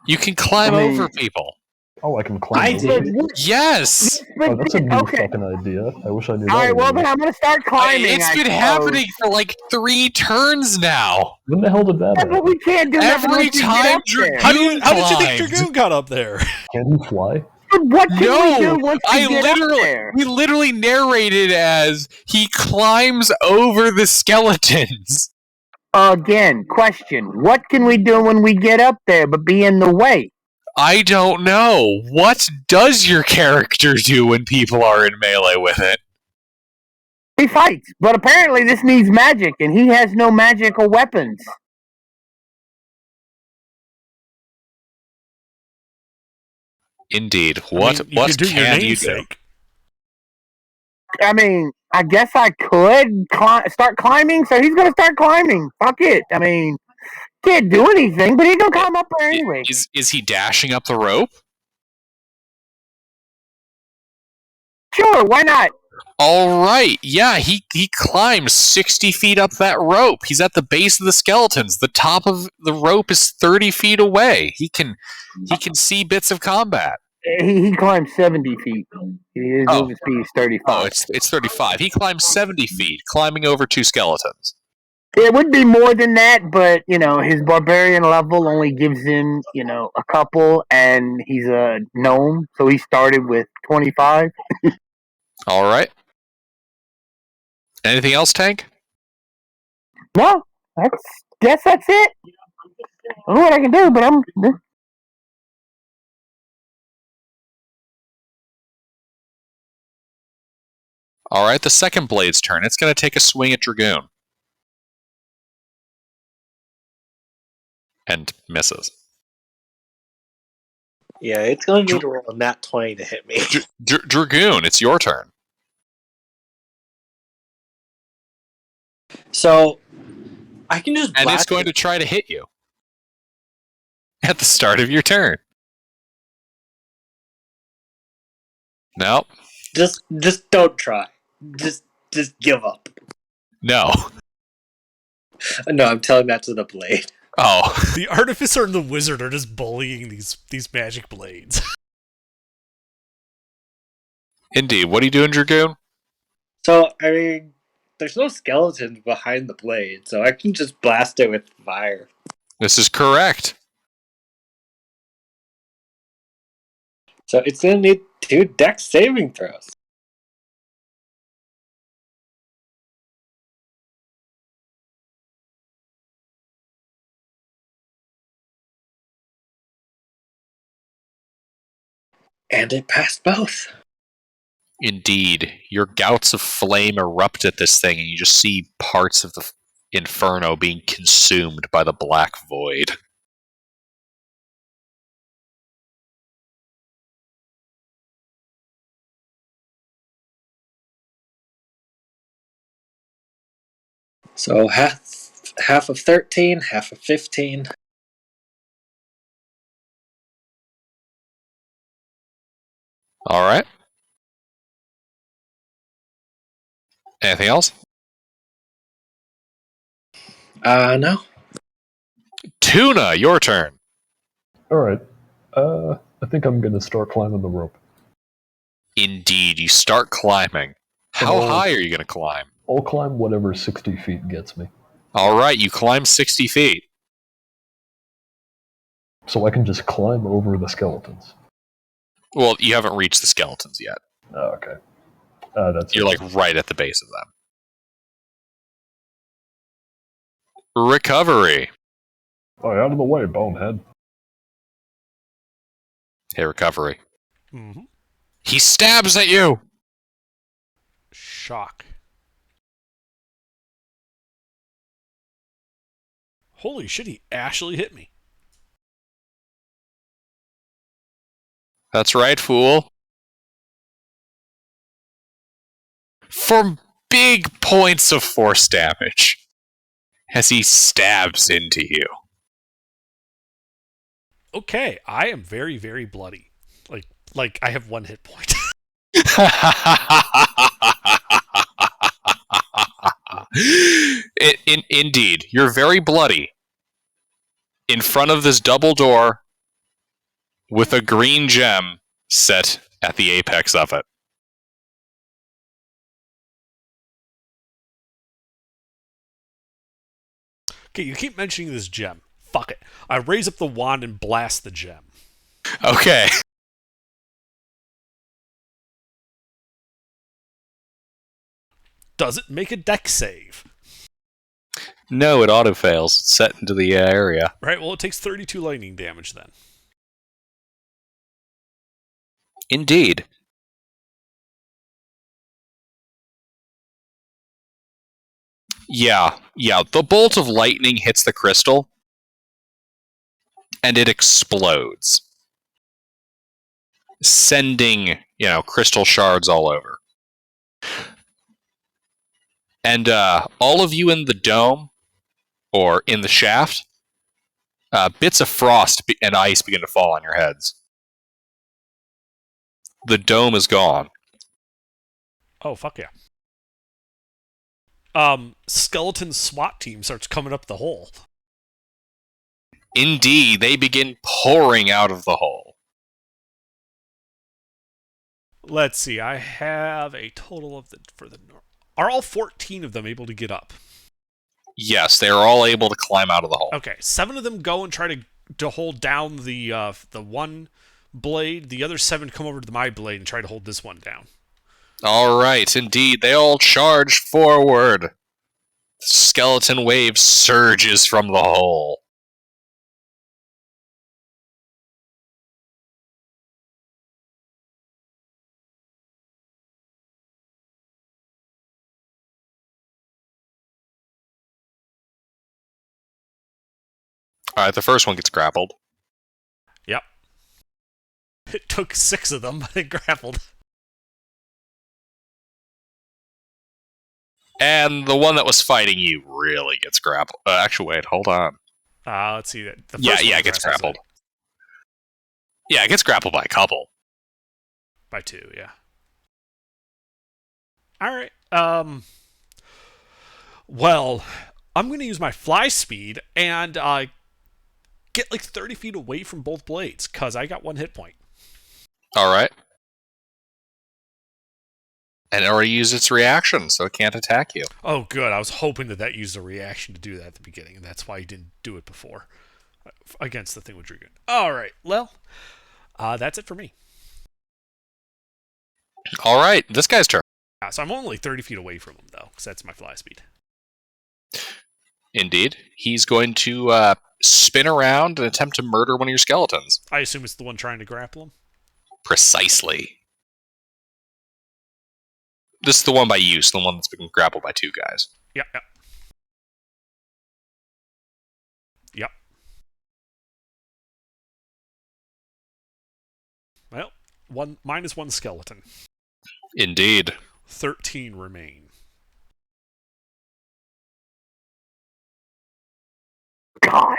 you can climb I mean- over people. Oh, I can climb I over did. people? Yes! Oh, that's a new okay. fucking idea. I wish I knew All that. right, well already. then I'm gonna start climbing. It's I been suppose. happening for like 3 turns now. When the hell did that Yeah, but happen? we can't do nothing Every once we get time up there. How did you think climbed. Dragoon got up there? Can he fly? But what can we No, do once we get up there? we literally narrated as he climbs over the skeletons. Again, question: what can we do when we get up there but be in the way? I don't know. What does your character do when people are in melee with it? He fights, but apparently this needs magic, and he has no magical weapons. Indeed. I What mean, you could do your can you do? namesake. I mean, I guess I could start climbing, so he's gonna start climbing. Fuck it. I mean, can't do anything, but he's gonna climb up there anyway. Is he dashing up the rope? Sure, why not? All right. Yeah, he climbs 60 feet up that rope. He's at the base of the skeletons. The top of the rope is 30 feet away. He can see bits of combat. He climbs 70 feet. His Oh. movement speed is 35. Oh, it's 35. He climbs 70 feet, climbing over 2 skeletons. It would be more than that, but his barbarian level only gives him a couple, and he's a gnome, so he started with 25. All right. Anything else, Tank? No, guess that's it. I don't know what I can do, but I'm. All right, the second blade's turn. It's going to take a swing at Dragoon. And misses. Yeah, it's going to need to roll a nat 20 to hit me. Dragoon, it's your turn. So, I can just And it's blast going to try to hit you. At the start of your turn. No. Just don't try. Just give up. No. No, I'm telling that to the blade. Oh. The artificer and the wizard are just bullying these magic blades. Indeed. What are you doing, Dragoon? So, I mean, there's no skeletons behind the blade, so I can just blast it with fire. This is correct. So it's going to need 2 dex saving throws. And it passed both. Indeed. Your gouts of flame erupt at this thing, and you just see parts of the inferno being consumed by the black void. So half of 13, half of 15. All right. Anything else? No. Tuna, your turn. Alright. I think I'm gonna start climbing the rope. Indeed, you start climbing. How Oh. high are you going to climb? I'll climb whatever 60 feet gets me. All right, you climb 60 feet. So I can just climb over the skeletons. Well, you haven't reached the skeletons yet. Oh, okay. That's You're like right at the base of them. Recovery. Oh, out of the way, bonehead. Hey, recovery. Mm-hmm. He stabs at you! Shock. Holy shit, he actually hit me. That's right, fool. For big points of force damage as he stabs into you. Okay, I am very, very bloody. Like I have 1 hit point. Indeed, you're very bloody in front of this double door with a green gem set at the apex of it. Okay, you keep mentioning this gem. Fuck it. I raise up the wand and blast the gem. Okay. Does it make a deck save? No, it auto fails. It's set into the area. Right, well, it takes 32 lightning damage then. Indeed. Yeah. The bolt of lightning hits the crystal, and it explodes, sending, crystal shards all over. And all of you in the dome, or in the shaft, bits of frost and ice begin to fall on your heads. The dome is gone. Oh, fuck yeah. Skeleton SWAT team starts coming up the hole. Indeed, they begin pouring out of the hole. Let's see, I have a total of Are all 14 of them able to get up? Yes, they are all able to climb out of the hole. Okay, 7 of them go and try to hold down the one blade. The other 7 come over to my blade and try to hold this one down. All right, indeed, they all charge forward. The skeleton wave surges from the hole. All right, the first one gets grappled. Yep. It took 6 of them, but it grappled. And the one that was fighting you really gets grappled. Actually, wait, hold on. Let's see. The first Yeah, one it gets grappled. Yeah, it gets grappled by a couple. By 2, yeah. Alright, well, I'm going to use my fly speed and get like 30 feet away from both blades, because I got 1 hit point. All right. And it already used its reaction, so it can't attack you. Oh, good. I was hoping that used a reaction to do that at the beginning, and that's why you didn't do it before. Against the thing with Dragon. Alright, well, that's it for me. All right, this guy's turn. So I'm only 30 feet away from him, though, because that's my fly speed. Indeed. He's going to spin around and attempt to murder one of your skeletons. I assume it's the one trying to grapple him? Precisely. This is the one by use, the one that's been grappled by 2 guys. Yep. Well, -1 skeleton. Indeed. 13 remain. God.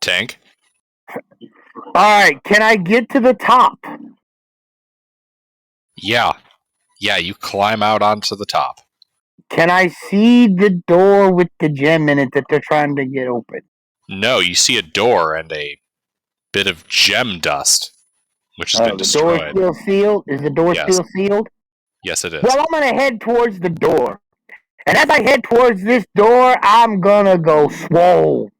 Tank. Alright, can I get to the top? Yeah, you climb out onto the top. Can I see the door with the gem in it that they're trying to get open? No, you see a door and a bit of gem dust, which has been The door destroyed. still sealed? Is the door still sealed? Yes, it is. Well, I'm gonna head towards the door. And as I head towards this door, I'm gonna go swole.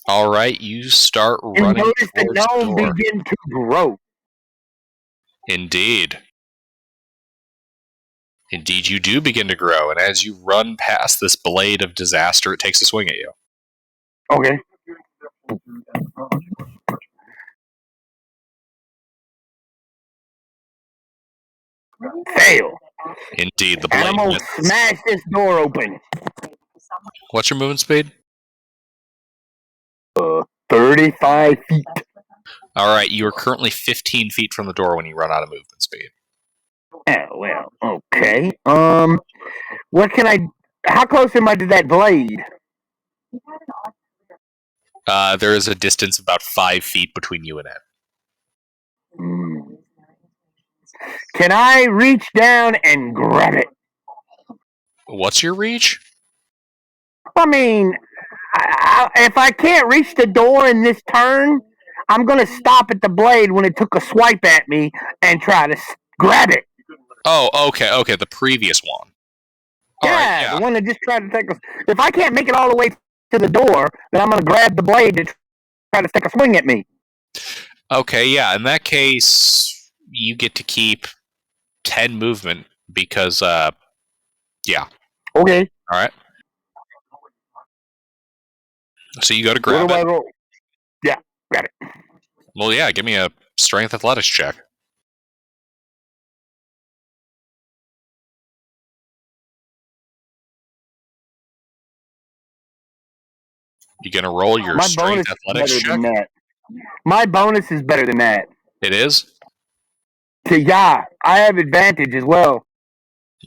All right, you start And running notice the towards the gnome door. begin to grow. Indeed, you do begin to grow, and as you run past this blade of disaster, it takes a swing at you. Okay. Fail. Indeed, the And I'm blade gonna misses. smash this door open. What's your movement speed? 35 feet. All right, you are currently 15 feet from the door when you run out of movement speed. Oh well, okay. What can I? How close am I to that blade? There is a distance of about 5 feet between you and it. Hmm. Can I reach down and grab it? What's your reach? I mean, if I can't reach the door in this turn, I'm gonna stop at the blade when it took a swipe at me and try to grab it. Oh, okay, the previous one. All right, Yeah, yeah. the one that just tried to take us. If I can't make it all the way to the door, then I'm gonna grab the blade to try to take a swing at me. Okay, yeah. In that case, you get to keep 10 movement because, yeah. Okay. All right. So you go to What grab do it. I roll? Yeah, grab it. Well, yeah. Give me a strength athletics check. You gonna roll your My strength bonus is athletics better check? than that. My bonus is better than that. It is. Yeah, I have advantage as well.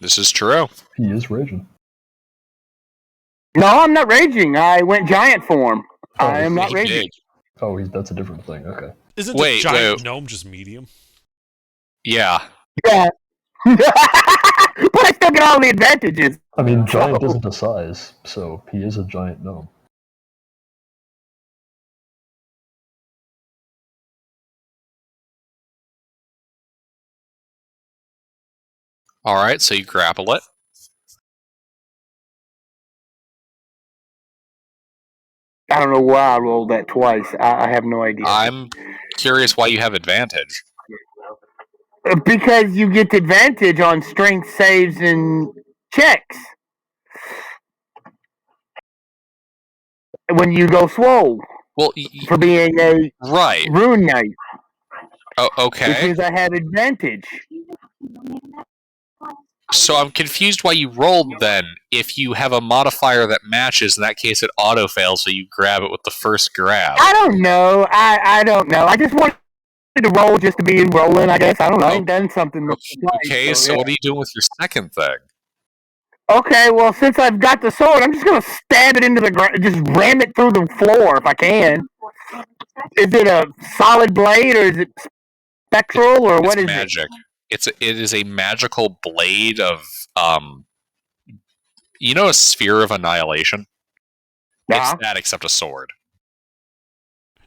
This is true. He is raging. No, I'm not raging. I went giant form. Oh, I am not He raging. did. Oh, that's a different thing. Okay. Isn't a Wait. giant gnome just medium? Yeah. Yeah. But I still get all the advantages. I mean, giant So- isn't a size, so he is a giant gnome. All right. So you grapple it. I don't know why I rolled that twice. I have no idea. I'm curious why you have advantage. Because you get advantage on strength saves and checks when you go swole Well, for being a right. rune knight, Oh, which okay. means I have advantage. So I'm confused why you rolled then. If you have a modifier that matches, in that case it auto fails, so you grab it with the first grab. I don't know. I don't know. I just wanted to roll just to be rolling, I guess. I don't know. I ain't done something. Okay, so yeah. what are you doing with your second thing? Okay, well, since I've got the sword, I'm just gonna stab it into the ground, just ram it through the floor if I can. Is it a solid blade or is it spectral or what It's is magic. It is a magical blade of you know, a sphere of annihilation. it? It's that except a sword.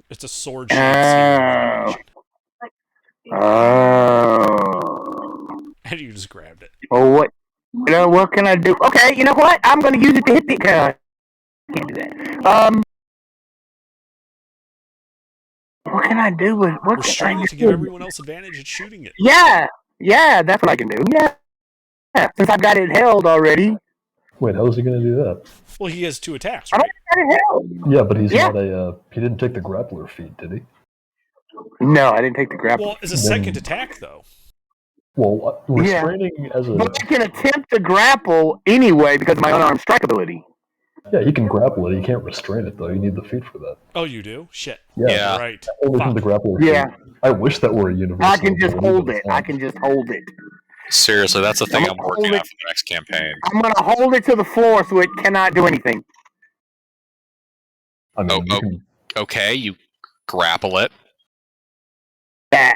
It's a sword shaped sphere of annihilation. Oh. And you just grabbed it. Well, what? What can I do? Okay, you know what? I'm gonna use it to hit the. Can't do that. What can I do with? What can Restrain I it to give do? everyone else advantage at shooting it. Yeah, yeah, that's what I can do. Yeah, since I've got it held already. Wait, how is he going to do that? Well, he has 2 attacks, I right? got it held. Yeah, but he's Yeah. not a. He didn't take the grappler feat, did he? No, I didn't take the grapple. Well, as a second attack, though. Well, restraining as a. But I can attempt to grapple anyway because of my unarmed strike ability. Yeah, he can grapple it. He can't restrain it, though. You need the feat for that. Oh, you do? Shit. Yeah. You're right. Only from the grappler Yeah. feat. I wish that were a universal. I can just ability, hold but it. it's I not. can just hold it. Seriously, that's the thing I'm I'm gonna working hold on it. for the next campaign. I'm gonna hold it to the floor so it cannot do anything. I mean, you can. Okay, you grapple it. Yeah.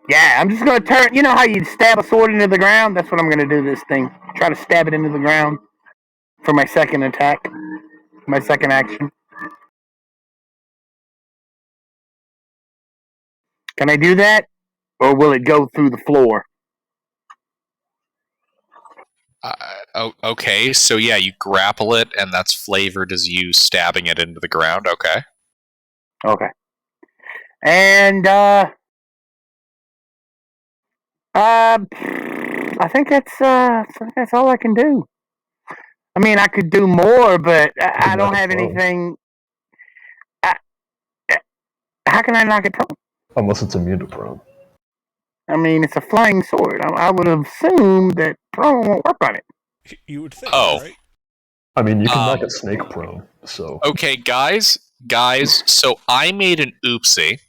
Yeah, I'm just gonna turn. You know how you stab a sword into the ground? That's what I'm gonna do. This thing. Try to stab it into the ground for my second attack. My second action. Can I do that, or will it go through the floor? Okay, so yeah, you grapple it, and that's flavored as you stabbing it into the ground. Okay. Okay. And I think that's all I can do. I mean, I could do more, but I don't have anything. How can I knock it prone? Unless it's immune to prone. I mean, it's a flying sword. I would assume that prone won't work on it. You would think, Oh. right? I mean, you can knock a snake prone, so. Okay, guys, so I made an oopsie.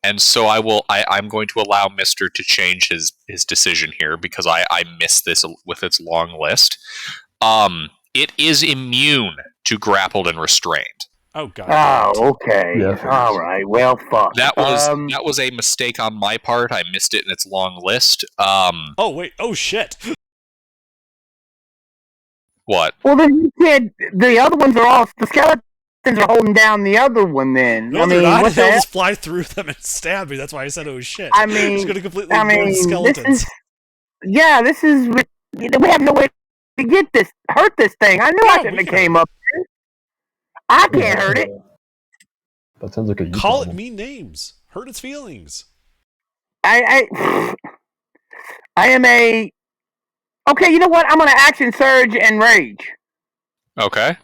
And so I'm going to allow Mister to change his decision here because I missed this with its long list. It is immune to grappled and restrained. Oh, god damn it. Oh, okay. Yeah, I figured All so. right. Well, fuck. That was a mistake on my part. I missed it in its long list. Oh, wait. Oh, shit. What? Well, then you said the other ones are all the skeletons are holding down the other one. Then No, I they're mean, not. what the They'll hell? just fly through them and stab me. That's why I said it was shit. I I'm mean, just going to completely ignore the this skeletons. is this is we have no way to hurt this thing. I knew Yeah, I shouldn't we have can came hurt up here. I can't hurt it. That sounds like a you Call it problem. mean names. Hurt its feelings. I am a. Okay, you know what? I'm gonna action surge and rage. Okay.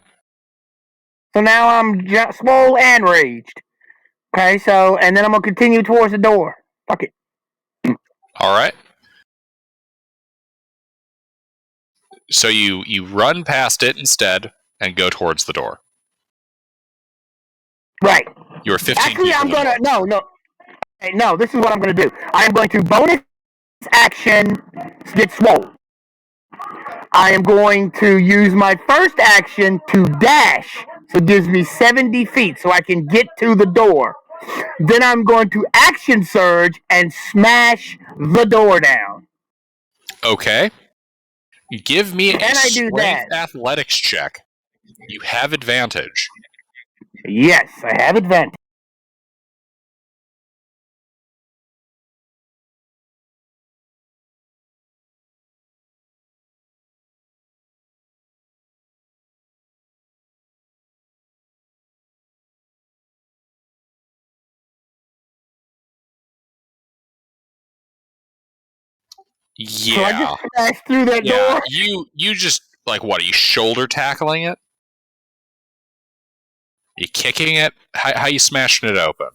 So now I'm swole and raged. Okay, so and then I'm gonna continue towards the door. Fuck it. All right. So you run past it instead and go towards the door. Right. You are 15 Actually, feet I'm from the gonna door. no. This is what I'm gonna do. I am going to bonus action get swole. I am going to use my first action to dash, so it gives me 70 feet, so I can get to the door. Then I'm going to action surge and smash the door down. Okay. Give me Can a I do strength that? athletics check. You have advantage. Yes, I have advantage. So I Yeah. just smashed through that Yeah. door. You just like what? Are you shoulder tackling it? You kicking it? How you smashing it open?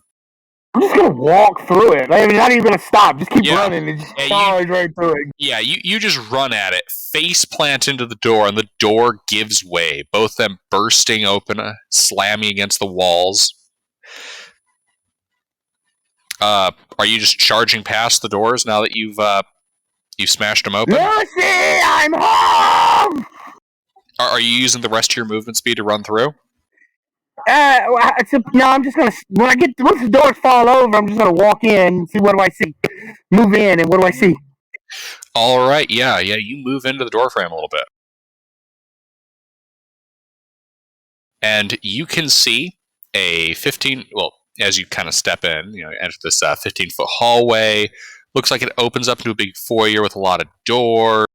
I'm just gonna walk through it. I mean, not even gonna stop. Just keep Yeah. running and just Yeah, charge right through it. Yeah, you just run at it, face plant into the door, and the door gives way. Both them bursting open, slamming against the walls. Are you just charging past the doors now that you've smashed them open? Lucy, I'm home. Are you using the rest of your movement speed to run through? No, I'm just gonna once the doors fall over, I'm just gonna walk in and see what do I see. Move in and what do I see? All right, yeah. You move into the doorframe a little bit, and you can see a 15. Well, as you kind of step in, enter this 15-foot hallway. Looks like it opens up into a big foyer with a lot of doors.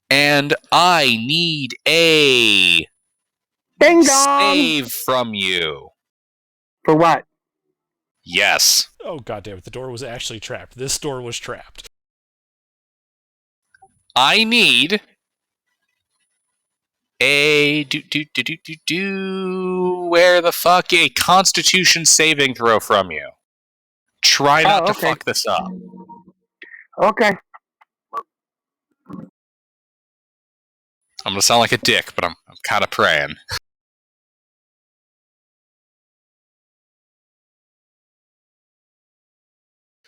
And I need a Ding dong. save from you. For what? Yes. Oh, god damn it. The door was actually trapped. This door was trapped. I need a where the fuck a Constitution saving throw from you. Try not to fuck this up. Okay. I'm gonna sound like a dick, but I'm kind of praying.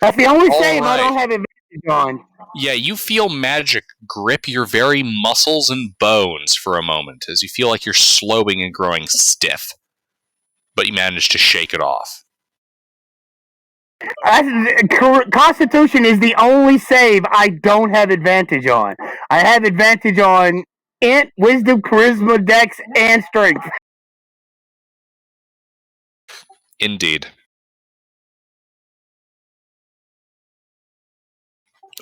That's the only All save I right. don't have advantage on. Yeah, you feel magic grip your very muscles and bones for a moment as you feel like you're slowing and growing stiff. But you manage to shake it off. Constitution is the only save I don't have advantage on. I have advantage on int, wisdom, charisma, dex, and strength. Indeed.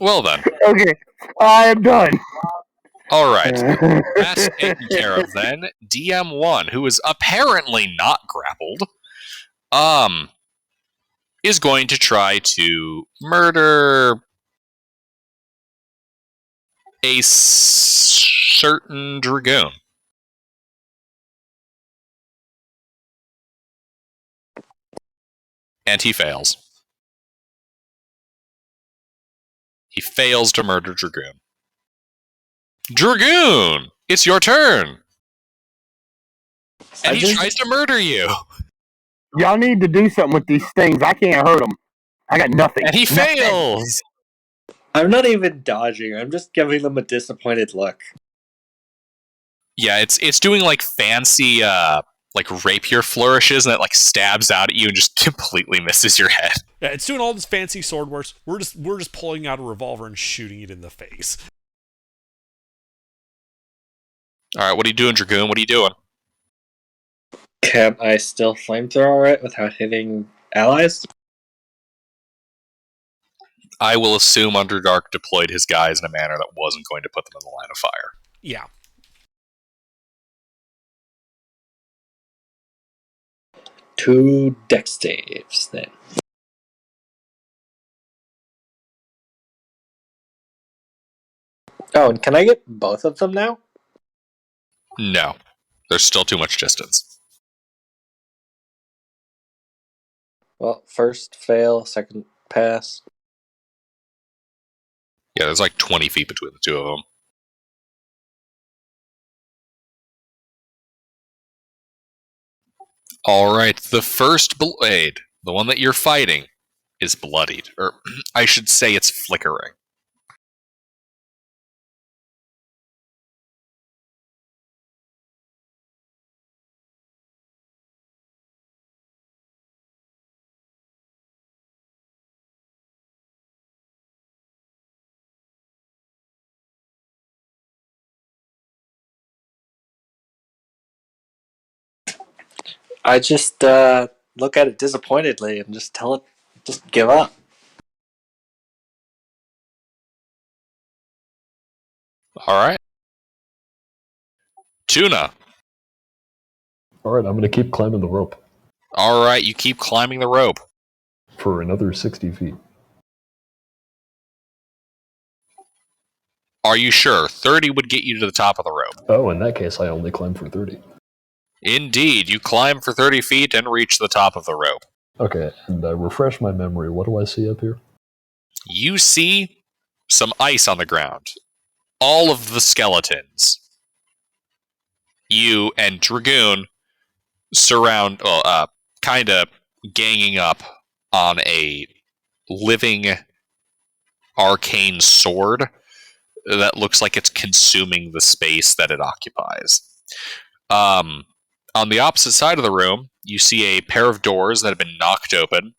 Well then. Okay, I am done. All right. That's taken care of then. DM1, who is apparently not grappled, is going to try to murder a certain dragoon. And he fails. He fails to murder Dragoon. Dragoon! It's your turn! And he tries to murder you! Y'all need to do something with these things. I can't hurt them. I got nothing. And he Nothing. fails! I'm not even dodging. I'm just giving them a disappointed look. Yeah, it's doing like fancy like rapier flourishes, and it like stabs out at you and just completely misses your head. Yeah, it's doing all this fancy sword wars. We're just pulling out a revolver and shooting it in the face. Alright, what are you doing, Dragoon? What are you doing? Can I still flamethrower it without hitting allies? I will assume Underdark deployed his guys in a manner that wasn't going to put them in the line of fire. Yeah. Two dex saves, then. Oh, and can I get both of them now? No. There's still too much distance. Well, first fail, second pass. Yeah, there's like 20 feet between the two of them. Alright, the first blade, the one that you're fighting, is bloodied. Or, I should say it's flickering. I just look at it disappointedly and just tell it, just give up. Alright. Tuna. Alright, I'm going to keep climbing the rope Alright, you keep climbing the rope. for another 60 feet. Are you sure? 30 would get you to the top of the rope. Oh, in that case, I only climb for 30. Indeed, you climb for 30 feet and reach the top of the rope. Okay, and refresh my memory. What do I see up here? You see some ice on the ground. All of the skeletons. You and Dragoon surround, kind of ganging up on a living arcane sword that looks like it's consuming the space that it occupies. On the opposite side of the room, you see a pair of doors that have been knocked open,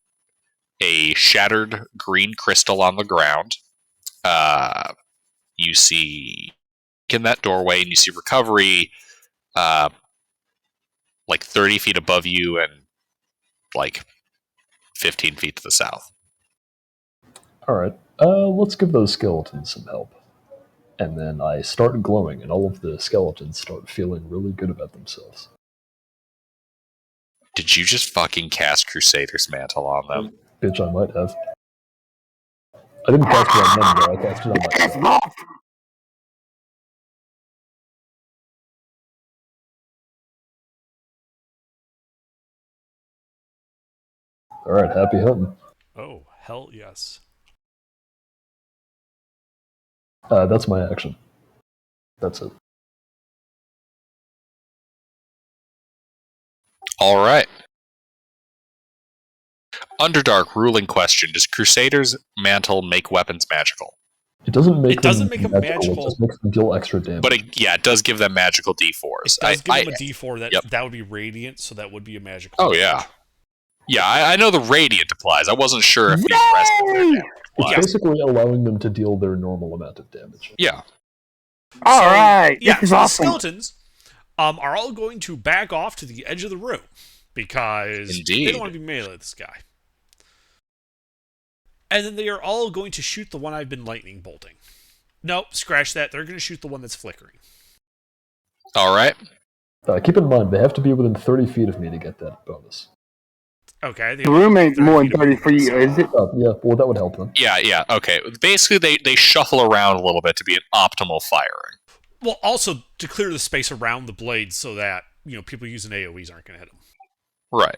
a shattered green crystal on the ground. You see in that doorway, and you see Recovery like 30 feet above you and like 15 feet to the south. Alright, let's give those skeletons some help. And then I start glowing, and all of the skeletons start feeling really good about themselves. Did you just fucking cast Crusader's Mantle on them? Bitch, I might have. I didn't cast it on them, though. I cast it on myself. Alright, happy hunting. Oh, hell yes. That's my action. That's it. All right. Underdark ruling question: does Crusader's Mantle make weapons magical? It doesn't make It doesn't them make them magical. It magical. just makes them deal extra damage. But it does give them magical D4s. It does give them a D4 that Yep. that would be radiant, so that would be a magical. Oh yeah, yeah. I know the radiant applies. I wasn't sure if the rest of their damage It's applies. basically allowing them to deal their normal amount of damage. Yeah. All right, Yeah, this is so the awesome. skeletons are all going to back off to the edge of the room because they Indeed. don't want to be melee with this guy. And then they are all going to shoot the one I've been lightning bolting. Nope, scratch that. They're going to shoot the one that's flickering. All right. Keep in mind, they have to be within 30 feet of me to get that bonus. Okay. The room ain't more than 30 for you, is it? Oh, yeah, well, that would help them. Yeah. Okay. Basically, they shuffle around a little bit to be an optimal firing. Well, also to clear the space around the blades so that people using AoEs aren't going to hit them. Right.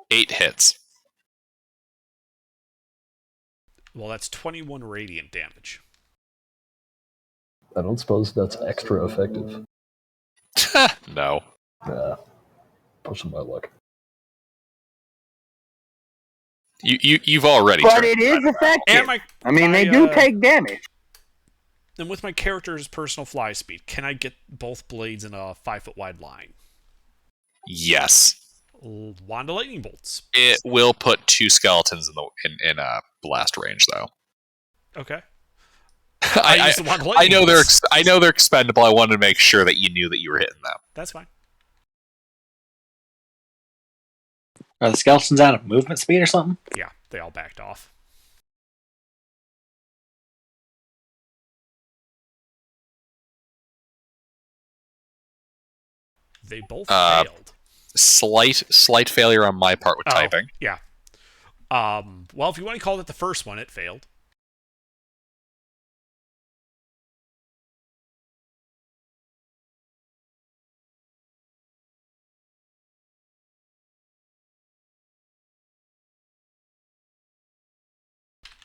Eight hits. Well, that's 21 radiant damage. I don't suppose that's extra effective. No. Pushing my luck. You've already But turned. it is effective. They do take damage. And with my character's personal fly speed, can I get both blades in a 5-foot wide line? Yes. Wand of lightning bolts. It will put 2 skeletons in a blast range, though. Okay. I know they're expendable. I wanted to make sure that you knew that you were hitting them. That's fine. Are the skeletons out of movement speed or something? Yeah, they all backed off. They both failed. Slight failure on my part with typing. Yeah. Well, if you want to call it the first one, it failed.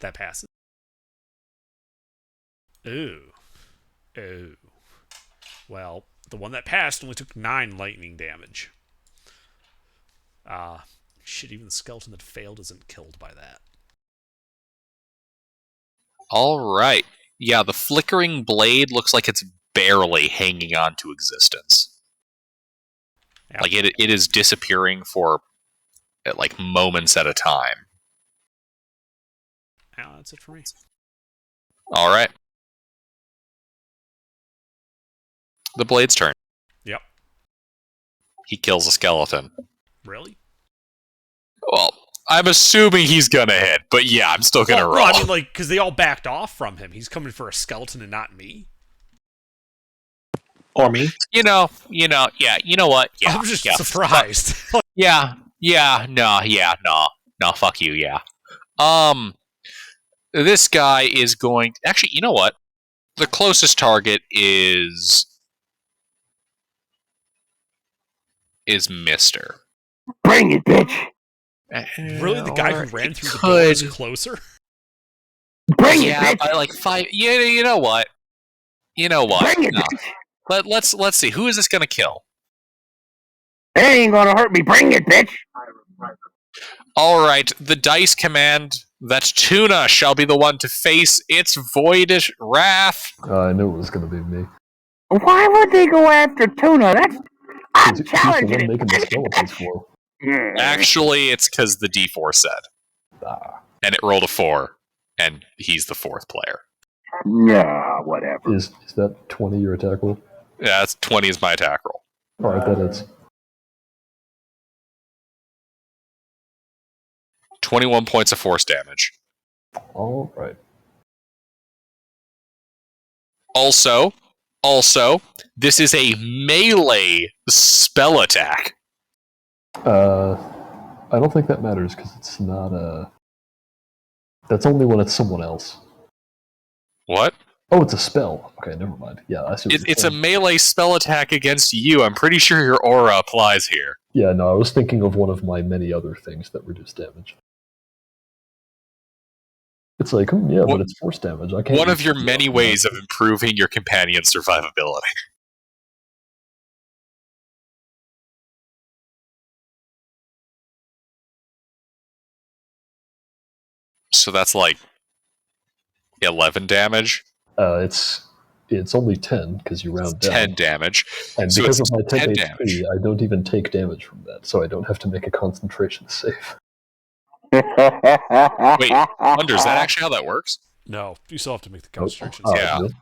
That passes. Ooh. Well, the one that passed only took 9 lightning damage. Shit, even the skeleton that failed isn't killed by that. Alright. Yeah, the flickering blade looks like it's barely hanging on to existence. Yeah. Like, it is disappearing for, like, moments at a time. Yeah, that's it for me. Alright. The blade's turn. Yep. He kills a skeleton. Really? Well, I'm assuming he's gonna hit, but yeah, I'm still gonna roll. No, because they all backed off from him. He's coming for a skeleton and not me. Or me. You know what? Yeah, I'm just surprised. no, fuck you, yeah. This guy is going... Actually, you know what? The closest target is Mister. Bring it, bitch! Really? The guy who ran through the door is closer? Bring it, bitch! By like 5... You know what? Bring it, bitch! Let's see. Who is this gonna kill? It ain't gonna hurt me. Bring it, bitch! Alright, the dice command that Tuna shall be the one to face its voidish wrath. I knew it was gonna be me. Why would they go after Tuna? I'm challenging it. Making the skeletons flow. Actually, it's because the D4 said. And it rolled a 4, and he's the 4th player. Yeah, whatever. Is that 20 your attack roll? Yeah, that's 20 is my attack roll. Alright, that is. 21 points of force damage. Alright. Also, this is a melee spell attack. I don't think that matters, because it's not a... That's only when it's someone else. What? Oh, it's a spell. Okay, never mind. Yeah, I see. It's a melee spell attack against you. I'm pretty sure your aura applies here. Yeah, no, I was thinking of one of my many other things that reduce damage. It's like, but it's force damage. I can't. One of your many ways of improving your companion's survivability. So that's like 11 damage. It's only 10 because you round down. 10 damage. And so because of my 10 HP, I don't even take damage from that, so I don't have to make a concentration save. Wait, Wonder, is that actually how that works? No, you still have to make the concentration save. Yeah. Really?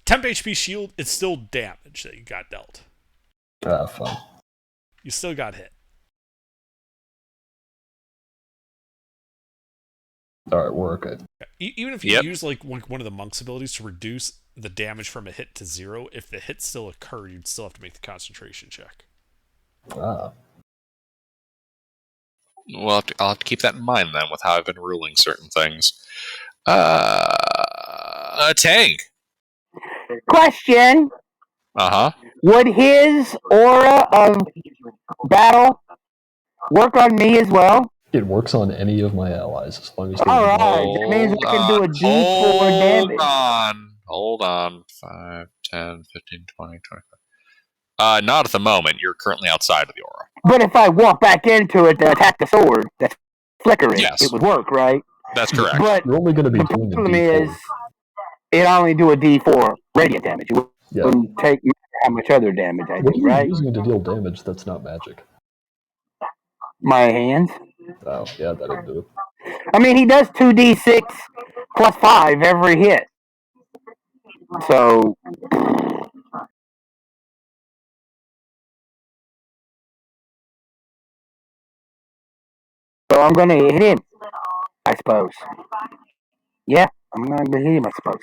Temp HP shield, it's still damage that you got dealt. Fine. You still got hit. Alright, we're okay. Even if you use like one of the monk's abilities to reduce the damage from a hit to 0, if the hit still occurred, you'd still have to make the concentration check. Well, I'll have to keep that in mind then with how I've been ruling certain things. A tank. Question. Would his aura of battle work on me as well? It works on any of my allies as long as. Alright, that means I can do a D4 damage. Hold on. 5, 10, 15, 20, 25. Not at the moment. You're currently outside of the aura. But if I walk back into it to attack the sword that's flickering, Yes. it would work, right? That's correct. But You're only going to be the doing a problem D4. is, it only do a D4 radiant damage. It Yeah. wouldn't take how much other damage I What are do, you right? using to deal damage that's not magic? My hands. Oh, yeah, that'd do it. I mean, he does 2d6 plus 5 every hit. So, I'm going to hit him, I suppose. Yeah, I'm going to hit him, I suppose.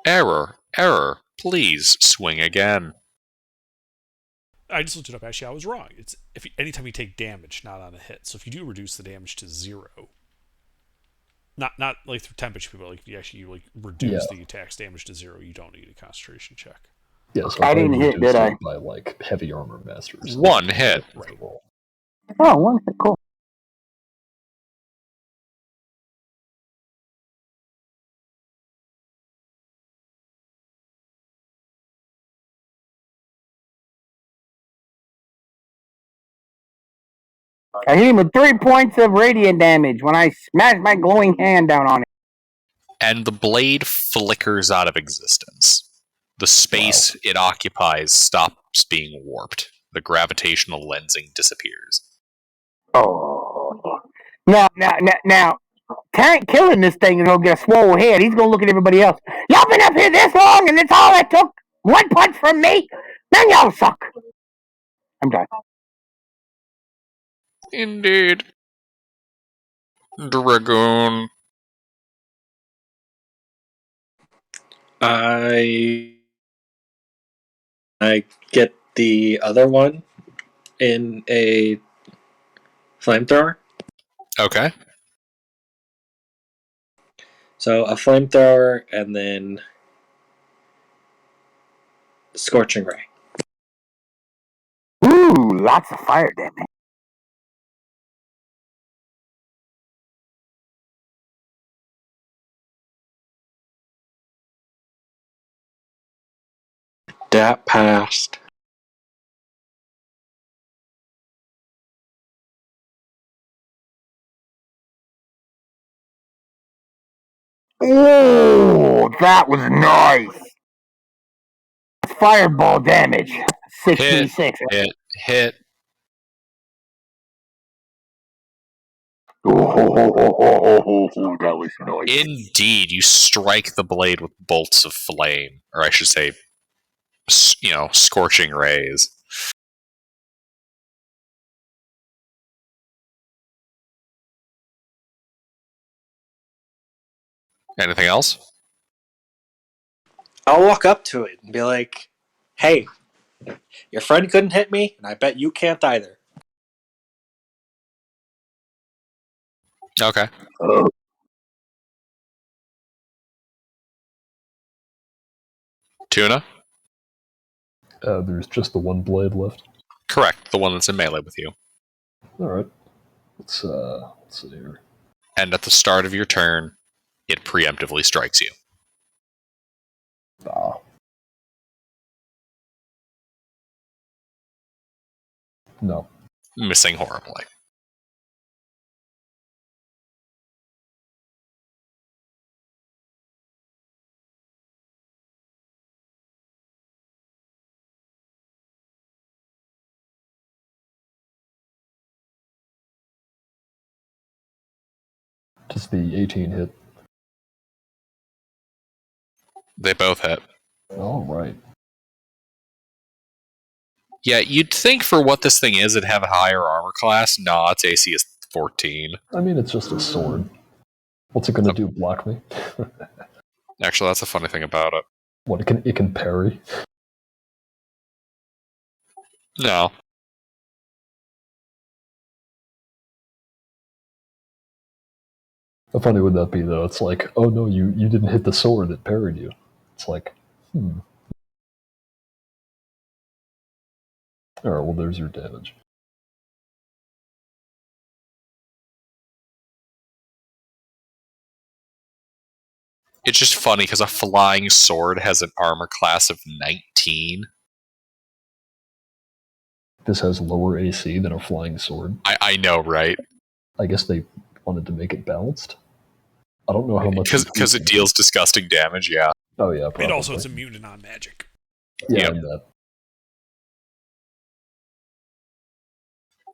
Error. Please swing again. I just looked it up. Actually, I was wrong. It's anytime you take damage, not on a hit. So if you do reduce the damage to 0, not like through temperature, people like if you actually reduce the attack's damage to 0, you don't need a concentration check. Yeah, so I didn't hit, did I? By like heavy armor masters. One hit. Right. Oh, one hit, cool. I hit him with 3 points of radiant damage when I smash my glowing hand down on him. And the blade flickers out of existence. The space it occupies stops being warped. The gravitational lensing disappears. Oh. Now, Tank killing this thing and he'll get a swole head. He's going to look at everybody else. Y'all been up here this long and it's all it took? One punch from me? Then y'all suck. I'm done. Indeed. Dragoon. I get the other one in a flamethrower. Okay. So a flamethrower and then scorching ray. Ooh, lots of fire damage. That passed. Ooh, that was nice. Fireball damage. 66. Hit. Oh, that was nice. Indeed, you strike the blade with bolts of flame, or I should say, scorching rays. Anything else? I'll walk up to it and be like, "Hey, your friend couldn't hit me, and I bet you can't either." Okay. Tuna? There's just the one blade left. Correct, the one that's in melee with you. Alright. Let's see here. And at the start of your turn, it preemptively strikes you. Ah. No. Missing horribly. Does the 18 hit? They both hit. Alright. Yeah, you'd think for what this thing is, it'd have a higher armor class. Nah, its AC is 14. I mean, it's just a sword. What's it gonna do? Block me? Actually, that's a funny thing about it. What, it can parry? No. How funny would that be, though? It's like, oh no, you didn't hit the sword that parried you. It's like, Alright, well, there's your damage. It's just funny because a flying sword has an armor class of 19. This has lower AC than a flying sword. I know, right? I guess they wanted to make it balanced. I don't know how much. Because it deals disgusting damage, yeah. Oh, yeah, probably. And also it's immune to non-magic. Yeah, Yep. and that.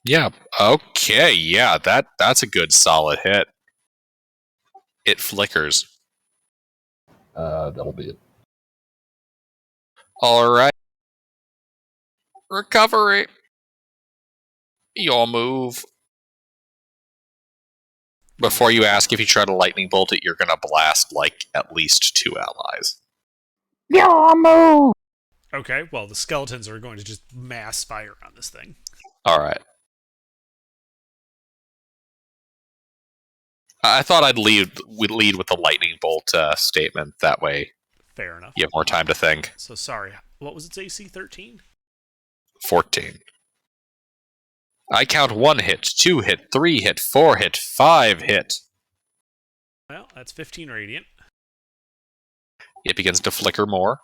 Yeah, okay, yeah, that's a good solid hit. It flickers. That'll be it. Alright. Recovery. Your move. Before you ask if you try to lightning bolt it, you're gonna blast, like, at least 2 allies. Your move! Okay, well, the skeletons are going to just mass fire on this thing. Alright. I thought we'd lead with the lightning bolt statement. That way Fair enough. you have more time to think. So, sorry, what was its AC? 13? 14. I count 1 hit, 2 hit, 3 hit, 4 hit, 5 hit. Well, that's 15 radiant. It begins to flicker more.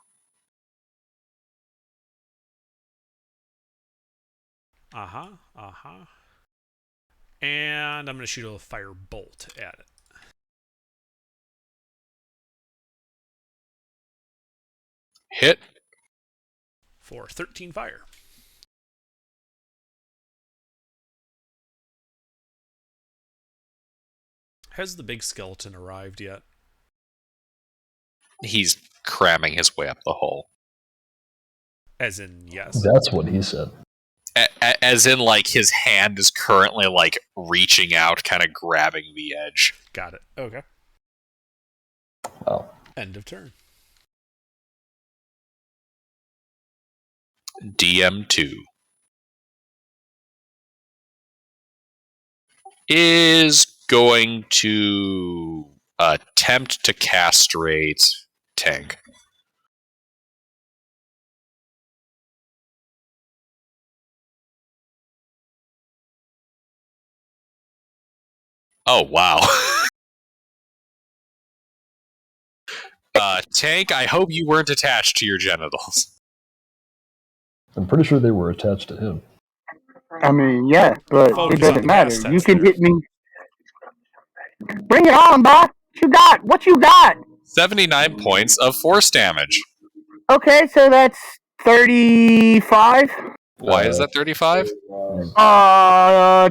And I'm going to shoot a fire bolt at it. Hit. For 13 fire. Has the big skeleton arrived yet? He's cramming his way up the hole. As in, yes. That's what he said. As in, like, his hand is currently, like, reaching out, kind of grabbing the edge. Got it. Okay. Wow. End of turn. DM2 is going to attempt to castrate Tank. Oh, wow. Tank, I hope you weren't attached to your genitals. I'm pretty sure they were attached to him. I mean, yeah, but Focus it on doesn't the matter. assets You can there. hit me. Bring it on, boss. What you got? What you got? 79 points of force damage. Okay, so that's 35. Why is that 35?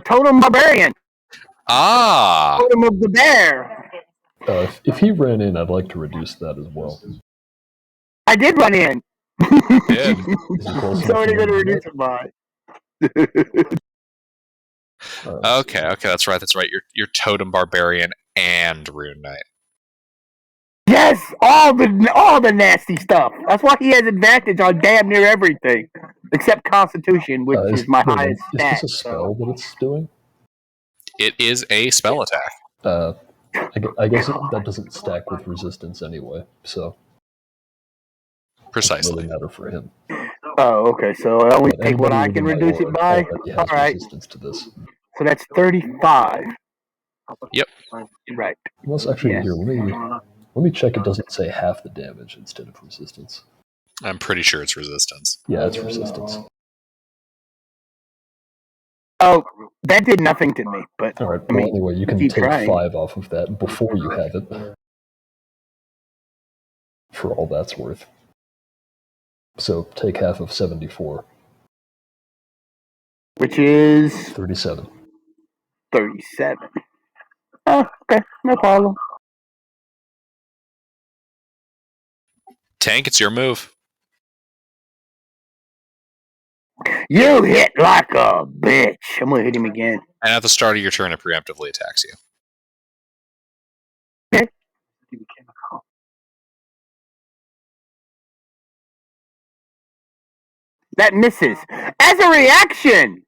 Totem Barbarian. Ah! Totem of the Bear. If he ran in, I'd like to reduce that as well. I did run in. Did. Is he close So what are you enough going to to reduce it by? Okay, that's right. You're Totem Barbarian and Rune Knight. Yes, all the nasty stuff. That's why he has advantage on damn near everything, except Constitution, which is my highest Is stat. this a spell that it's doing? It is a spell attack. I guess that doesn't stack with resistance anyway, so it doesn't Precisely. really matter for him. Oh, okay. So I only But take what anybody I within can my reduce it aura by. already All has right. resistance to this. So that's 35. Yep. Right. Unless actually, Yeah. here, let me check. It doesn't say half the damage instead of resistance. I'm pretty sure it's resistance. Yeah, it's resistance. Oh, that did nothing to me. But All right. I Well, mean, anyway, you can keep take trying. 5 off of that before you have it. For all that's worth. So take half of 74. Which is 37. 37. Oh, okay. No problem. Tank, it's your move. You hit like a bitch. I'm going to hit him again. And at the start of your turn, it preemptively attacks you. Okay. That misses. As a reaction,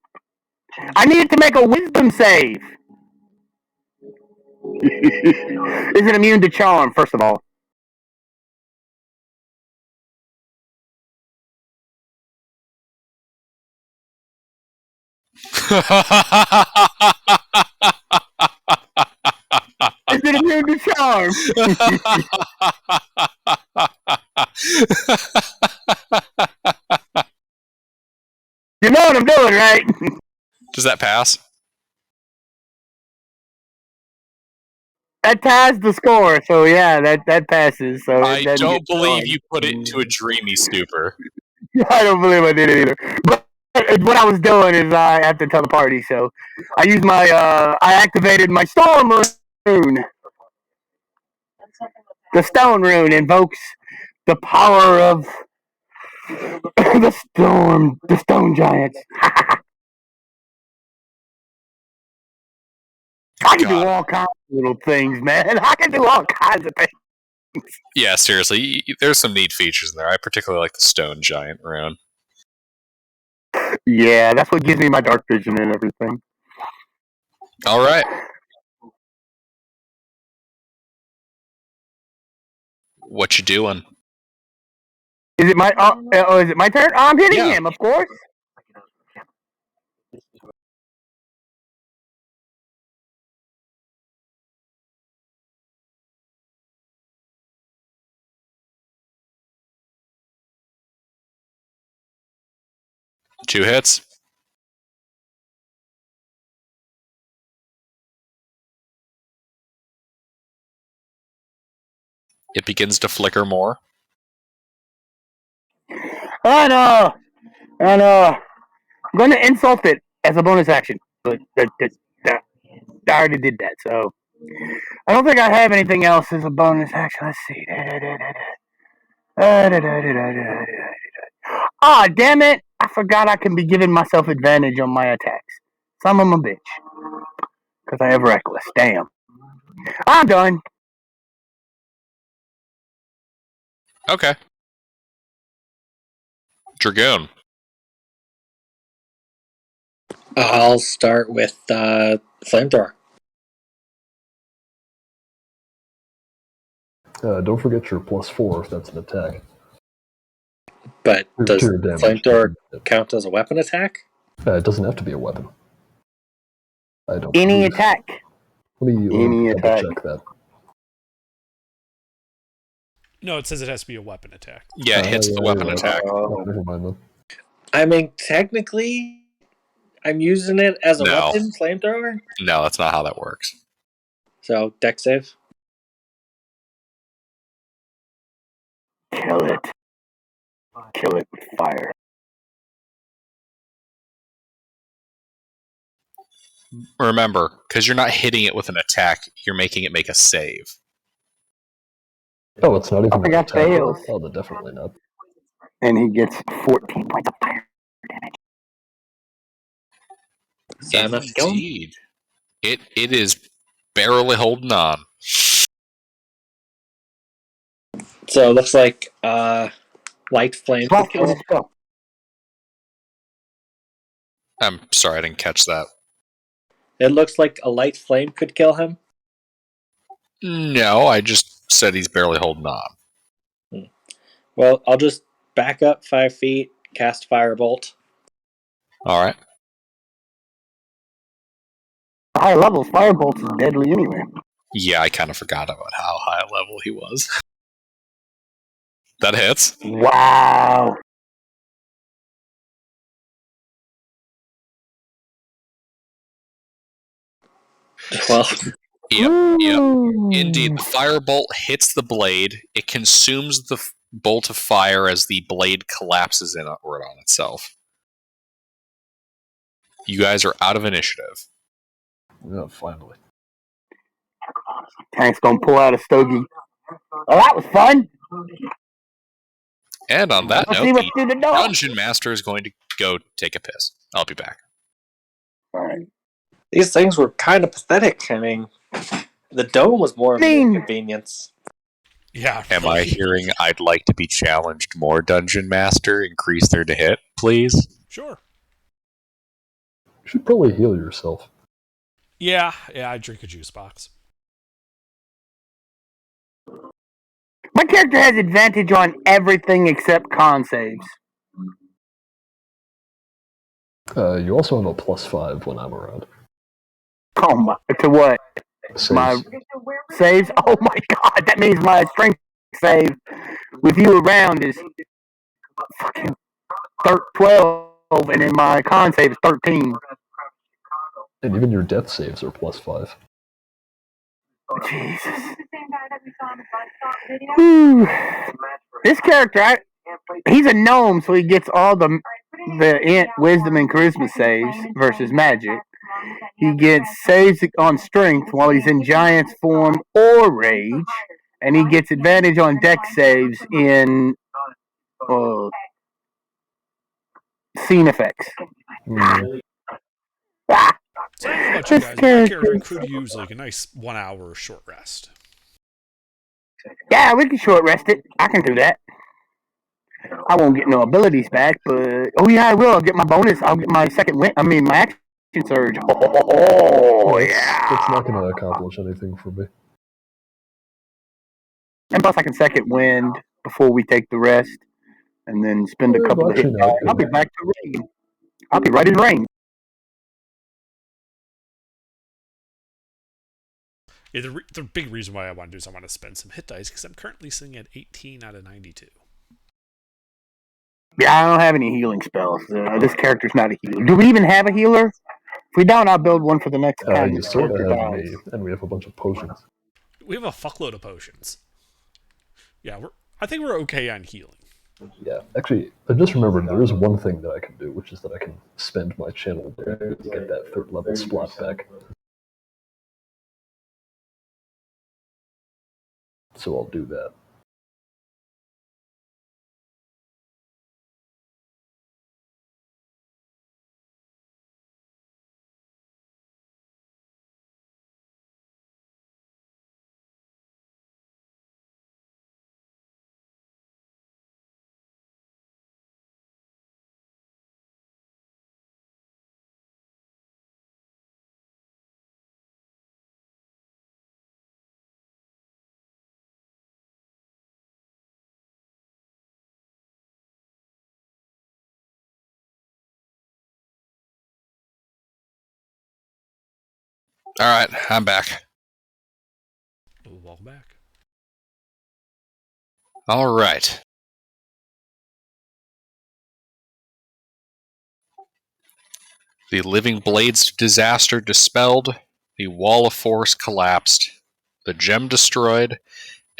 I needed to make a wisdom save. Is it immune to charm, first of all? Is it immune to charm? You know what I'm doing, right? Does that pass? That ties the score, so yeah, that passes. So I it doesn't don't get believe charmed. you put it into a dreamy stupor. I don't believe I did it either. But what I was doing is I have to tell the party, so I used my I activated my storm rune. The stone rune invokes the power of the stone giants. I can do God. all kinds of little things, man. I can do all kinds of things. Yeah, seriously, there's some neat features in there. I particularly like the stone giant rune. Yeah, that's what gives me my dark vision and everything. All right. What you doing? Is it my is it my turn? Oh, I'm hitting Yeah. him, of course. Two hits. It begins to flicker more. I know. I'm going to insult it as a bonus action, but I already did that, so I don't think I have anything else as a bonus action. Let's see. Ah, damn it! I forgot I can be giving myself advantage on my attacks. Some of them a bitch. Because I have reckless. Damn. I'm done. Okay. Dragoon. I'll start with flamethrower. Don't forget your +4 if that's an attack. But To does your damage. flamethrower count as a weapon attack? It doesn't have to be a weapon. I don't Any believe. attack. Let me Any double attack. check that. No, it says it has to be a weapon attack. Yeah, it hits the weapon Yeah. attack. Oh, never mind then. I mean, technically, I'm using it as a No. weapon, flamethrower. No, that's not how that works. So, deck save. Kill it. Kill it with fire. Remember, because you're not hitting it with an attack, you're making it make a save. Oh, it's not even I think an I attack. failed. Oh, then definitely not. And he gets 14 points of fire damage. Is that enough to kill him? Indeed. It is barely holding on. So, it looks like light flame could Blast it kill with a him. spell. I'm sorry, I didn't catch that. It looks like a light flame could kill him. No, I just said he's barely holding on. Well, I'll just back up 5 feet, cast Firebolt. All right. Higher levels, firebolts is deadly anyway. Yeah, I kind of forgot about how high a level he was. That hits. Wow. Well, Yep. Indeed, the firebolt hits the blade. It consumes the bolt of fire as the blade collapses inward on itself. You guys are out of initiative. Oh, finally. Tank's gonna pull out a stogie. Oh, that was fun. And on that Let's note, see what's the through the door. Dungeon Master is going to go take a piss. I'll be back. Fine. These things were kind of pathetic. I mean, the dome was more of an inconvenience. Yeah. Am I hearing I'd like to be challenged more, Dungeon Master? Increase their to hit, please? Sure. You should probably heal yourself. Yeah, I drink a juice box. My character has advantage on everything except con saves. You also have a +5 when I'm around. Oh my! To what? My Saves. saves? Oh my god! That means my strength save with you around is fucking 12, and then my con save is 13. And even your death saves are +5. Jesus. Whew. This character, he's a gnome, so he gets all the wisdom and charisma saves versus magic. He gets saves on strength while he's in giant's form or rage, and he gets advantage on deck saves in scene effects. Ah, So I don't know about you this guys, but my character character. could use like a nice 1 hour short rest. Yeah, we can short rest it. I can do that. I won't get no abilities back, but oh yeah, I will. I'll get my bonus. I'll get my second win. I mean, my action surge. Oh That's yeah. not going to accomplish anything for me. And plus, I can second wind before we take the rest, and then spend a couple Well, of hit actually, dice. no, it I'll be could. back to rain. I'll be right in rain. Yeah, the big reason why I want to do is I want to spend some hit dice because I'm currently sitting at 18 out of 92. Yeah, I don't have any healing spells. This character's not a healer. Do we even have a healer? If we don't, I'll build one for the next time You this sort of character have dies. me, and we have a bunch of potions. We have a fuckload of potions. Yeah, I think we're okay on healing. Yeah, actually, I just remembered there is one thing that I can do, which is that I can spend my channel to get that 3rd level slot back. So I'll do that. All right, I'm back. Welcome back. All right. The Living Blades disaster dispelled, the Wall of Force collapsed, the gem destroyed,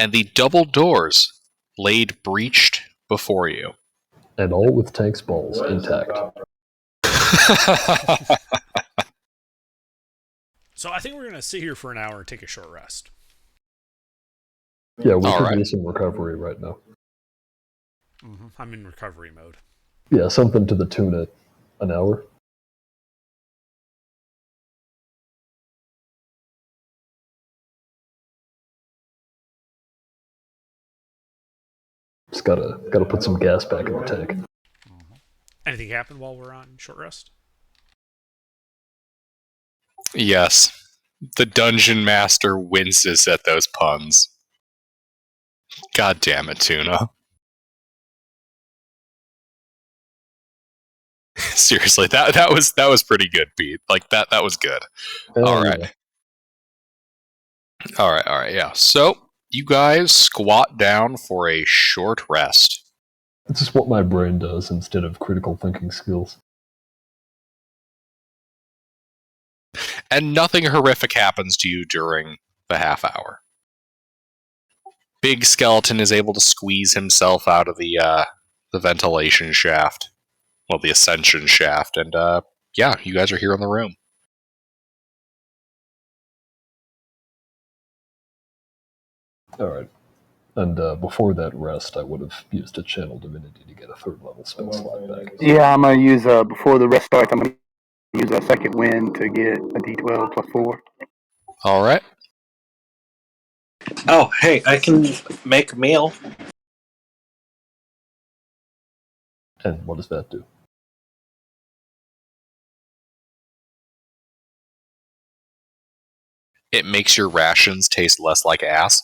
and the double doors laid breached before you. And all with Tank's balls intact. So I think we're going to sit here for an hour and take a short rest. Yeah, we All could right. do some recovery right now. I'm in recovery mode. Yeah, something to the tune of an hour. Just gotta put some gas back in the tank. Anything happen while we're on short rest? Yes. The Dungeon Master winces at those puns. God damn it, Tuna. Seriously, that was pretty good, Pete. Like that was good. All right. Yeah. All right, yeah. So, you guys squat down for a short rest. It's just what my brain does instead of critical thinking skills. And nothing horrific happens to you during the half hour. Big Skeleton is able to squeeze himself out of the ventilation shaft. Well, the ascension shaft. And, yeah, you guys are here in the room. Alright. And before that rest, I would have used a channel divinity to get a 3rd level spell slot back. Yeah, I'm gonna use before the rest starts. I'm gonna use a second wind to get a D12 plus 4. All right. Oh, hey, I can make a meal. And what does that do? It makes your rations taste less like ass.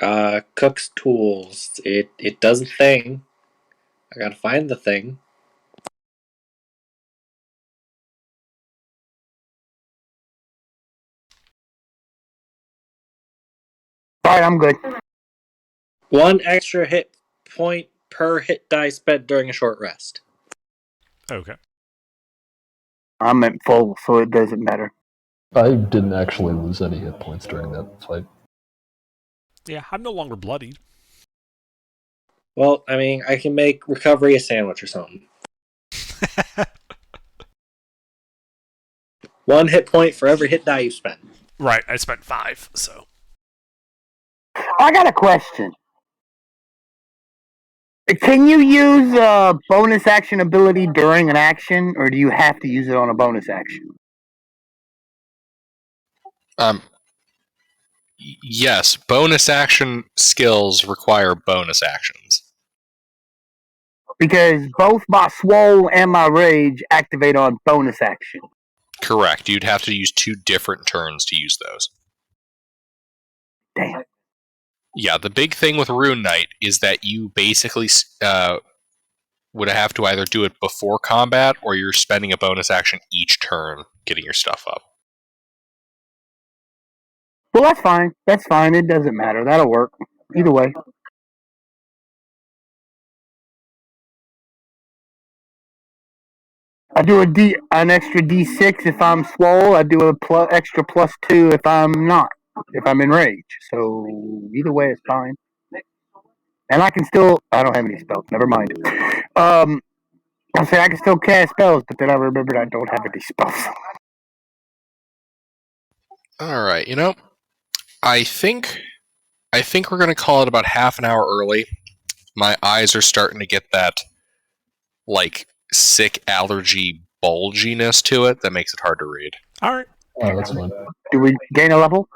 Cook's tools. It does a thing. I gotta find the thing. Alright, I'm good. 1 extra hit point per hit die spent during a short rest. Okay. I'm at full, so it doesn't matter. I didn't actually lose any hit points during that fight. Yeah, I'm no longer bloodied. Well, I mean, I can make recovery a sandwich or something. 1 hit point for every hit die you spent. Right, I spent 5, so. I got a question. Can you use a bonus action ability during an action, or do you have to use it on a bonus action? Yes, bonus action skills require bonus actions. Because both my swole and my rage activate on bonus action. Correct. You'd have to use 2 different turns to use those. Damn. Yeah, the big thing with Rune Knight is that you basically would have to either do it before combat or you're spending a bonus action each turn getting your stuff up. Well, that's fine. That's fine. It doesn't matter. That'll work. Either way. I do an extra D6 if I'm swole. I do a extra +2 if I'm not. If I'm in rage. So either way, it's fine. And I can still. I don't have any spells. Never mind. I say I can still cast spells, but then I remembered I don't have any spells. All right, I think we're going to call it about half an hour early. My eyes are starting to get that sick allergy bulginess to it that makes it hard to read. All right. Oh, that's fine. Do we gain a level?